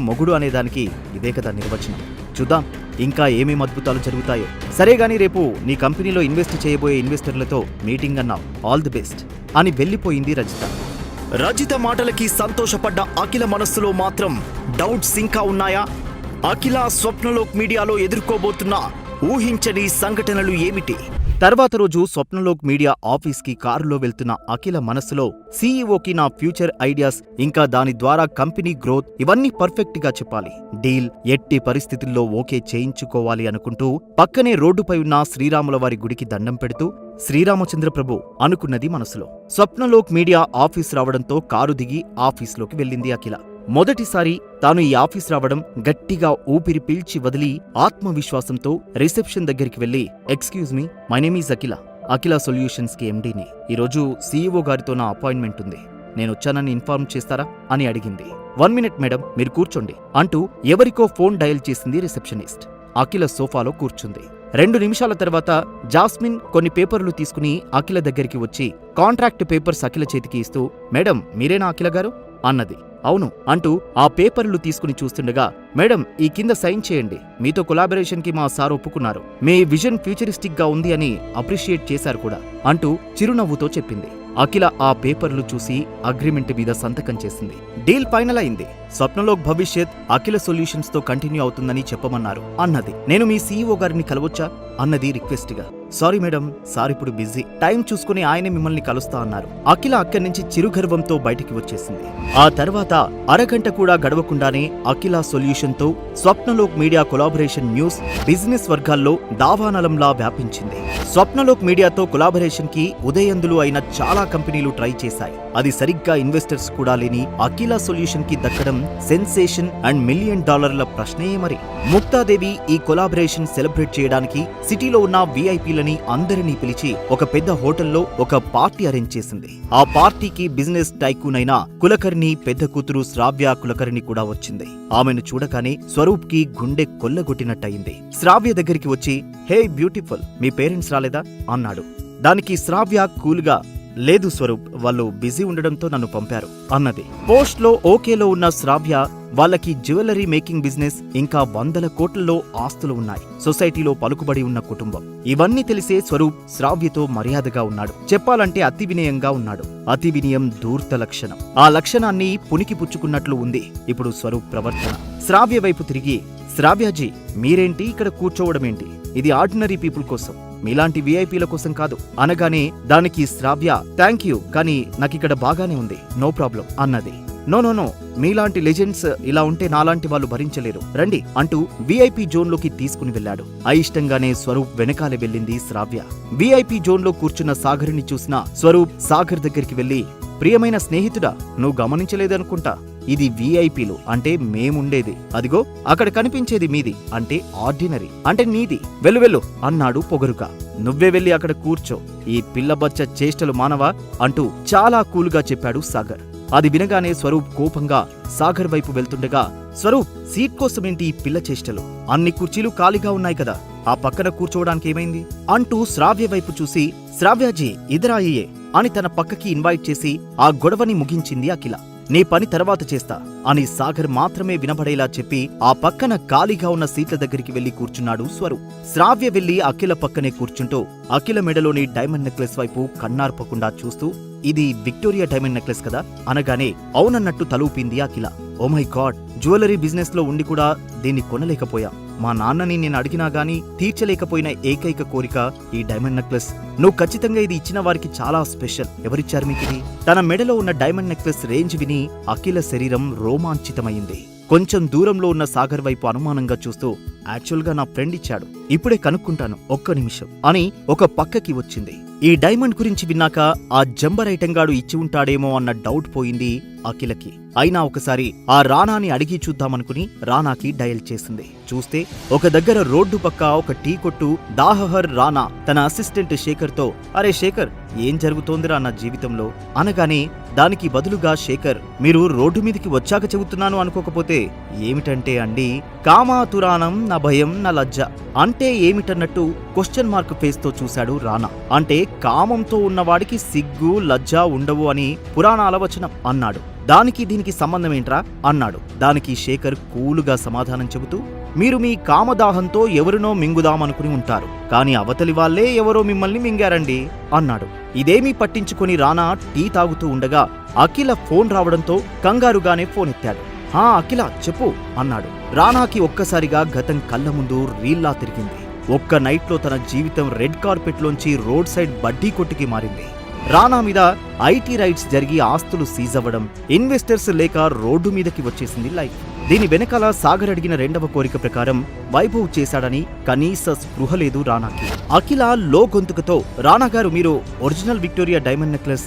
మొగుడు అనేదానికి ఇదే కదా నిర్వచనం. చూద్దాం ఇంకా ఏమేం అద్భుతాలు జరుగుతాయో. సరే గానీ రేపు నీ కంపెనీలో ఇన్వెస్ట్ చేయబోయే ఇన్వెస్టర్లతో మీటింగ్ అన్నావు, ఆల్ ది బెస్ట్ అని వెళ్ళిపోయింది రజిత. రజిత మాటలకి సంతోషపడ్డ అఖిల మనస్సులో మాత్రం డౌట్స్ ఇంకా ఉన్నాయా? అఖిల స్వప్నలోక్ మీడియాలో ఎదుర్కోబోతున్న ఊహించని సంఘటనలు ఏమిటి? తర్వాత రోజు స్వప్నలోక్ మీడియా ఆఫీస్కి కారులో వెళ్తున్న అఖిల మనస్సులో సీఈఓకి నా ఫ్యూచర్ ఐడియాస్, ఇంకా దాని ద్వారా కంపెనీ గ్రోత్ ఇవన్నీ పర్ఫెక్ట్ గా చెప్పాలి, డీల్ ఎట్టి పరిస్థితుల్లో ఓకే చేయించుకోవాలి అనుకుంటూ పక్కనే రోడ్డుపై ఉన్న శ్రీరాముల వారి గుడికి దండం పెడుతూ శ్రీరామచంద్ర ప్రభు అనుకున్నది మనసులో. స్వప్నలోక్ మీడియా ఆఫీస్ రావడంతో కారు దిగి ఆఫీస్లోకి వెళ్ళింది అఖిల. మొదటిసారి తాను ఈ ఆఫీస్ రావడం గట్టిగా ఊపిరి పీల్చి వదిలి ఆత్మవిశ్వాసంతో రిసెప్షన్ దగ్గరికి వెళ్లి, excuse me, my name is Akhila, Akhila solutions కి ఎండీని. ఈరోజు సీఈఓ గారితో నా అపాయింట్మెంట్ ఉంది, నేనొచ్చానని ఇన్ఫార్మ్ చేస్తారా అని అడిగింది. 1 మినిట్ మేడం, మీరు కూర్చోండి అంటూ ఎవరికో ఫోన్ డయల్ చేసింది రిసెప్షనిస్ట్. అఖిల సోఫాలో కూర్చుంది. 2 నిమిషాల తర్వాత జాస్మిన్ కొన్ని పేపర్లు తీసుకుని అఖిల దగ్గరికి వచ్చి కాంట్రాక్ట్ పేపర్స్ అఖిల చేతికి ఇస్తూ, మేడం మీరేనా అఖిల గారు అన్నది. అవును అంటూ ఆ పేపర్లు తీసుకుని చూస్తుండగా, మేడం ఈ కింద సైన్ చేయండి, మీతో కొలాబరేషన్ కి మా సార్ ఒప్పుకున్నారు, మీ విజన్ ఫ్యూచరిస్టిక్ గా ఉంది అని అప్రిషియేట్ చేశారు కూడా అంటూ చిరునవ్వుతో చెప్పింది. అఖిల ఆ పేపర్లు చూసి అగ్రిమెంట్ మీద సంతకం చేసింది. డీల్ ఫైనల్ అయింది. స్వప్నలోక్ భవిష్యత్ అఖిల సొల్యూషన్స్ తో కంటిన్యూ అవుతుందని చెప్పమన్నారు అన్నది. నేను మీ సీఈఓ గారిని కలవచ్చా అన్నది రిక్వెస్ట్ గా. సారీ మేడం, సార్ ఇప్పుడు బిజీ, టైం చూసుకుని ఆయనే మిమ్మల్ని కలుస్తా అన్నారు. అఖిల అక్కడి నుంచి చిరుగర్వంతో బయటికి వచ్చేసింది. ఆ తర్వాత అరగంట కూడా గడవకుండానే అఖిల సొల్యూషన్ తో Swapnalok media collaboration news business వర్గాల్లో దావానలంలా వ్యాపించింది. స్వప్నలోక్ మీడియాతో కొలాబరేషన్ కి ఉదయందులు అయిన చాలా కంపెనీలు ట్రై చేశాయి. అది సరిగ్గా ఇన్వెస్టర్స్ కూడా లేని అఖిల సొల్యూషన్ కి దక్కడం సెన్సేషన్ అండ్ $1 మిలియన్ ప్రశ్నే మరి. ముక్తాదేవి ఈ కొలాబరేషన్ సెలబ్రేట్ చేయడానికి సిటీలో ఉన్న విఐపీలని అందరినీ పిలిచి ఒక పెద్ద హోటల్లో ఒక పార్టీ అరేంజ్ చేసింది. ఆ పార్టీకి బిజినెస్ టైకూన్ అయిన కులకర్ణి పెద్ద కూతురు శ్రావ్య కులకర్ణి కూడా వచ్చింది. ఆమెను చూడగానే స్వరూప్ కి గుండె కొల్లగొట్టినట్టయింది. శ్రావ్య దగ్గరికి వచ్చి, హే బ్యూటిఫుల్, మీ పేరెంట్స్ రాలేదా అన్నాడు. దానికి శ్రావ్య కూల్గా, లేదు స్వరూప్, వాళ్ళు బిజీ ఉండడంతో నన్ను పంపారు అన్నది. పోస్ట్ లో ఓకేలో ఉన్న శ్రావ్య వాళ్ళకి జ్యువెలరీ మేకింగ్ బిజినెస్, ఇంకా 100 కోట్లలో ఆస్తులు ఉన్నాయి, సొసైటీలో పలుకుబడి ఉన్న కుటుంబం. ఇవన్నీ తెలిసే స్వరూప్ శ్రావ్యతో మర్యాదగా ఉన్నాడు, చెప్పాలంటే అతి వినయంగా ఉన్నాడు. అతి వినయం ధూర్త లక్షణం. ఆ లక్షణాన్ని పునికి పుచ్చుకున్నట్లు ఉంది ఇప్పుడు స్వరూప్ ప్రవర్తన. శ్రావ్య వైపు తిరిగి, శ్రావ్యాజీ మీరేంటి ఇక్కడ కూర్చోవడమేంటి, ఇది ఆర్డినరీ పీపుల్ కోసం, మీలాంటి విఐపీల కోసం కాదు అనగానే దానికి శ్రావ్య, థ్యాంక్ యూ, కానీ నాకిక్కడ బాగానే ఉంది, నో ప్రాబ్లం అన్నది. నో నో నో, మీలాంటి లెజెండ్స్ ఇలా ఉంటే నాలాంటి వాళ్ళు భరించలేరు, రండి అంటూ విఐపీ జోన్లోకి తీసుకుని వెళ్లాడు. అయిష్టంగానే స్వరూప్ వెనకాలే వెళ్ళింది శ్రావ్య. విఐపీ జోన్లో కూర్చున్న సాగర్ని చూసిన స్వరూప్ సాగర్ దగ్గరికి వెళ్లి, ప్రియమైన స్నేహితుడా, నువ్వు గమనించలేదనుకుంటా, ఇది విఐపీలు అంటే మేముండేది, అదిగో అక్కడ కనిపించేది మీది అంటే ఆర్డినరీ, అంటే నీది, వెళ్ళు వెళ్ళు అన్నాడు పొగరుగా. నువ్వే వెళ్ళి అక్కడ కూర్చో, ఈ పిల్లబచ్చ చేష్టలు మానవా అంటూ చాలా కూలుగా చెప్పాడు సాగర్. అది వినగానే స్వరూప్ కోపంగా సాగర్ వైపు వెళ్తుండగా, స్వరూప్ సీట్ కోసమేంటి ఈ పిల్ల చేష్టలు, అన్ని కుర్చీలు ఖాళీగా ఉన్నాయి కదా, ఆ పక్కన కూర్చోవడానికి ఏమైంది అంటూ శ్రావ్య వైపు చూసి, శ్రావ్యాజీ ఇదరాయే అని తన పక్కకి ఇన్వైట్ చేసి ఆ గొడవని ముగించింది అఖిల. నీ పని తర్వాత చేస్తా అని సాగర్ మాత్రమే వినబడేలా చెప్పి ఆ పక్కన ఖాళీగా ఉన్న సీట్ల దగ్గరికి వెళ్లి కూర్చున్నాడు స్వరూప్. శ్రావ్య వెళ్లి అఖిల పక్కనే కూర్చుంటూ అఖిల మెడలోని డైమండ్ నెక్లెస్ వైపు కన్నార్పకుండా చూస్తూ, ఇది విక్టోరియా డైమండ్ నెక్లెస్ కదా అనగానే అవునన్నట్టు తలూపింది Akhila. Oh my god, jewellery business లో ఉండి కూడా దీన్ని కొనలేకపోయా, మా నాన్నని నేను అడిగినా గానీ తీర్చలేకపోయిన ఏకైక కోరిక ఈ డైమండ్ నెక్లెస్, నువ్వు ఖచ్చితంగా ఇది ఇచ్చిన వారికి చాలా స్పెషల్, ఎవరిచ్చారు మీకిది? తన మెడలో ఉన్న డైమండ్ నెక్లెస్ రేంజ్ విని అఖిల శరీరం రోమాంచితమైంది. కొంచెం దూరంలో ఉన్న సాగర్ వైపు అనుమానంగా చూస్తూ, యాక్చువల్గా నా ఫ్రెండ్ ఇచ్చాడు, ఇప్పుడే కనుక్కుంటాను, ఒక్క నిమిషం అని ఒక పక్కకి వచ్చింది. ఈ డైమండ్ గురించి విన్నాక ఆ జంబర్ ఐటంగాడు ఇచ్చి ఉంటాడేమో అన్న డౌట్ పోయింది అఖిలకి. అయినా ఒకసారి ఆ రానాని అడిగి చూద్దామనుకుని రానాకి డయల్ చేసింది. చూస్తే ఒక దగ్గర రోడ్డు పక్క ఒక టీ కొట్టు దాహహర్ రానా తన అసిస్టెంట్ శేఖర్ తో, అరే శేఖర్, ఏం జరుగుతోందిరా నా జీవితంలో అనగానే దానికి బదులుగా శేఖర్, మీరు రోడ్డు మీదకి వచ్చాక చెబుతున్నాను అనుకోకపోతే ఏమిటంటే అండి, కామాతురానం నా భయం నా లజ్జ అంటే ఏమిటన్నట్టు క్వశ్చన్ మార్క్ ఫేస్ తో చూశాడు రానా. అంటే కామంతో ఉన్నవాడికి సిగ్గు లజ్జ ఉండవు అని పురాణాల వచనం అన్నాడు. దానికి దీనికి సంబంధం ఏంట్రా అన్నాడు. దానికి శేఖర్ కూలుగా సమాధానం చెబుతూ, మీరు మీ కామదాహంతో ఎవరినో మింగుదామనుకుని ఉంటారు, కానీ అవతలి వాళ్లే ఎవరో మిమ్మల్ని మింగారండి అన్నాడు. ఇదేమీ పట్టించుకుని రానా టీ తాగుతూ ఉండగా అఖిల ఫోన్ రావడంతో కంగారుగానే ఫోన్ ఎత్తాడు. హా అఖిల చెప్పు అన్నాడు. రానాకి ఒక్కసారిగా గతం కళ్ళ ముందు రీల్లా తిరిగింది. ఒక్క నైట్లో తన జీవితం రెడ్ కార్పెట్లోంచి రోడ్ సైడ్ బడ్డీ కొట్టుకి మారింది. రానా మీద ఐటీ రైట్స్ జరిగి ఆస్తులు సీజ్ అవ్వడం, ఇన్వెస్టర్స్ లేక రోడ్డు మీదకి వచ్చేసింది లైఫ్. దీని వెనకాల సాగర్ అడిగిన రెండవ కోరిక ప్రకారం వైభవ్ చేశాడని కనీస స్పృహ లేదు రానాకి. అఖిల లో గొంతుకతో, రానా గారు మీరు ఒరిజినల్ విక్టోరియా డైమండ్ నెక్లెస్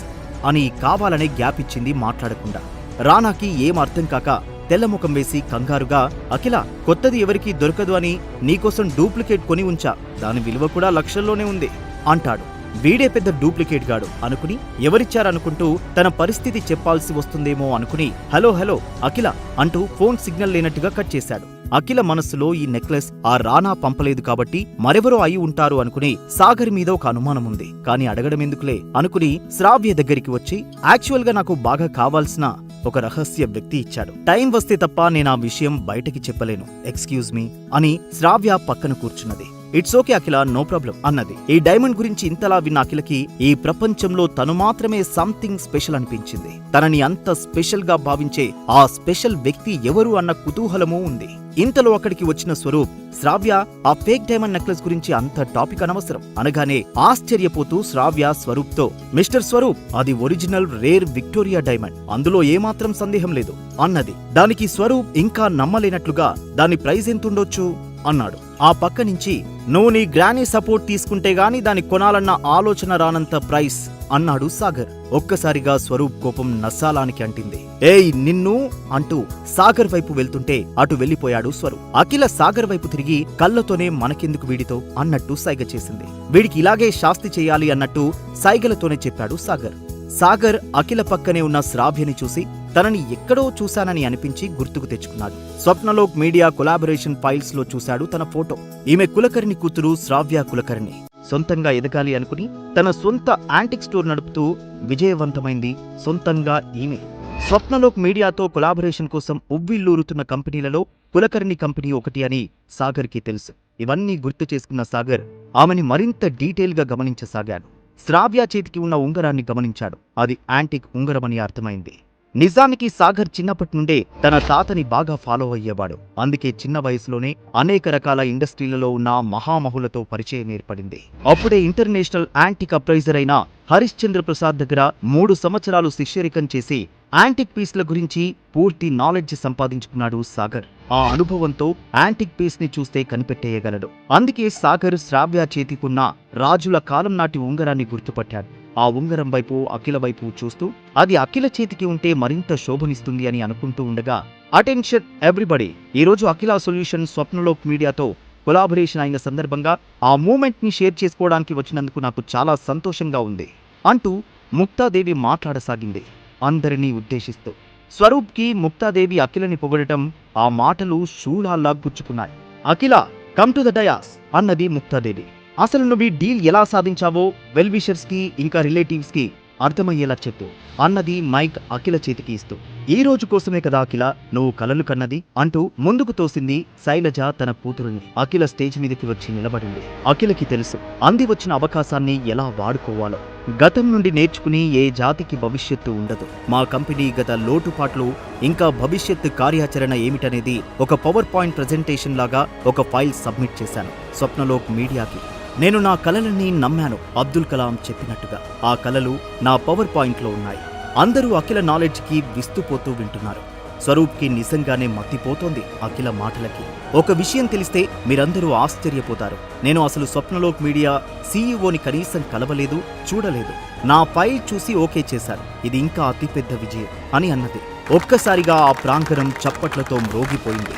అని కావాలనే గ్యాప్ ఇచ్చింది మాట్లాడకుండా. రానాకి ఏం అర్థం కాక తెల్లముఖం వేసి కంగారుగా, అఖిల కొత్తది ఎవరికీ దొరకదు అని నీకోసం డూప్లికేట్ కొని ఉంచా, దాని విలువ కూడా లక్షల్లోనే ఉంది అంటాడు. వీడే పెద్ద డూప్లికేట్ గాడు అనుకుని ఎవరిచ్చారనుకుంటూ తన పరిస్థితి చెప్పాల్సి వస్తుందేమో అనుకుని హలో హలో అఖిల అంటూ ఫోన్ సిగ్నల్ లేనట్టుగా కట్ చేశాడు. అఖిల మనస్సులో ఈ నెక్లెస్ ఆ రానా పంపలేదు కాబట్టి మరెవరో అయి ఉంటారు అనుకుని సాగర్ మీద ఒక అనుమానం ఉంది. కానీ అడగడం ఎందుకులే అనుకుని శ్రావ్య దగ్గరికి వచ్చి, యాక్చువల్ గా నాకు బాగా కావాల్సిన ఒక రహస్య వ్యక్తి ఇచ్చాడు, టైం వస్తే తప్ప నేనా విషయం బయటకి చెప్పలేను, ఎక్స్క్యూజ్ మీ అని శ్రావ్య పక్కన కూర్చున్నది. It's okay Akhila, no problem అన్నది. ఈ డైమండ్ గురించి ఇంతలా విన్న అఖిలకి ఈ ప్రపంచంలో తను మాత్రమే సంథింగ్ స్పెషల్ అనిపించింది. తనని అంత స్పెషల్ గా భావించే ఆ స్పెషల్ వ్యక్తి ఎవరు అన్న కుతూహలమూ ఉంది. ఇంతలో అక్కడికి వచ్చిన స్వరూప్, శ్రావ్య ఆ ఫేక్ డైమండ్ నెక్లెస్ గురించి అంత టాపిక్ అనవసరం అనగానే ఆశ్చర్యపోతూ శ్రావ్య స్వరూప్ తో, మిస్టర్ స్వరూప్ అది ఒరిజినల్ రేర్ విక్టోరియా డైమండ్, అందులో ఏమాత్రం సందేహం లేదు అన్నది. దానికి స్వరూప్ ఇంకా నమ్మలేనట్లుగా దాని ప్రైస్ ఎంతుండొచ్చు అన్నాడు. ఆ పక్క నుంచి, నువ్వు నీ గ్రానీ సపోర్ట్ తీసుకుంటే గాని దాన్ని కొనాలన్న ఆలోచన రానంత ప్రైస్ అన్నాడు సాగర్. ఒక్కసారిగా స్వరూప్ కోపం నస్సాలానికి అంటింది. ఏయ్ నిన్ను అంటూ సాగర్ వైపు వెళ్తుంటే అటు వెళ్లిపోయాడు స్వరూప్. అఖిల సాగర్ వైపు తిరిగి కళ్ళతోనే మనకెందుకు వీడితో అన్నట్టు సైగ చేసింది. వీడికి ఇలాగే శాస్తి చేయాలి అన్నట్టు సైగలతోనే చెప్పాడు సాగర్. సాగర్ అఖిల పక్కనే ఉన్న శ్రావ్యని చూసి తనని ఎక్కడో చూశానని అనిపించి గుర్తుకు తెచ్చుకున్నాడు. స్వప్నలోక్ మీడియా కొలాబరేషన్ ఫైల్స్ లో చూశాడు తన ఫోటో. ఈమె కులకర్ణి కూతురు శ్రావ్య కులకర్ణి. సొంతంగా ఎదగాలి అనుకుని తన సొంత యాంటిక్ స్టోర్ నడుపుతూ విజయవంతమైంది సొంతంగా ఈమె. స్వప్నలోక్ మీడియాతో కొలాబరేషన్ కోసం ఉవ్విల్లూరుతున్న కంపెనీలలో కులకర్ణి కంపెనీ ఒకటి అని సాగర్కి తెలుసు. ఇవన్నీ గుర్తు చేసుకున్న సాగర్ ఆమెని మరింత డీటెయిల్ గా గమనించసాగాడు. శ్రావ్య చేతికి ఉన్న ఉంగరాన్ని గమనించాడు. అది యాంటిక్ ఉంగరమని అర్థమైంది. నిజానికి సాగర్ చిన్నప్పటి నుండే తన తాతని బాగా ఫాలో అయ్యేవాడు. అందుకే చిన్న వయసులోనే అనేక రకాల ఇండస్ట్రీలలో ఉన్న మహామహులతో పరిచయం ఏర్పడింది. అప్పుడే ఇంటర్నేషనల్ యాంటిక్ అప్రైజర్ అయిన హరిశ్చంద్ర ప్రసాద్ దగ్గర 3 సంవత్సరాలు శిష్యరికం చేసి యాంటిక్ పీస్ల గురించి పూర్తి నాలెడ్జ్ సంపాదించుకున్నాడు సాగర్. ఆ అనుభవంతో యాంటిక్ పీస్ ని చూస్తే కనిపెట్టేయగలడు. అందుకే సాగర్ శ్రావ్య చేతికున్న రాజుల కాలం నాటి ఉంగరాన్ని గుర్తుపట్టాడు. ఆ ఉంగరం వైపు అఖిల వైపు చూస్తూ అది అఖిల చేతికి ఉంటే మరింత శోభనిస్తుంది అని అనుకుంటూ ఉండగా, అటెన్షన్ ఎవ్రీబడి, ఈరోజు అఖిల సొల్యూషన్ స్వప్నలోక్ మీడియాతో కొలాబరేషన్ అయిన సందర్భంగా ఆ మూమెంట్ ని షేర్ చేసుకోవడానికి వచ్చినందుకు నాకు చాలా సంతోషంగా ఉంది అంటూ ముక్తాదేవి మాట్లాడసాగింది అందరినీ ఉద్దేశిస్తూ. స్వరూప్కి ముక్తాదేవి అఖిలని పొగడటం ఆ మాటలు శూలాల్లా గుచ్చుకున్నాయి. అఖిల కమ్ టు ద డయాస్ అన్నది ముక్తాదేవి. అసలు నువ్వు ఈ డీల్ ఎలా సాధించావో వెల్ విషర్స్ కి ఇంకా రిలేటివ్స్ కి అర్థమయ్యేలా చెప్పు అన్నది మైక్ అఖిల చేతికి ఇస్తూ. ఈ రోజు కోసమే కదా అఖిల నువ్వు కలలు కన్నది అంటూ ముందుకు తోసింది శైలజ తన కూతురుని. అఖిల స్టేజ్ మీదకి వచ్చి నిలబడింది. అఖిలకి తెలుసు అంది వచ్చిన అవకాశాన్ని ఎలా వాడుకోవాలో. గతం నుండి నేర్చుకుని ఏ జాతికి భవిష్యత్తు ఉండదు. మా కంపెనీ గత లోటుపాట్లు ఇంకా భవిష్యత్తు కార్యాచరణ ఏమిటనేది ఒక పవర్ పాయింట్ ప్రెజెంటేషన్ లాగా ఒక ఫైల్ సబ్మిట్ చేశాను స్వప్నలోక్ మీడియాకి. నేను నా కలలని నమ్మాను అబ్దుల్ కలాం చెప్పినట్టుగా. ఆ కలలు నా పవర్ పాయింట్లో ఉన్నాయి. అందరూ అఖిల నాలెడ్జ్కి విస్తుపోతూ వింటున్నారు. స్వరూప్కి నిజంగానే మత్తిపోతోంది అఖిల మాటలకి. ఒక విషయం తెలిస్తే మీరందరూ ఆశ్చర్యపోతారు. నేను అసలు స్వప్నలోక్ మీడియా సీఈఓని కనీసం కలవలేదు, చూడలేదు. నా ఫైల్ చూసి ఓకే చేశారు. ఇది ఇంకా అతిపెద్ద విజయం అని అన్నది. ఒక్కసారిగా ఆ ప్రాంగణం చప్పట్లతో మ్రోగిపోయింది.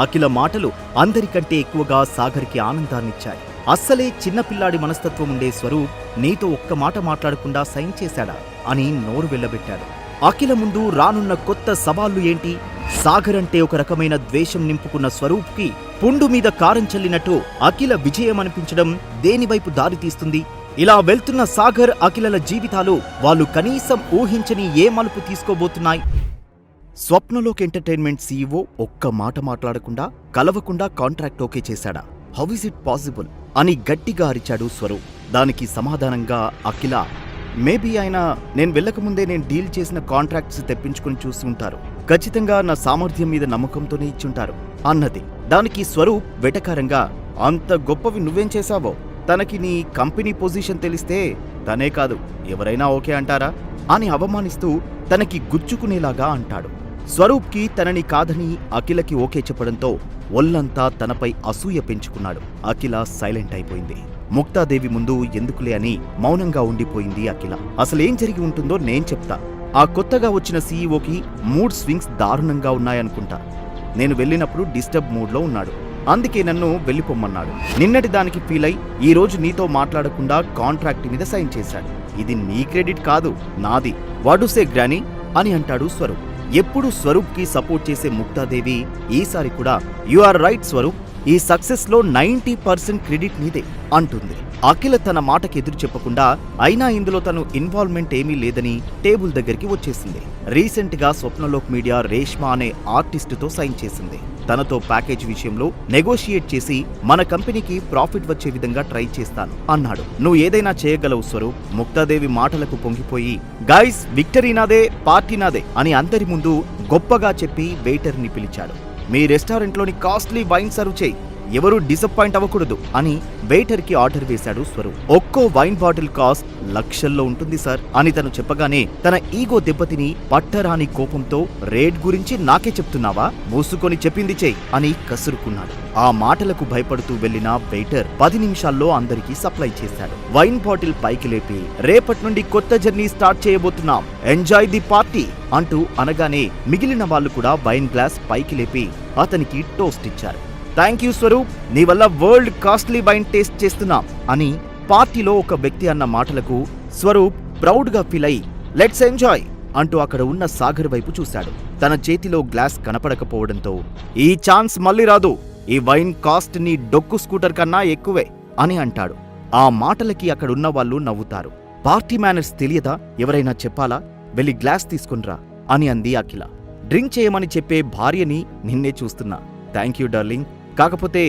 అఖిల మాటలు అందరికంటే ఎక్కువగా సాగర్కి ఆనందాన్నిచ్చాయి. అస్సలే చిన్నపిల్లాడి మనస్తత్వం ఉండే స్వరూప్ నీతో ఒక్క మాట మాట్లాడకుండా సైన్ చేశాడా అని నోరు వెళ్ళబెట్టాడు. అఖిల ముందు రానున్న కొత్త సవాళ్లు ఏంటి? సాగర్ అంటే ఒక రకమైన ద్వేషం నింపుకున్న స్వరూప్కి పుండు మీద కారం చల్లినట్టు అఖిల విజయం అనిపించడం దేనివైపు దారితీస్తుంది? ఇలా వెళ్తున్న సాగర్, అఖిలల జీవితాలు వాళ్ళు కనీసం ఊహించని ఏ మలుపు తీసుకోబోతున్నాయి? స్వప్నలోక్ ఎంటర్టైన్మెంట్ సీఈఓ ఒక్క మాట మాట్లాడకుండా, కలవకుండా కాంట్రాక్ట్ ఓకే చేశాడా? హౌ ఇస్ ఇట్ పాసిబుల్ అని గట్టిగా అరిచాడు స్వరూప్. దానికి సమాధానంగా అఖిల, మేబీ ఆయన నేను వెళ్ళకముందే నేను డీల్ చేసిన కాంట్రాక్ట్స్ తెప్పించుకుని చూసి ఉంటారు. ఖచ్చితంగా నా సామర్థ్యం మీద నమ్మకంతోనే ఇచ్చుంటారు అన్నది. దానికి స్వరూప్ వెటకారంగా, అంత గొప్పవి నువ్వేం చేశావో? తనకి నీ కంపెనీ పొజిషన్ తెలిస్తే తనే కాదు ఎవరైనా ఓకే అంటారా అని అవమానిస్తూ తనకి గుచ్చుకునేలాగా అంటాడు. స్వరూప్కి తనని కాదని అఖిలకి ఓకే చెప్పడంతో ఒళ్ళంతా తనపై అసూయ పెంచుకున్నాడు. అఖిల సైలెంట్ అయిపోయింది. ముక్తాదేవి ముందు ఎందుకులే అని మౌనంగా ఉండిపోయింది అఖిల. అసలేం జరిగి ఉంటుందో నేను చెప్తా. ఆ కొత్తగా వచ్చిన సీఈఓకి మూడ్ స్వింగ్స్ దారుణంగా ఉన్నాయనుకుంటా. నేను వెళ్ళినప్పుడు డిస్టర్బ్ మూడ్లో ఉన్నాడు, అందుకే నన్ను వెళ్ళిపోమ్మన్నాడు. నిన్నటి దానికి ఫీల్ అయి ఈ రోజు నీతో మాట్లాడకుండా కాంట్రాక్ట్ మీద సైన్ చేశాడు. ఇది నీ క్రెడిట్ కాదు, నాది. వాడుసే గ్రానీ అని అంటాడు స్వరూప్. ఎప్పుడు స్వరూప్కి సపోర్ట్ చేసే ముక్తాదేవి ఈసారి కూడా యు ఆర్ రైట్ స్వరూప్, ఈ సక్సెస్ లో 90% క్రెడిట్ నీదే అంటుంది. అఖిల తన మాటకి ఎదురు చెప్పకుండా, అయినా ఇందులో తను ఇన్వాల్వ్మెంట్ ఏమీ లేదని టేబుల్ దగ్గరికి వచ్చేసింది. రీసెంట్ గా స్వప్నలోక్ మీడియా రేష్మా అనే ఆర్టిస్టుతో సైన్ చేసింది. తనతో ప్యాకేజ్ విషయంలో నెగోషియేట్ చేసి మన కంపెనీకి ప్రాఫిట్ వచ్చే విధంగా ట్రై చేస్తాను అన్నాడు. నువ్వు ఏదైనా చేయగలవు స్వరూప్. ముక్తాదేవి మాటలకు పొంగిపోయి, గైస్ విక్టరీ నాదే, పార్టీ నాదే అని అందరి ముందు గొప్పగా చెప్పి వెయిటర్ని పిలిచాడు. మీ రెస్టారెంట్లోని కాస్ట్లీ వైన్ సర్వ్ చేయి, ఎవరూ డిసప్పాయింట్ అవ్వకూడదు అని వెయిటర్కి ఆర్డర్ వేశాడు స్వరూప్. ఒక్కో వైన్ బాటిల్ కాస్ట్ లక్షల్లో ఉంటుంది సార్ అని తను చెప్పగానే తన ఈగో దెబ్బతిని పట్టరాని కోపంతో రేట్ గురించి నాకే చెప్తున్నావా, మూసుకొని చెప్పింది చెయ్యి అని కసురుకున్నాడు. ఆ మాటలకు భయపడుతూ వెళ్లిన వెయిటర్ 10 నిమిషాల్లో అందరికీ సప్లై చేశాడు. వైన్ బాటిల్ పైకి లేపి, రేపటి నుండి కొత్త జర్నీ స్టార్ట్ చేయబోతున్నాం, ఎంజాయ్ ది పార్టీ అంటూ అనగానే మిగిలిన వాళ్ళు కూడా వైన్ గ్లాస్ పైకి లేపి అతనికి టోస్ట్ ఇచ్చారు. థ్యాంక్ యూ స్వరూప్, నీ వల్ల వరల్డ్ కాస్ట్లీ వైన్ టేస్ట్ చేస్తున్నాం అని పార్టీలో ఒక వ్యక్తి అన్న మాటలకు స్వరూప్ ప్రౌడ్ గా ఫీల్ అయి, లెట్స్ ఎంజాయ్ అంటూ అక్కడ ఉన్న సాగర్ వైపు చూశాడు. తన చేతిలో గ్లాస్ కనపడకపోవడంతో, ఈ ఛాన్స్ మళ్ళీ రాదు, ఈ వైన్ కాస్ట్ నీ డొక్కు స్కూటర్ కన్నా ఎక్కువే అని అంటాడు. ఆ మాటలకి అక్కడున్న వాళ్ళు నవ్వుతారు. పార్టీ మేనర్స్ తెలియదా, ఎవరైనా చెప్పాలా, వెళ్ళి గ్లాస్ తీసుకునిరా అని అంది అఖిల. డ్రింక్ చేయమని చెప్పే భార్యని నిన్నే చూస్తున్నా, థ్యాంక్ యూ డార్లింగ్, కాకపోతే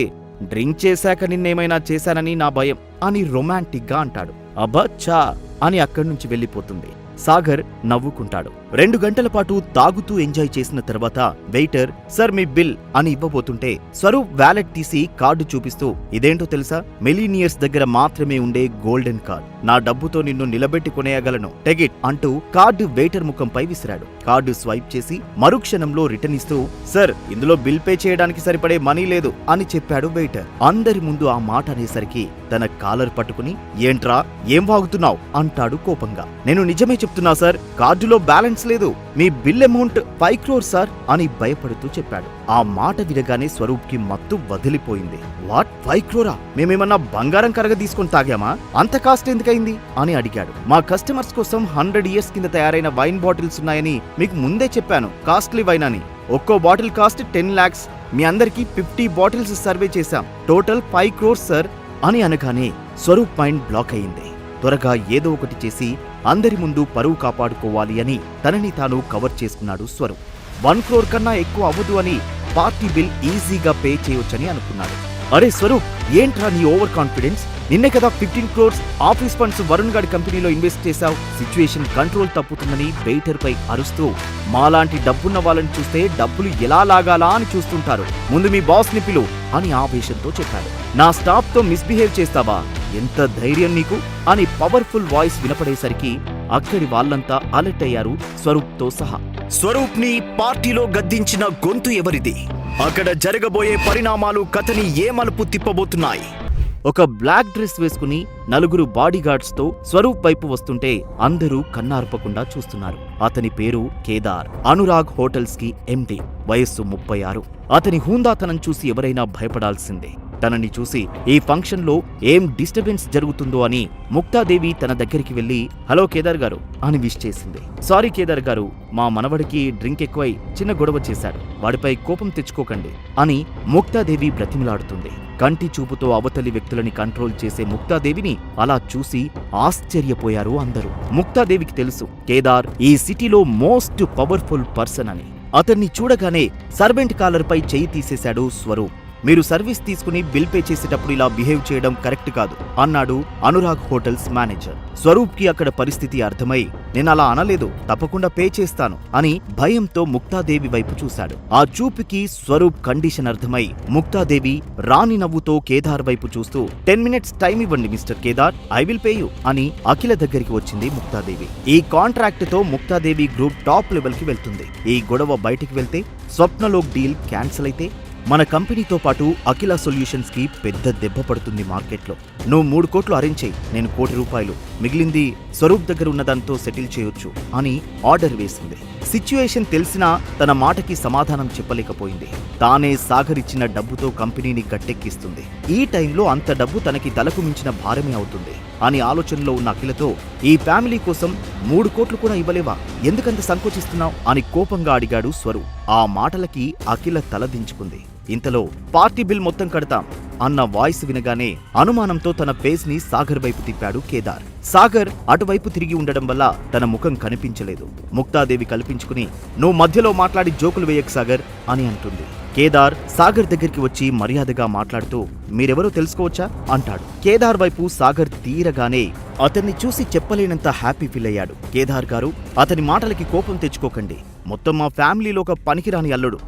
డ్రింక్ చేశాక నిన్నేమైనా చేశానని నా భయం అని రొమాంటిక్ గా అంటాడు. అబ్బా చా అని అక్కడి నుంచి వెళ్ళిపోతుంది. సాగర్ నవ్వుకుంటాడు. 2 గంటల పాటు తాగుతూ ఎంజాయ్ చేసిన తర్వాత వెయిటర్ సార్ మీ బిల్ అని ఇవ్వబోతుంటే స్వరూప్ వ్యాలెట్ తీసి కార్డు చూపిస్తూ, ఇదేంటో తెలుసా, మిలీనియర్స్ దగ్గర మాత్రమే ఉండే గోల్డెన్ కార్డ్, నా డబ్బుతో నిన్ను నిలబెట్టి కొనేయగలను, టెగిట్ అంటూ కార్డు వెయిటర్ ముఖంపై విసిరాడు. కార్డు స్వైప్ చేసి మరుక్షణంలో రిటర్న్ ఇస్తూ, సార్ ఇందులో బిల్ పే చేయడానికి సరిపడే మనీ లేదు అని చెప్పాడు వెయిటర్. అందరి ముందు ఆ మాట అనేసరికి తన కాలర్ పట్టుకుని, ఏంట్రా ఏం వాగుతున్నావు అంటాడు కోపంగా. నేను నిజమే చెప్తున్నా సార్, కార్డులో బ్యాలెన్స్ లేదు, మీ బిల్ అమౌంట్ 5 crores సార్ అని భయపడుతూ చెప్పాడు. ఆ మాట వినగానే స్వరూప్ కి మత్తు వదిలిపోయింది. What 5 crore? మేమేమన్నా బంగారం కరగ తీసుకొని తాగామా, అంత కాస్ట్ ఎందుకైంది అని అడిగాడు. మా కస్టమర్స్ కోసం 100 years కింద తయారైన వైన్ బాటిల్స్ ఉన్నాయని మీకు ముందే చెప్పాను, కాస్ట్లీ వైన్ అని. ఒక్కో బాటిల్ కాస్ట్ 10 lakhs, మీ అందరికీ 50 బాటిల్స్ సర్వే చేశాం, టోటల్ 5 crores సార్ అని అనగానే స్వరూప్ మైండ్ బ్లాక్ అయింది. త్వరగా ఏదో ఒకటి చేసి అందరి ముందు పరువు కాపాడుకోవాలి అని తనని తాను కవర్ చేసుకున్నాడు స్వరూప్. 1 crore కన్నా ఎక్కువ అవ్వదు అని పార్టీ బిల్ ఈజీగా పే చేయొచ్చని అనుకున్నాడు. అరే స్వరూప్, ఏంట్రా నీ ఓవర్ కాన్ఫిడెన్స్, నిన్నే కదా 15 crores ఆఫీస్ ఫండ్స్ వరుణ్ గాడి కంపెనీలో ఇన్వెస్ట్ చేశావు, సిచ్యువేషన్ కంట్రోల్ తప్పుతుందని వెయిటర్ పై అరుస్తూ, మాలాంటి డబ్బున్న వాళ్ళని చూస్తే డబ్బులు ఎలా లాగాలా అని చూస్తుంటారు, ముందు మీ బాస్ ని పిలు అని ఆవేశంతో చెప్పాడు. నా స్టాఫ్ తో మిస్బిహేవ్ చేస్తావా, ఎంత ధైర్యం నీకు అని పవర్ఫుల్ వాయిస్ వినపడేసరికి అక్కడి వాళ్ళంతా అలర్ట్ అయ్యారు, స్వరూప్ తో సహా. స్వరూప్ ని పార్టీలో గద్దించిన గొంతు ఎవరిది, అక్కడ జరగబోయే పరిణామాలు కథని ఏ మలుపు తిప్పబోతున్నాయి. ఒక బ్లాక్ డ్రెస్ వేసుకుని 4 బాడీగార్డ్స్ తో స్వరూప్ వైపు వస్తుంటే అందరూ కన్నార్పకుండా చూస్తున్నారు. అతని పేరు కేదార్, అనురాగ్ హోటల్స్ కి ఎండి, వయస్సు 36. అతని హూందాతనం చూసి ఎవరైనా భయపడాల్సిందే. తనని చూసి ఈ ఫంక్షన్లో ఏం డిస్టర్బెన్స్ జరుగుతుందో అని ముక్తాదేవి తన దగ్గరికి వెళ్లి హలో కేదార్ గారు అని విష్ చేసింది. సారీ కేదార్ గారు, మా మనవడికి డ్రింక్ ఎక్కువై చిన్న గొడవ చేశాడు, వాడిపై కోపం తెచ్చుకోకండి అని ముక్తాదేవి బ్రతిమలాడుతుంది. కంటి చూపుతో అవతలి వ్యక్తులని కంట్రోల్ చేసే ముక్తాదేవిని అలా చూసి ఆశ్చర్యపోయారు అందరూ. ముక్తాదేవికి తెలుసు కేదార్ ఈ సిటీలో మోస్ట్ పవర్ఫుల్ పర్సన్ అని. అతన్ని చూడగానే సర్వెంట్ కాలర్పై చెయ్యి తీసేశాడు స్వరూప్. మీరు సర్వీస్ తీసుకుని బిల్ పే చేసేటప్పుడు ఇలా బిహేవ్ చేయడం కరెక్ట్ కాదు అన్నాడు అనురాగ్ హోటల్స్ మేనేజర్. స్వరూప్ కి అక్కడ పరిస్థితి అర్థమై నేను అలా అనలేదు, తప్పకుండా పే చేస్తాను అని భయంతో ముక్తాదేవి వైపు చూశాడు. ఆ చూపుకి స్వరూప్ కండిషన్ అర్థమై ముక్తాదేవి రాణి నవ్వుతో కేదార్ వైపు చూస్తూ 10 minutes టైం ఇవ్వండి mister Kedar, I will pay you అని అఖిల దగ్గరికి వచ్చింది ముక్తాదేవి. ఈ కాంట్రాక్ట్ తో ముక్తాదేవి గ్రూప్ టాప్ లెవెల్ కి వెళ్తుంది. ఈ గొడవ బయటికి వెళ్తే స్వప్నలోక్ డీల్ క్యాన్సిల్ అయితే మన కంపెనీతో పాటు అఖిల సొల్యూషన్స్ కి పెద్ద దెబ్బ పడుతుంది మార్కెట్లో. నువ్వు 3 కోట్లు అరేంజ్ చేయి, నేను ₹1 కోటి, మిగిలింది స్వరూప్ దగ్గర ఉన్నదాంతో సెటిల్ చేయొచ్చు అని ఆర్డర్ వేసింది. సిచ్యుయేషన్ తెలిసినా తన మాటకి సమాధానం చెప్పలేకపోయింది. తానే సాగర్ ఇచ్చిన డబ్బుతో కంపెనీని గట్టెక్కిస్తుంది. ఈ టైంలో అంత డబ్బు తనకి తలకు మించిన భారమే అవుతుంది అని ఆలోచనలో ఉన్న అఖిలతో ఈ ఫ్యామిలీ కోసం 3 కోట్లు కూడా ఇవ్వలేవా, ఎందుకంత సంకోచిస్తున్నావు అని కోపంగా అడిగాడు స్వరూప్. ఆ మాటలకి అఖిల తలదించుకుంది. ఇంతలో పార్టీ బిల్ మొత్తం కడతాం అన్న వాయిస్ వినగానే అనుమానంతో తన ఫేస్ ని సాగర్ వైపు తిప్పాడు కేదార్. సాగర్ అటువైపు తిరిగి ఉండడం వల్ల తన ముఖం కనిపించలేదు. ముక్తాదేవి కల్పించుకుని నువ్వు మధ్యలో మాట్లాడి జోకులు వేయకు సాగర్ అని అంటుంది. కేదార్ సాగర్ దగ్గరికి వచ్చి మర్యాదగా మాట్లాడుతూ మీరెవరో తెలుసుకోవచ్చా అంటాడు. కేదార్ వైపు సాగర్ తీరగానే అతన్ని చూసి చెప్పలేనంత హ్యాపీ ఫీల్ అయ్యాడు. కేదార్ గారు, అతని మాటలకి కోపం తెచ్చుకోకండి, మొత్తం మా ఫ్యామిలీలో ఒక పనికిరాని అల్లుడు,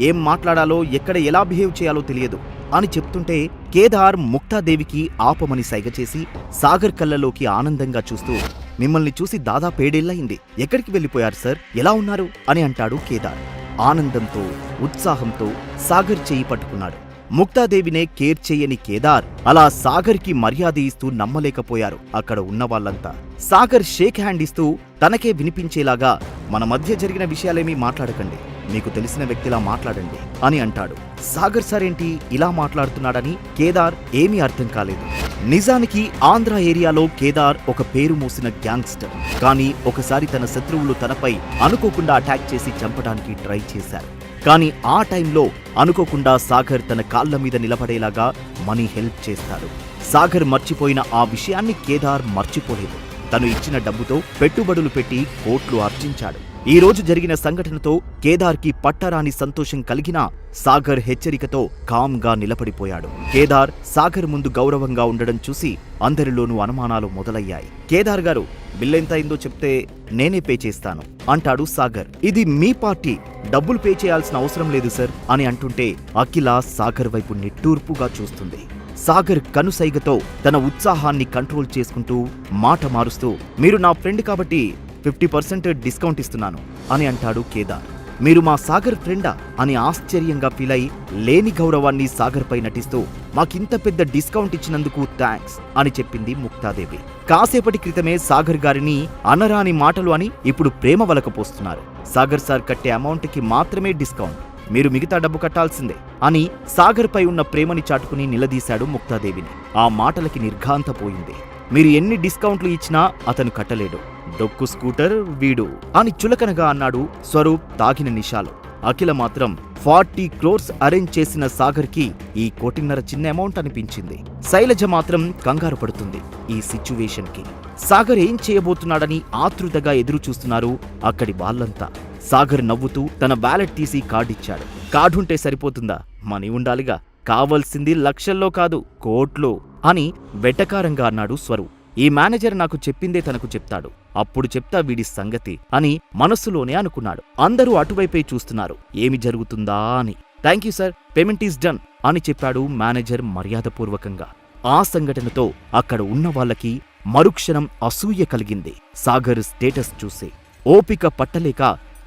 ఏం మాట్లాడాలో ఎక్కడ ఎలా బిహేవ్ చేయాలో తెలియదు అని చెప్తుంటే కేదార్ ముక్తాదేవికి ఆపమని సైగ చేసి సాగర్ కళ్ళలోకి ఆనందంగా చూస్తూ మిమ్మల్ని చూసి దాదాపు 7 ఏళ్లయింది, ఎక్కడికి వెళ్ళిపోయారు సార్, ఎలా ఉన్నారు అని అంటాడు కేదార్. ఆనందంతో ఉత్సాహంతో సాగర్ చెయ్యి పట్టుకున్నాడు. ముక్తాదేవినే కేర్ చెయ్యని కేదార్ అలా సాగర్కి మర్యాద ఇస్తూ నమ్మలేకపోయారు అక్కడ ఉన్న వాళ్ళంతా. సాగర్ షేక్ హ్యాండ్ ఇస్తూ తనకే వినిపించేలాగా మన మధ్య జరిగిన విషయాలేమీ మాట్లాడకండి, మీకు తెలిసిన వ్యక్తిలా మాట్లాడండి అని అంటాడు. సాగర్ సార్ ఏంటి ఇలా మాట్లాడుతున్నాడని కేదార్ ఏమీ అర్థం కాలేదు. నిజానికి ఆంధ్ర ఏరియాలో కేదార్ ఒక పేరు మోసిన గ్యాంగ్స్టర్. కానీ ఒకసారి తన శత్రువులు తనపై అనుకోకుండా అటాక్ చేసి చంపడానికి ట్రై చేశారు. కానీ ఆ టైంలో అనుకోకుండా సాగర్ తన కాళ్ల మీద నిలబడేలాగా మనీ హెల్ప్ చేస్తాడు. సాగర్ మర్చిపోయిన ఆ విషయాన్ని కేదార్ మర్చిపోలేదు. తను ఇచ్చిన డబ్బుతో పెట్టుబడులు పెట్టి కోట్లు ఆర్జించాడు. ఈ రోజు జరిగిన సంఘటనతో కేదార్కి పట్టరాని సంతోషం కలిగినా సాగర్ హెచ్చరికతో కామ్గా నిలబడిపోయాడు. కేదార్ సాగర్ ముందు గౌరవంగా ఉండడం చూసి అందరిలోనూ అనుమానాలు మొదలయ్యాయి. కేదార్ గారు, బిల్లెంత అయిందో చెప్తే నేనే పే చేస్తాను అంటాడు సాగర్. ఇది మీ పార్టీ, డబ్బులు పే చేయాల్సిన అవసరం లేదు సార్ అని అంటుంటే అఖిల సాగర్ వైపు నిట్టూర్పుగా చూస్తుంది. సాగర్ కనుసైగతో తన ఉత్సాహాన్ని కంట్రోల్ చేసుకుంటూ మాట మారుస్తూ మీరు నా ఫ్రెండ్ కాబట్టి 50% డిస్కౌంట్ ఇస్తున్నాను అని అంటాడు కేదార్. మీరు మా సాగర్ ఫ్రెండా అని ఆశ్చర్యంగా ఫీల్ అయి లేని గౌరవాన్ని సాగర్ పై నటిస్తూ మాకింత పెద్ద డిస్కౌంట్ ఇచ్చినందుకు థ్యాంక్స్ అని చెప్పింది ముక్తాదేవి. కాసేపటి క్రితమే సాగర్ గారిని అనరాని మాటలు అని ఇప్పుడు ప్రేమ వలకపోస్తున్నారు. సాగర్ సార్ కట్టే అమౌంట్ కి మాత్రమే డిస్కౌంట్, మీరు మిగతా డబ్బు కట్టాల్సిందే అని సాగర్ పై ఉన్న ప్రేమని చాటుకుని నిలదీశాడు ముక్తాదేవిని. ఆ మాటలకి నిర్ఘాంతపోయింది. మీరు ఎన్ని డిస్కౌంట్లు ఇచ్చినా అతను కట్టలేడు, డొక్కు స్కూటర్ వీడు అని చులకనగా అన్నాడు స్వరూప్ తాగిన నిషాలో. అఖిల మాత్రం 40 crores అరేంజ్ చేసిన సాగర్ కి ఈ 1.5 కోటి చిన్న అమౌంట్ అనిపించింది. శైలజ మాత్రం కంగారు పడుతుంది ఈ సిచ్యువేషన్ కి. సాగర్ ఏం చేయబోతున్నాడని ఆతృతగా ఎదురు చూస్తున్నారు అక్కడి వాళ్ళంతా. సాగర్ నవ్వుతూ తన వ్యాలెట్ తీసి కార్డిచ్చాడు. కార్డుంటే సరిపోతుందా, మనీ ఉండాలిగా, కావలసింది లక్షల్లో కాదు కోట్లు అని వెటకారంగా అన్నాడు స్వరూప్. ఈ మేనేజర్ నాకు చెప్పిందే తనకు చెప్తాడు, అప్పుడు చెప్తా వీడి సంగతి అని మనస్సులోనే అనుకున్నాడు. అందరూ అటువైపే చూస్తున్నారు ఏమి జరుగుతుందా అని. Thank you sir, payment is done అని చెప్పాడు మేనేజర్ మర్యాదపూర్వకంగా. ఆ సంఘటనతో అక్కడ ఉన్న వాళ్ళకి మరుక్షణం అసూయ కలిగింది సాగర్ స్టేటస్ చూసి. ఓపిక పట్టలేక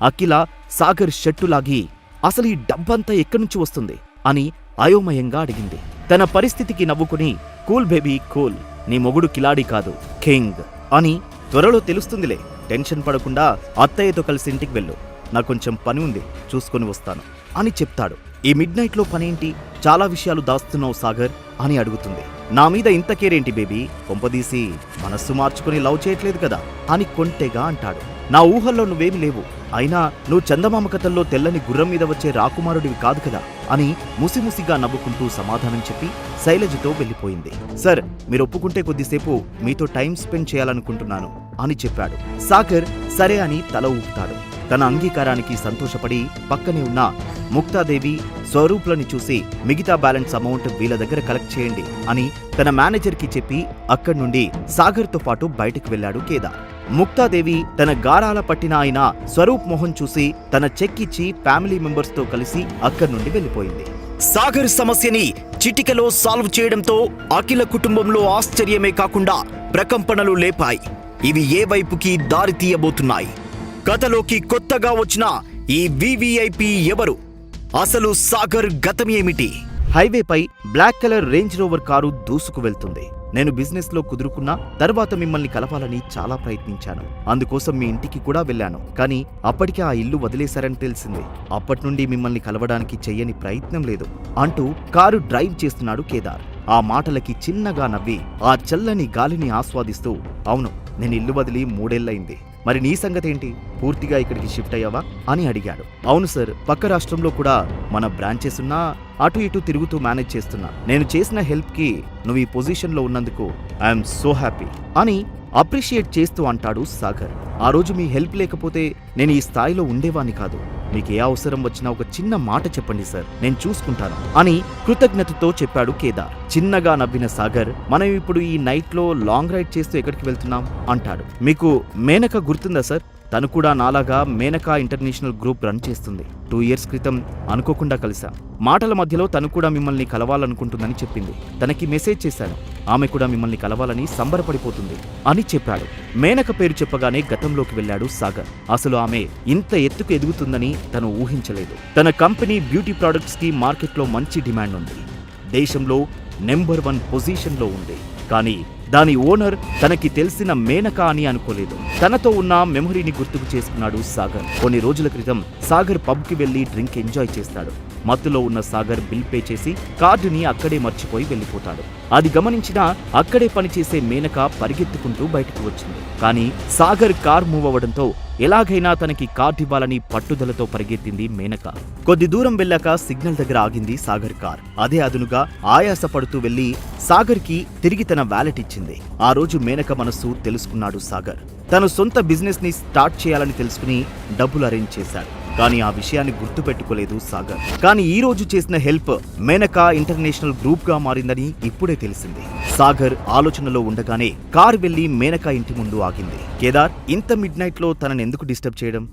అఖిల సాగర్ షట్టులాగి అసలు ఈ డబ్బంతా ఎక్కడ్నుంచి వస్తుంది అని అయోమయంగా అడిగింది. తన పరిస్థితికి నవ్వుకుని కూల్ బేబీ కూల్, నీ మొగుడు కిలాడి కాదు కింగ్ అని త్వరలో తెలుస్తుందిలే, టెన్షన్ పడకుండా అత్తయ్యతో కలిసి ఇంటికి వెళ్ళు, నాకు కొంచెం పని ఉంది చూసుకొని వస్తాను అని చెప్తాడు. ఈ మిడ్ నైట్ లో పనేంటి? చాలా విషయాలు దాస్తున్నావు సాగర్ అని అడుగుతుంది. నా మీద ఇంత కేరేంటి బేబీ? కొంపదీసి మనస్సు మార్చుకుని లవ్ చేయట్లేదు కదా అని కొంటెగా అంటాడు. నా ఊహల్లో నువ్వేమి లేవు. అయినా నువ్వు చందమామ కథల్లో తెల్లని గుర్రం మీద వచ్చే రాకుమారుడివి కాదు కదా అని ముసిముసిగా నవ్వుకుంటూ సమాధానం చెప్పి శైలజతో వెళ్ళిపోయింది. సార్, మీరు ఒప్పుకుంటే కొద్దిసేపు మీతో టైం స్పెండ్ చేయాలనుకుంటున్నాను అని చెప్పాడు. సాగర్ సరే అని తల ఊపుతాడు. తన అంగీకారానికి సంతోషపడి పక్కనే ఉన్న ముక్తాదేవి, స్వరూప్లని చూసి మిగతా బ్యాలెన్స్ అమౌంట్ వీళ్ళ దగ్గర కలెక్ట్ చేయండి అని తన మేనేజర్కి చెప్పి అక్కడి నుండి సాగర్తో పాటు బయటకు వెళ్లాడు కేదార్. ముక్తాదేవి తన గారాల పట్టిన ఆయన స్వరూప్ మొహం చూసి తన చెక్ ఇచ్చి ఫ్యామిలీ మెంబర్స్ తో కలిసి అక్కడి నుండి వెళ్లిపోయింది. సాగర్ సమస్యని చిటికలో సాల్వ్ చేయడంతో అఖిల కుటుంబంలో ఆశ్చర్యమే కాకుండా ప్రకంపనలు లేపాయి. ఇవి ఏ వైపుకి దారి తీయబోతున్నాయి? కథలోకి కొత్తగా వచ్చిన ఈ వివిఐపి ఎవరు? అసలు సాగర్ గతమేమిటి? హైవేపై black colour Range Rover car దూసుకు వెళ్తుంది. నేను బిజినెస్ లో కుదురుకున్నా తర్వాత మిమ్మల్ని కలవాలని చాలా ప్రయత్నించాను. అందుకోసం మీ ఇంటికి కూడా వెళ్ళాను. కానీ అప్పటికే ఆ ఇల్లు వదిలేశారని తెలిసింది. అప్పటి నుండి మిమ్మల్ని కలవడానికి చెయ్యని ప్రయత్నం లేదు అంటూ కారు డ్రైవ్ చేస్తున్నాడు కేదార్. ఆ మాటలకి చిన్నగా నవ్వి ఆ చల్లని గాలిని ఆస్వాదిస్తూ, అవును, నేను ఇల్లు వదిలి 3 ఏళ్లయింది. మరి నీ సంగతేంటి? పూర్తిగా ఇక్కడికి షిఫ్ట్ అయ్యావా అని అడిగాడు. అవును సార్, పక్క రాష్ట్రంలో కూడా మన బ్రాంచెస్ ఉన్నా అటు ఇటు తిరుగుతూ మేనేజ్ చేస్తున్నా. నేను చేసిన హెల్ప్కి నువ్వు ఈ పొజిషన్లో ఉన్నందుకు ఐఎమ్ సో హ్యాపీ అని అప్రిషియేట్ చేస్తూ అంటాడు సాగర్. ఆ రోజు మీ హెల్ప్ లేకపోతే నేను ఈ స్థాయిలో ఉండేవాణ్ణి కాదు. మీకు ఏ అవసరం వచ్చినా ఒక చిన్న మాట చెప్పండి సార్, నేను చూసుకుంటాను అని కృతజ్ఞతతో చెప్పాడు కేదార్. చిన్నగా నవ్విన సాగర్, మనం ఇప్పుడు ఈ నైట్ లో లాంగ్ రైడ్ చేస్తూ ఎక్కడికి వెళ్తున్నాం అంటాడు. మీకు మేనక గుర్తుందా సార్? తను కూడా నాలాగా మేనకా ఇంటర్నేషనల్ గ్రూప్ రన్ చేస్తుంది. 2 years క్రితం అనుకోకుండా కలిసా. మాటల మధ్యలో తను కూడా మిమ్మల్ని కలవాలనుకుంటుందని చెప్పింది. తనకి మెసేజ్ చేశాను. ఆమె కూడా మిమ్మల్ని కలవాలని సంబరపడిపోతుంది అని చెప్పాడు. మేనక పేరు చెప్పగానే గతంలోకి వెళ్లాడు సాగర్. అసలు ఆమె ఇంత ఎత్తుకు ఎదుగుతుందని తను ఊహించలేదు. తన కంపెనీ బ్యూటీ ప్రొడక్ట్స్ కి మార్కెట్లో మంచి డిమాండ్ ఉంది. దేశంలో నెంబర్ 1 పొజిషన్లో ఉంది. కానీ దాని ఓనర్ తనకి తెలిసిన మేనక అని అనుకోలేదు. తనతో ఉన్న మెమరీని గుర్తుకు చేసుకున్నాడు సాగర్. కొన్ని రోజుల క్రితం సాగర్ పబ్కి వెళ్లి డ్రింక్ ఎంజాయ్ చేస్తాడు. మత్తులో ఉన్న సాగర్ బిల్ పే చేసి కార్డుని అక్కడే మర్చిపోయి వెళ్లిపోతాడు. అది గమనించిన అక్కడే పనిచేసే మేనక పరిగెత్తుకుంటూ బయటకు వచ్చింది. కానీ సాగర్ కార్ మూవ్ అవ్వడంతో ఎలాగైనా తనకి కార్డు ఇవ్వాలని పట్టుదలతో పరిగెత్తింది మేనక. కొద్ది దూరం వెళ్ళాక సిగ్నల్ దగ్గర ఆగింది సాగర్ కార్. అదే అదునుగా ఆయాస పడుతూ వెళ్లి సాగర్ కి తిరిగి తన వ్యాలెట్ ఇచ్చింది. ఆ రోజు మేనక మనస్సు తెలుసుకున్నాడు సాగర్. తను సొంత బిజినెస్ ని స్టార్ట్ చేయాలని తెలుసుకుని డబ్బులు అరేంజ్ చేశాడు. కానీ ఆ విషయాన్ని గుర్తుపెట్టుకోలేదు సాగర్. కానీ ఈ రోజు చేసిన హెల్ప్ మేనకా ఇంటర్నేషనల్ గ్రూప్ గా మారిందని ఇప్పుడే తెలిసింది. సాగర్ ఆలోచనలో ఉండగానే కార్ వెళ్లి మేనకా ఇంటి ముందు ఆగింది. కేదార్, ఇంత మిడ్ నైట్ లో తనని ఎందుకు డిస్టర్బ్ చేయడం?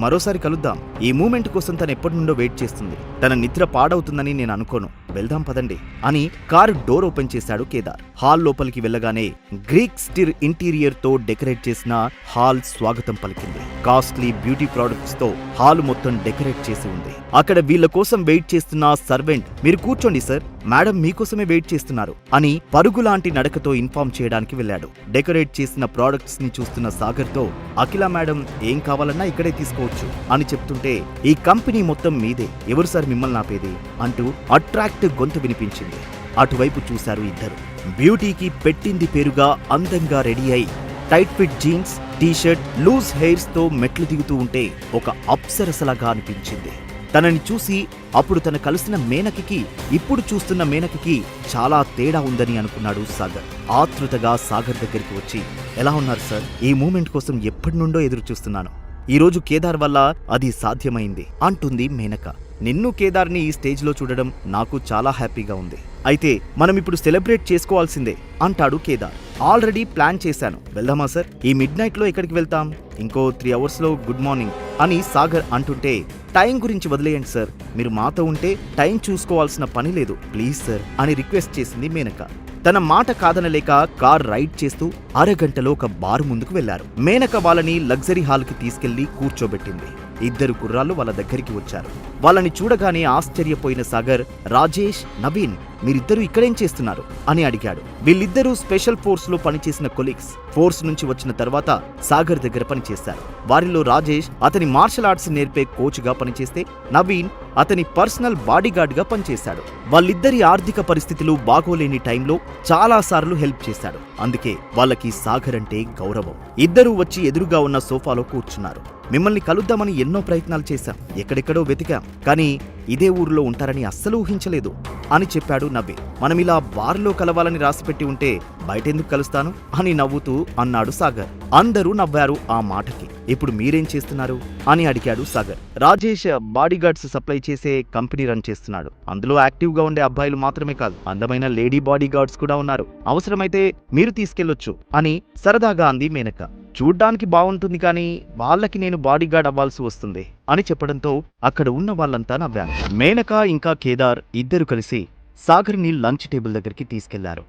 మరోసారి కలుద్దాం. ఈ మూమెంట్ కోసం తను ఎప్పటి నుండో వెయిట్ చేస్తుంది. తన నిద్ర పాడవుతుందని నేను అనుకోను. వెళ్దాం పదండి అని కారు డోర్ ఓపెన్ చేశాడు కేదార్. హాల్ లోపలికి వెళ్ళగానే గ్రీక్ స్టిర్ ఇంటీరియర్ తో డెకరేట్ చేసిన హాల్ స్వాగతం పలికింది. కాస్ట్లీ బ్యూటీ ప్రొడక్ట్స్ తో హాల్ మొత్తం డెకరేట్ చేసి ఉంది. అక్కడ వీళ్ళ కోసం వెయిట్ చేస్తున్న సర్వెంట్, మీరు కూర్చోండి సార్, మేడం మీకోసమే వెయిట్ చేస్తున్నారు అని పరుగులాంటి నడకతో ఇన్ఫార్మ్ చేయడానికి వెళ్ళాడు. డెకరేట్ చేసిన ప్రొడక్ట్స్ ని చూస్తున్న సాగర్ తో, అఖిల మేడం ఏం కావాలన్నా ఇక్కడే తీసుకోవచ్చు అని చెప్తుంటే, ఈ కంపెనీ మొత్తం మీదే, ఎవరు సార్ మిమ్మల్ని ఆపేది అంటూ అట్రాక్ట్ గొంతు వినిపించింది. అటువైపు చూశారు ఇద్దరు. బ్యూటీకి పెట్టింది పేరుగా అందంగా రెడీ అయి tight fit jeans, T-shirt, loose hairs తో మెట్లు దిగుతూ ఉంటే ఒక అప్సరసలాగా అనిపించింది. తనని చూసి అప్పుడు తన కలిసిన మేనకకి ఇప్పుడు చూస్తున్న మేనకకి చాలా తేడా ఉందని అనుకున్నాడు సాగర్. ఆతృతగా సాగర్ దగ్గరికి వచ్చి, ఎలా ఉన్నారు సార్? ఈ మూమెంట్ కోసం ఎప్పటి నుండో ఎదురు చూస్తున్నాను. ఈ రోజు కేదార్ వల్ల అది సాధ్యమైంది అంటుంది మేనక. నిన్ను కేదార్ని ఈ స్టేజ్ లో చూడడం నాకు చాలా హ్యాపీగా ఉంది. అయితే మనం ఇప్పుడు సెలబ్రేట్ చేసుకోవాల్సిందే అంటాడు కేదార్. ఆల్రెడీ ప్లాన్ చేశాను. వెళ్దామా సార్? ఈ మిడ్ నైట్ లో ఎక్కడికి వెళ్తాం? ఇంకో 3 hours లో గుడ్ మార్నింగ్ అని సాగర్ అంటుంటే, టైం గురించి వదిలేయండి సార్, మీరు మాతో ఉంటే టైం చూసుకోవాల్సిన పని లేదు, ప్లీజ్ సార్ అని రిక్వెస్ట్ చేసింది మేనక. తన మాట కాదనలేక కార్ రైడ్ చేస్తూ అరగంటలో ఒక బారు ముందుకు వెళ్లారు. మేనక వాళ్ళని లగ్జరీ హాల్ కి తీసుకెళ్లి కూర్చోబెట్టింది. ఇద్దరు కుర్రాళ్ళు వాళ్ళ దగ్గరికి వచ్చారు. వాళ్ళని చూడగానే ఆశ్చర్యపోయిన సాగర్ రాజేష్, నవీన్ మీరిద్దరూ ఇక్కడేం చేస్తున్నారు అని అడిగాడు. వీళ్ళిద్దరూ స్పెషల్ ఫోర్స్ లో పనిచేసిన కొలీగ్స్. ఫోర్స్ నుంచి వచ్చిన తర్వాత సాగర్ దగ్గర పనిచేశారు. వారిలో రాజేష్ అతని మార్షల్ ఆర్ట్స్ నేర్పే కోచ్ గా పనిచేస్తే నవీన్ అతని పర్సనల్ బాడీగార్డ్ గా పనిచేశాడు. వాళ్ళిద్దరి ఆర్థిక పరిస్థితులు బాగోలేని టైంలో చాలా సార్లు హెల్ప్ చేశాడు. అందుకే వాళ్ళకి సాగర్ అంటే గౌరవం. ఇద్దరూ వచ్చి ఎదురుగా ఉన్న సోఫాలో కూర్చున్నారు. మిమ్మల్ని కలుద్దామని ఎన్నో ప్రయత్నాలు చేశాం, ఎక్కడెక్కడో వెతికాం, కానీ ఇదే ఊరిలో ఉంటారని అస్సలు ఊహించలేదు అని చెప్పాడు నవీన్. మనమిలా బార్లో కలవాలని రాసిపెట్టి ఉంటే బయటెందుకు కలుస్తాను అని నవ్వుతూ అన్నాడు సాగర్. అందరూ నవ్వారు ఆ మాటకి. ఇప్పుడు మీరేం చేస్తున్నారు అని అడిగాడు సాగర్. రాజేష్ బాడీగార్డ్స్ సప్లై చేసే కంపెనీ రన్ చేస్తున్నాడు. అందులో యాక్టివ్ గా ఉండే అబ్బాయిలు మాత్రమే కాదు, అందమైన లేడీ బాడీగార్డ్స్ కూడా ఉన్నారు. అవసరమైతే మీరు తీసుకెళ్లొచ్చు అని సరదాగా అంది మేనక. చూడ్డానికి బాగుంటుంది, కానీ వాళ్ళకి నేను బాడీగార్డ్ అవ్వాల్సి వస్తుంది అని చెప్పడంతో అక్కడ ఉన్న వాళ్ళంతా నవ్వారు. మేనక ఇంకా కేదార్ ఇద్దరు కలిసి సాగర్ని లంచ్ టేబుల్ దగ్గరికి తీసుకెళ్లారు.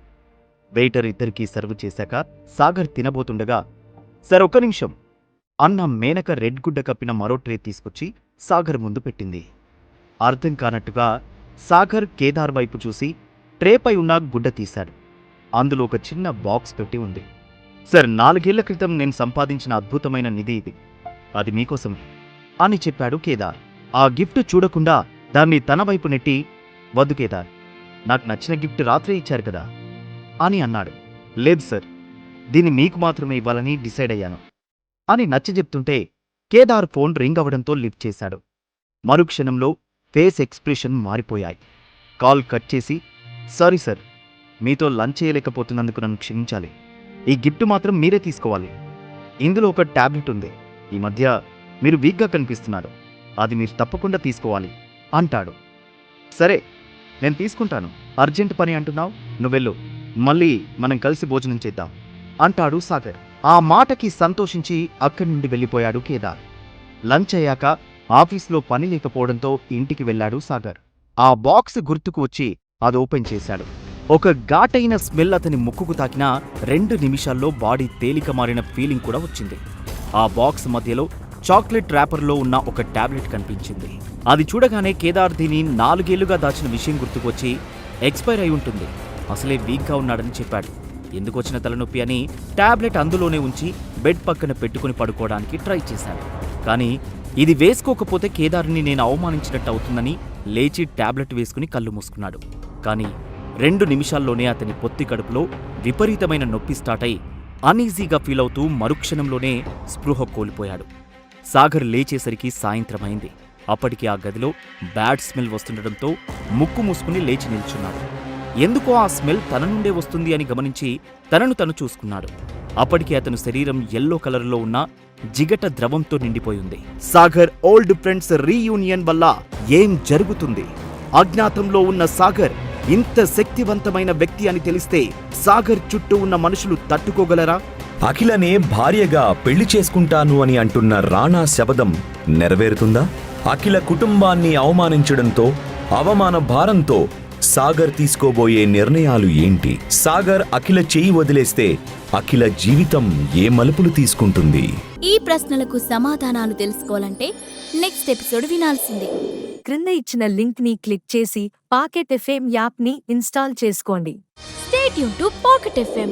వెయిటర్ ఇద్దరికీ సర్వ్ చేశాక సాగర్ తినబోతుండగా, సార్ ఒక్క నిమిషం అన్న మేనక రెడ్ గుడ్డ కప్పిన మరో ట్రే తీసుకొచ్చి సాగర్ ముందు పెట్టింది. అర్థం కానట్టుగా సాగర్ కేదార్ వైపు చూసి ట్రేపై ఉన్న గుడ్డ తీశాడు. అందులో ఒక చిన్న బాక్స్ పెట్టి ఉంది. సార్ 4 ఏళ్ల క్రితం నేను సంపాదించిన అద్భుతమైన నిధి ఇది, అది మీకోసమే అని చెప్పాడు కేదార్. ఆ గిఫ్ట్ చూడకుండా దాన్ని తన వైపు నెట్టి, వద్దు కేదార్, నాకు నచ్చిన గిఫ్ట్ రాత్రే ఇచ్చారు కదా అని అన్నాడు. లేదు సార్, దీన్ని మీకు మాత్రమే ఇవ్వాలని డిసైడ్ అయ్యాను అని నచ్చజెప్తుంటే కేదార్ ఫోన్ రింగ్ అవడంతో లిఫ్ట్ చేశాడు. మరుక్షణంలో ఫేస్ ఎక్స్ప్రెషన్ మారిపోయాయి. కాల్ కట్ చేసి, సారీ సార్, మీతో లంచ్ చేయలేకపోతున్నందుకు నన్ను క్షమించాలి. ఈ గిఫ్ట్ మాత్రం మీరే తీసుకోవాలి. ఇందులో ఒక టాబ్లెట్ ఉంది. ఈ మధ్య మీరు వీక్గా కనిపిస్తున్నారు, అది మీరు తప్పకుండా తీసుకోవాలి అంటాడు. సరే, నేను తీసుకుంటాను. అర్జెంట్ పని అంటున్నావు, నువ్వెళ్ళు, మళ్ళీ మనం కలిసి భోజనం చేద్దాం అంటాడు సాగర్. ఆ మాటకి సంతోషించి అక్కడి నుండి వెళ్ళిపోయాడు కేదార్. లంచ్ అయ్యాక ఆఫీస్లో పని లేకపోవడంతో ఇంటికి వెళ్ళాడు సాగర్. ఆ బాక్స్ గుర్తుకు వచ్చి అది ఓపెన్ చేశాడు. ఒక ఘాటైన స్మెల్ అతని ముక్కుకు తాకినా 2 నిమిషాల్లో బాడీ తేలిక మారిన ఫీలింగ్ కూడా వచ్చింది. ఆ బాక్స్ మధ్యలో చాక్లెట్ ర్యాపర్లో ఉన్న ఒక టాబ్లెట్ కనిపించింది. అది చూడగానే కేదార్ దీని 4 ఏళ్లుగా దాచిన విషయం గుర్తుకొచ్చి, ఎక్స్పైర్ అయి ఉంటుంది, అసలే వీక్గా ఉన్నాడని చెప్పాడు. ఎందుకొచ్చిన తలనొప్పి అని టాబ్లెట్ అందులోనే ఉంచి బెడ్ పక్కన పెట్టుకుని పడుకోవడానికి ట్రై చేశాడు. కానీ ఇది వేసుకోకపోతే కేదార్ని నేను అవమానించినట్టు అవుతుందని లేచి టాబ్లెట్ వేసుకుని కళ్ళు మూసుకున్నాడు. కానీ 2 నిమిషాల్లోనే అతని పొత్తి కడుపులో విపరీతమైన నొప్పి స్టార్ట్ అయి అనీజీగా ఫీల్ అవుతూ మరుక్షణంలోనే స్పృహ కోల్పోయాడు. సాగర్ లేచేసరికి సాయంత్రమైంది. అప్పటికి ఆ గదిలో బ్యాడ్ స్మెల్ వస్తుండటంతో ముక్కు మూసుకుని లేచి నిల్చున్నాడు. ఎందుకో ఆ స్మెల్ తన నుండే వస్తుంది అని గమనించి తనను తను చూసుకున్నాడు. అప్పటికి అతను శరీరం ఎల్లో కలర్లో ఉన్న జిగట ద్రవంతో నిండిపోయింది. సాగర్ ఓల్డ్ ఫ్రెండ్స్ రీయూనియన్ వల్ల ఏం జరుగుతుంది? అజ్ఞాతంలో ఉన్న సాగర్ ఇంత శక్తివంతమైన వ్యక్తి అని తెలిస్తే సాగర్ చుట్టూ ఉన్న మనుషులు తట్టుకోగలరా? అఖిలనే భార్యగా పెళ్లి చేసుకుంటాను అని అంటున్న రాణా శబదం నెరవేరుతుందా? అఖిల కుటుంబాన్ని అవమానించడంతో, అవమాన భారంతో సాగర్ తీసుకోబోయే నిర్ణయాలు ఏంటి? సాగర్ అఖిల చెయ్యి వదిలేస్తే అఖిల జీవితం ఏ మలుపులు తీసుకుంటుంది? ఈ ప్రశ్నలకు సమాధానాలు తెలుసుకోవాలంటే నెక్స్ట్ ఎపిసోడ్ వినాల్సిందే. క్రింద ఇచ్చిన లింక్ ని క్లిక్ చేసి పాకెట్ ఎఫ్ఎం యాప్ ని ఇన్స్టాల్ చేసుకోండి. Stay tune to pocket FM.